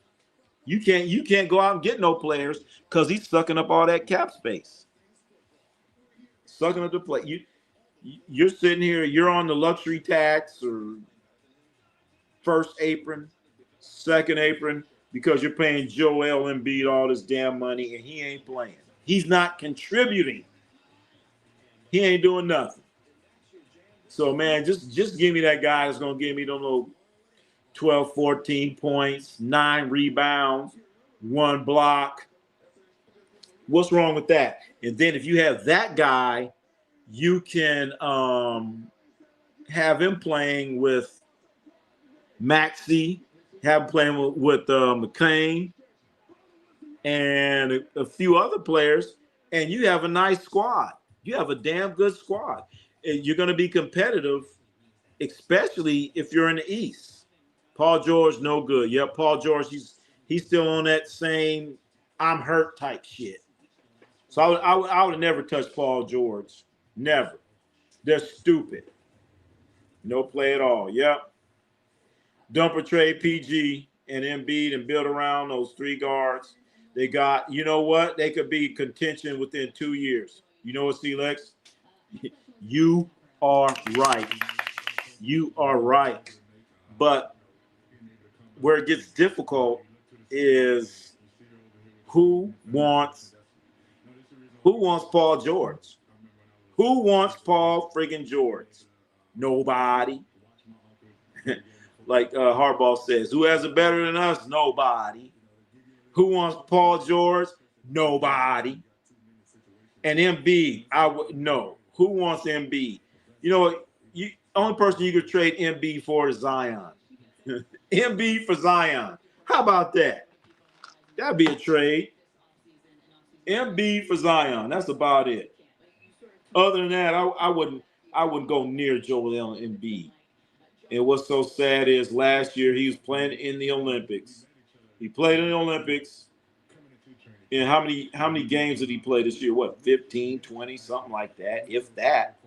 You can't go out and get no players because he's sucking up all that cap space. Sucking up the play. You're sitting here, you're on the luxury tax or first apron, second apron, because you're paying Joel Embiid all this damn money and he ain't playing. He's not contributing. He ain't doing nothing. So, man, just give me that guy that's going to give me them little 12, 14 points, 9 rebounds, 1 block. What's wrong with that? And then if you have that guy, you can have him playing with Maxey, have him playing with McCain and a few other players, and you have a nice squad. You have a damn good squad. And you're going to be competitive, especially if you're in the East. Paul George, no good. Yeah, Paul George, he's still on that same I'm hurt type shit. So I would have never touched Paul George. Never. They're stupid. No play at all. Yep. Dump or trade PG and Embiid and build around those 3 guards. They got, you know what? They could be contention within 2 years. You know what, C-Lex? You are right. You are right. But where it gets difficult is who wants Paul George? Who wants Paul friggin' George? Nobody. Like Harbaugh says, who has it better than us? Nobody. Who wants Paul George? Nobody. And Embiid, no. Who wants Embiid? You know what? Only person you could trade Embiid for is Zion. Embiid for Zion. How about that? That'd be a trade. Embiid for Zion. That's about it. Other than that, I wouldn't go near Joel Embiid. And what's so sad is last year he was playing in the Olympics. He played in the Olympics. And how many games did he play this year? What, 15, 20, something like that, if that.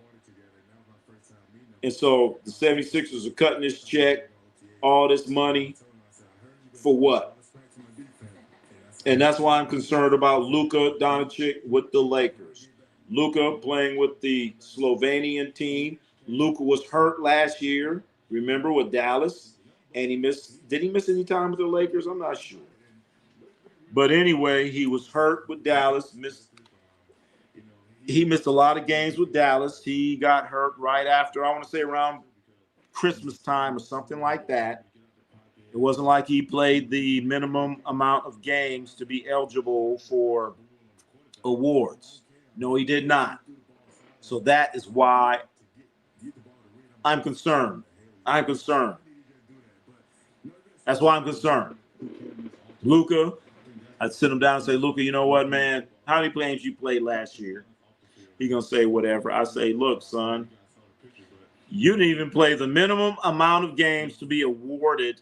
And so the 76ers are cutting this check, all this money, for what? And that's why I'm concerned about Luka Doncic with the Lakers. Luka playing with the Slovenian team. Luka was hurt last year, remember, with Dallas. And did he miss any time with the Lakers? I'm not sure. But anyway, he was hurt with Dallas. He missed a lot of games with Dallas. He got hurt right after, I want to say around Christmas time or something like that. It wasn't like he played the minimum amount of games to be eligible for awards. No, he did not. So that is why I'm concerned. That's why I'm concerned. Luka, I'd sit him down and say, Luka, you know what, man? How many games you played last year? He's going to say whatever. I say, look, son, you didn't even play the minimum amount of games to be awarded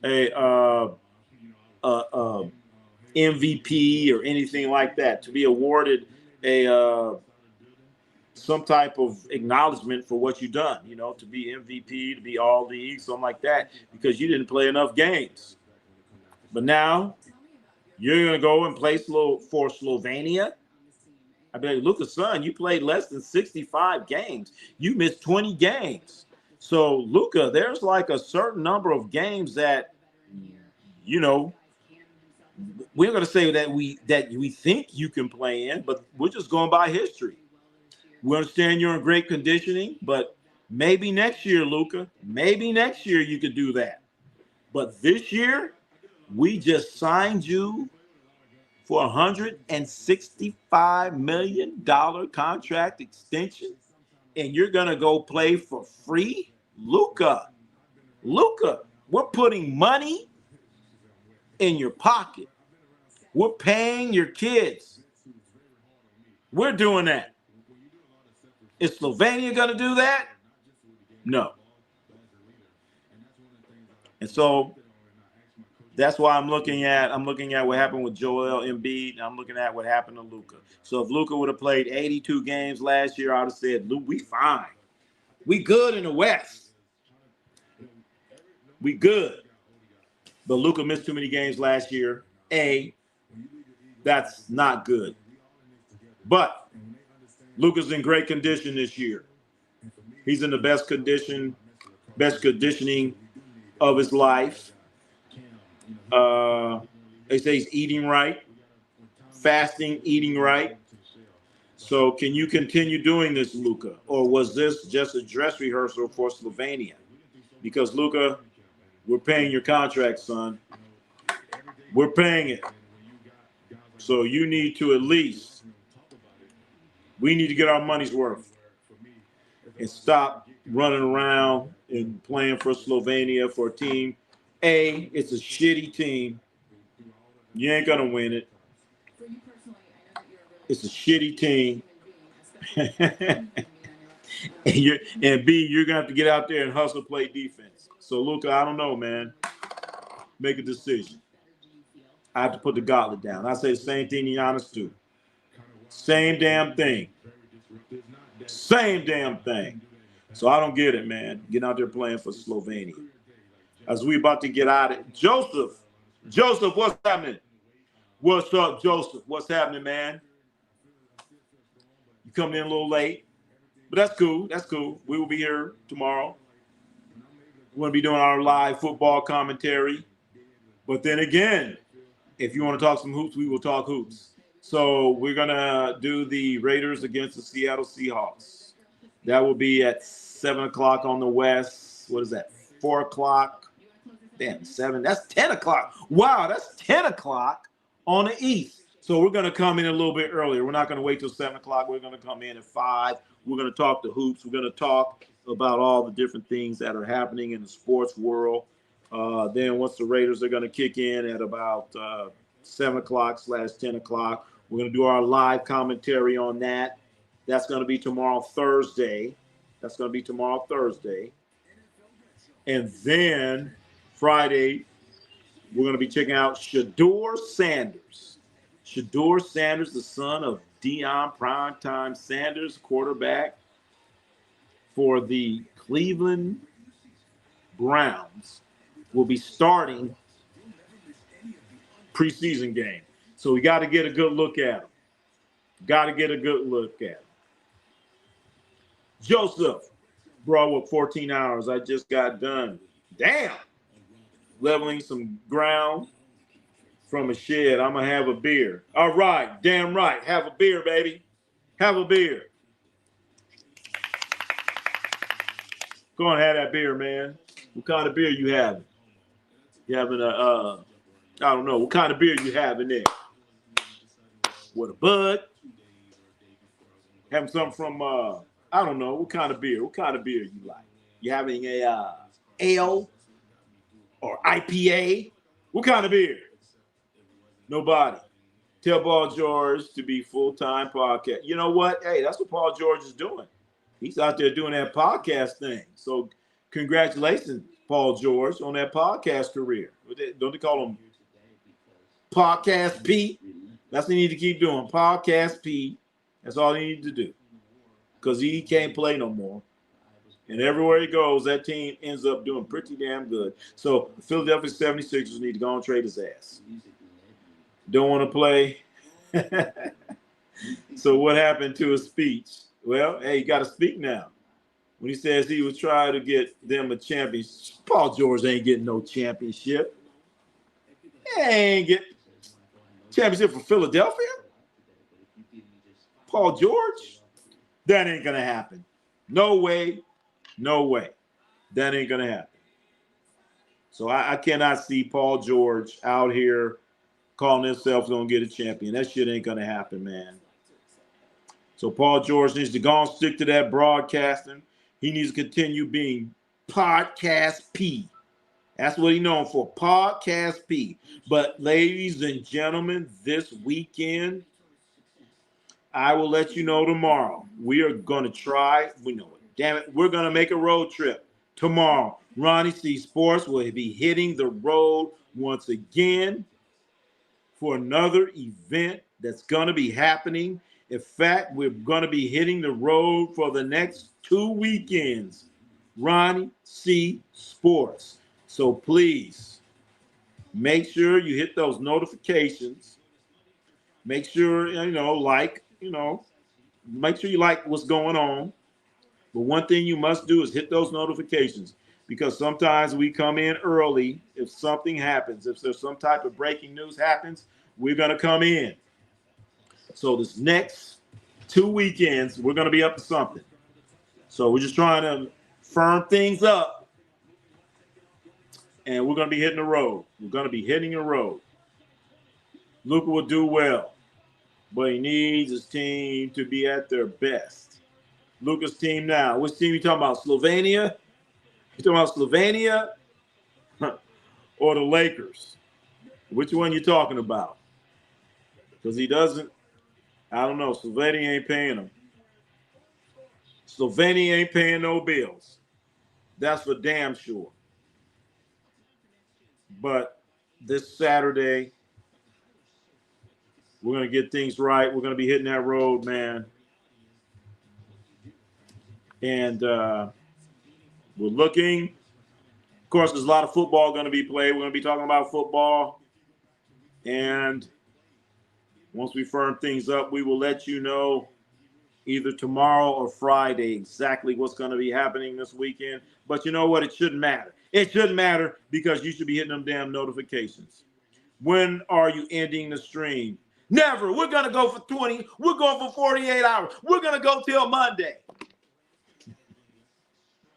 a MVP or anything like that, to be awarded some type of acknowledgement for what you've done, to be MVP, to be all league, something like that, because you didn't play enough games. But now you're going to go and play for Slovenia. I mean, Luka, son, you played less than 65 games. You missed 20 games. So, Luka, there's like a certain number of games that, we're going to say that we think you can play in, but we're just going by history. We understand you're in great conditioning, but maybe next year, Luka, maybe next year you could do that. But this year, we just signed you for a $165 million contract extension, and you're going to go play for free? Luka, we're putting money in your pocket. We're paying your kids. We're doing that. Is Slovenia going to do that? No. And so That's why I'm looking at what happened with Joel Embiid. I'm looking at what happened to Luka. So if Luka would have played 82 games last year, I would have said, Luke, we fine. We good in the West. We good. But Luka missed too many games last year. That's not good. But Luka's in great condition this year. He's in the best conditioning of his life. They say he's eating right, fasting, eating right. So can you continue doing this, Luka? Or was this just a dress rehearsal for Slovenia? Because, Luka, we're paying your contract, son. We're paying it. So you need to we need to get our money's worth and stop running around and playing for Slovenia for a team. It's a shitty team. You ain't going to win it. It's a shitty team. and B, you're going to have to get out there and hustle, play defense. So, Luka, I don't know, man. Make a decision. I have to put the gauntlet down. I say the same thing Giannis do. Same damn thing. Same damn thing. So I don't get it, man. Getting out there playing for Slovenia. As we about to get out of it. Joseph, what's happening? What's up, Joseph? What's happening, man? You coming in a little late. But that's cool. That's cool. We will be here tomorrow. We're going to be doing our live football commentary. But then again, if you want to talk some hoops, we will talk hoops. So we're going to do the Raiders against the Seattle Seahawks. That will be at 7 o'clock on the West. What is that? 4 o'clock? Damn, 7. That's 10 o'clock. Wow, that's 10 o'clock on the East. So we're going to come in a little bit earlier. We're not going to wait till 7 o'clock. We're going to come in at 5. We're going to talk the hoops. We're going to talk about all the different things that are happening in the sports world. Then once the Raiders are going to kick in at about 7 o'clock/10 o'clock, we're going to do our live commentary on that. That's going to be tomorrow, Thursday. And then Friday, we're going to be checking out Shedeur Sanders. Shedeur Sanders, the son of Deion Primetime Sanders, quarterback for the Cleveland Browns, will be starting preseason game. So we got to get a good look at him. Joseph, bro, with 14 hours. I just got done. Damn. Leveling some ground from a shed. I'm going to have a beer. All right. Damn right. Have a beer, baby. Have a beer. Go on, have that beer, man. What kind of beer you having? You having I don't know. What kind of beer you having there? With a bud? Having something from, I don't know. What kind of beer? What kind of beer you like? You having a ale or IPA? What kind of beer? Nobody. Tell Paul George to be full-time podcast. You know what? Hey, that's what Paul George is doing. He's out there doing that podcast thing. So congratulations, Paul George, on that podcast career. Don't they call him Podcast Pete? That's what he need to keep doing. Podcast Pete. That's all he needs to do. Because he can't play no more. And everywhere he goes, that team ends up doing pretty damn good. So the Philadelphia 76ers need to go and trade his ass. Don't want to play. So what happened to his speech? Well, hey, you got to speak now. When he says he was trying to get them a championship, Paul George ain't getting no championship. He ain't getting championship for Philadelphia. Paul George? That ain't going to happen. No way. No way. That ain't going to happen. So I cannot see Paul George out here calling himself going to get a champion. That shit ain't going to happen, man. So Paul George needs to go and stick to that broadcasting. He needs to continue being Podcast P. That's what he's known for, Podcast P. But ladies and gentlemen, this weekend, I will let you know tomorrow. We are going to try. We know it. Damn it. We're going to make a road trip tomorrow. Ronnie C. Sports will be hitting the road once again for another event that's going to be happening. In fact, we're going to be hitting the road for the next 2 weekends. Ronnie C. Sports. So please make sure you hit those notifications. Make sure, make sure you like what's going on. But one thing you must do is hit those notifications, because sometimes we come in early. If something happens, if there's some type of breaking news happens, we're going to come in. So this next 2 weekends, we're going to be up to something. So we're just trying to firm things up, and we're going to be hitting the road. We're going to be hitting the road. Luka will do well, but he needs his team to be at their best. Luka's team now. Which team you talking about? Slovenia? You talking about Slovenia or the Lakers? Which one you talking about? Because he doesn't, I don't know. Slovenia ain't paying him. Slovenia ain't paying no bills. That's for damn sure. But this Saturday, we're going to get things right. We're going to be hitting that road, man. And we're looking. Of course, there's a lot of football going to be played. We're going to be talking about football. And once we firm things up, we will let you know either tomorrow or Friday exactly what's going to be happening this weekend. But you know what? It shouldn't matter. It shouldn't matter, because you should be hitting them damn notifications. When are you ending the stream? Never. We're going to go for 20. We're going for 48 hours. We're going to go till Monday.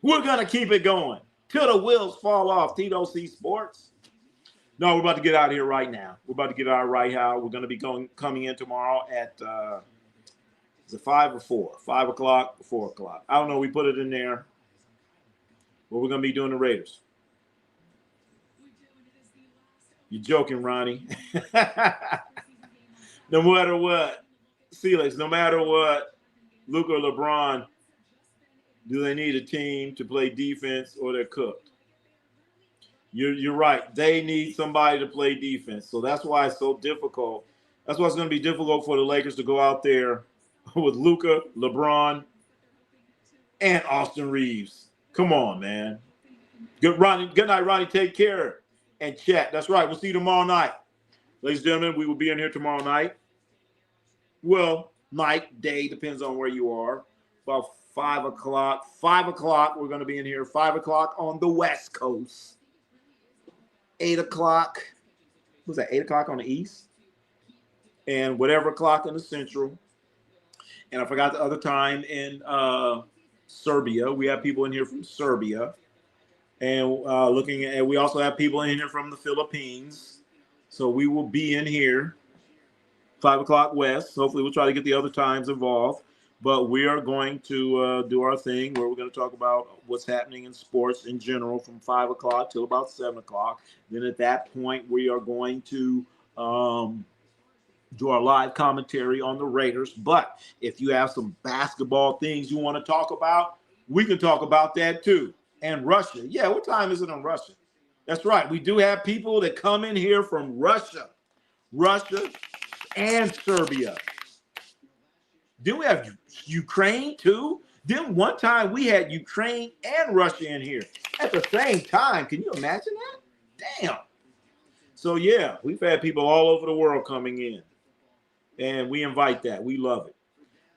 We're going to keep it going till the wheels fall off. Tito C Sports. No, we're about to get out of here right now. We're about to get out right now. We're going to be coming in tomorrow at is it 5 or 4? 5 o'clock, 4 o'clock. I don't know. We put it in there. But we're going to be doing the Raiders. You're joking, Ronnie. No matter what, Felix, no matter what, Luka or LeBron, do they need a team to play defense, or they're cooked? You're right. They need somebody to play defense. So that's why it's so difficult. That's why it's going to be difficult for the Lakers to go out there with Luka, LeBron, and Austin Reeves. Come on, man. Good night, Ronnie. Take care and chat. That's right. We'll see you tomorrow night. Ladies and gentlemen, we will be in here tomorrow night. Well, night, day, depends on where you are. About 5 o'clock. 5 o'clock, we're going to be in here. 5 o'clock on the West Coast. 8 o'clock. Was that 8 o'clock on the East? And whatever o'clock in the Central. And I forgot the other time in Serbia. We have people in here from Serbia. And we also have people in here from the Philippines. So we will be in here 5 o'clock West. Hopefully we'll try to get the other times involved. But we are going to do our thing where we're going to talk about what's happening in sports in general from 5 o'clock till about 7 o'clock. Then at that point, we are going to do our live commentary on the Raiders. But if you have some basketball things you want to talk about, we can talk about that too. And Russia. Yeah, what time is it in Russia? That's right. We do have people that come in here from Russia and Serbia. Then we have Ukraine too. Then one time we had Ukraine and Russia in here at the same time. Can you imagine that? Damn. So yeah, we've had people all over the world coming in. And we invite that. We love it.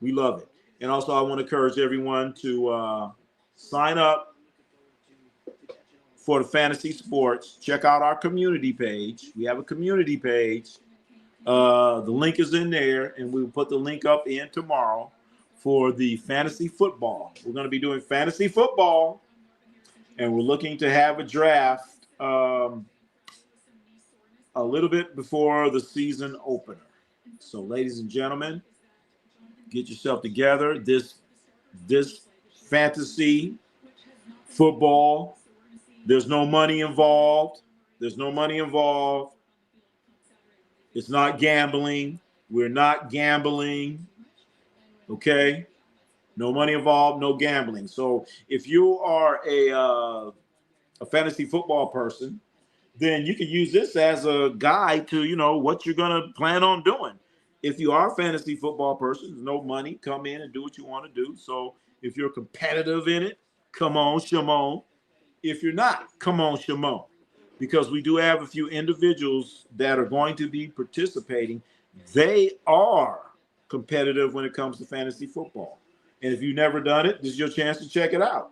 We love it. And also I want to encourage everyone to sign up for the fantasy sports. Check out our community page. We have a community page. The link is in there, and we'll put the link up in tomorrow for the fantasy football. We're going to be doing fantasy football, and we're looking to have a draft a little bit before the season opener. So, ladies and gentlemen, get yourself together. This fantasy football, there's no money involved. There's no money involved. It's not gambling. We're not gambling. Okay? No money involved, no gambling. So if you are a a fantasy football person, then you can use this as a guide to, what you're going to plan on doing. If you are a fantasy football person, no money, come in and do what you want to do. So if you're competitive in it, come on, Shimon. If you're not, come on, Shimon. Because we do have a few individuals that are going to be participating. They are competitive when it comes to fantasy football. And if you've never done it, this is your chance to check it out.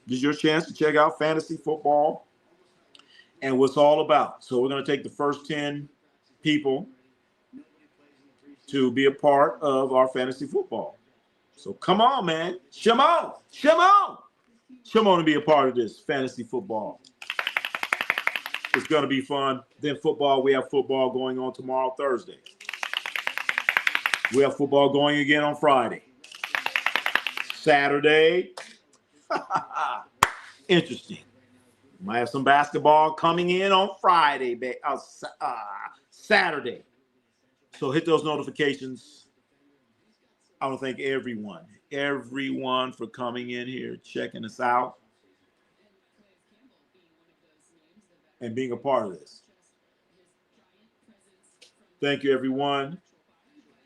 This is your chance to check out fantasy football and what's all about. So we're going to take the first 10 people to be a part of our fantasy football. So come on, man. Shimon to be a part of this fantasy football. It's going to be fun. Then football, we have football going on tomorrow, Thursday. We have football going again on Friday. Saturday. Interesting. Might have some basketball coming in on Friday, Saturday. So hit those notifications. I want to thank everyone for coming in here, checking us out, and being a part of this. Thank you, everyone.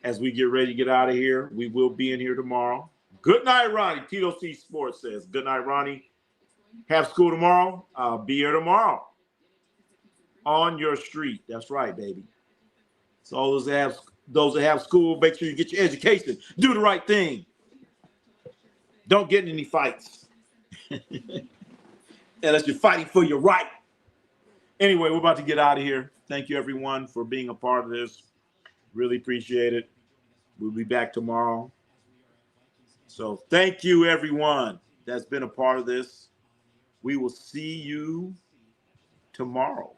As we get ready to get out of here, we will be in here tomorrow. Good night, Ronnie. Tito C Sports says, good night, Ronnie. Have school tomorrow. I'll be here tomorrow. On your street. That's right, baby. So those that have school, make sure you get your education. Do the right thing. Don't get in any fights. Unless you're fighting for your right. Anyway, we're about to get out of here. Thank you, everyone, for being a part of this. Really appreciate it. We'll be back tomorrow. So thank you, everyone that's been a part of this. We will see you tomorrow.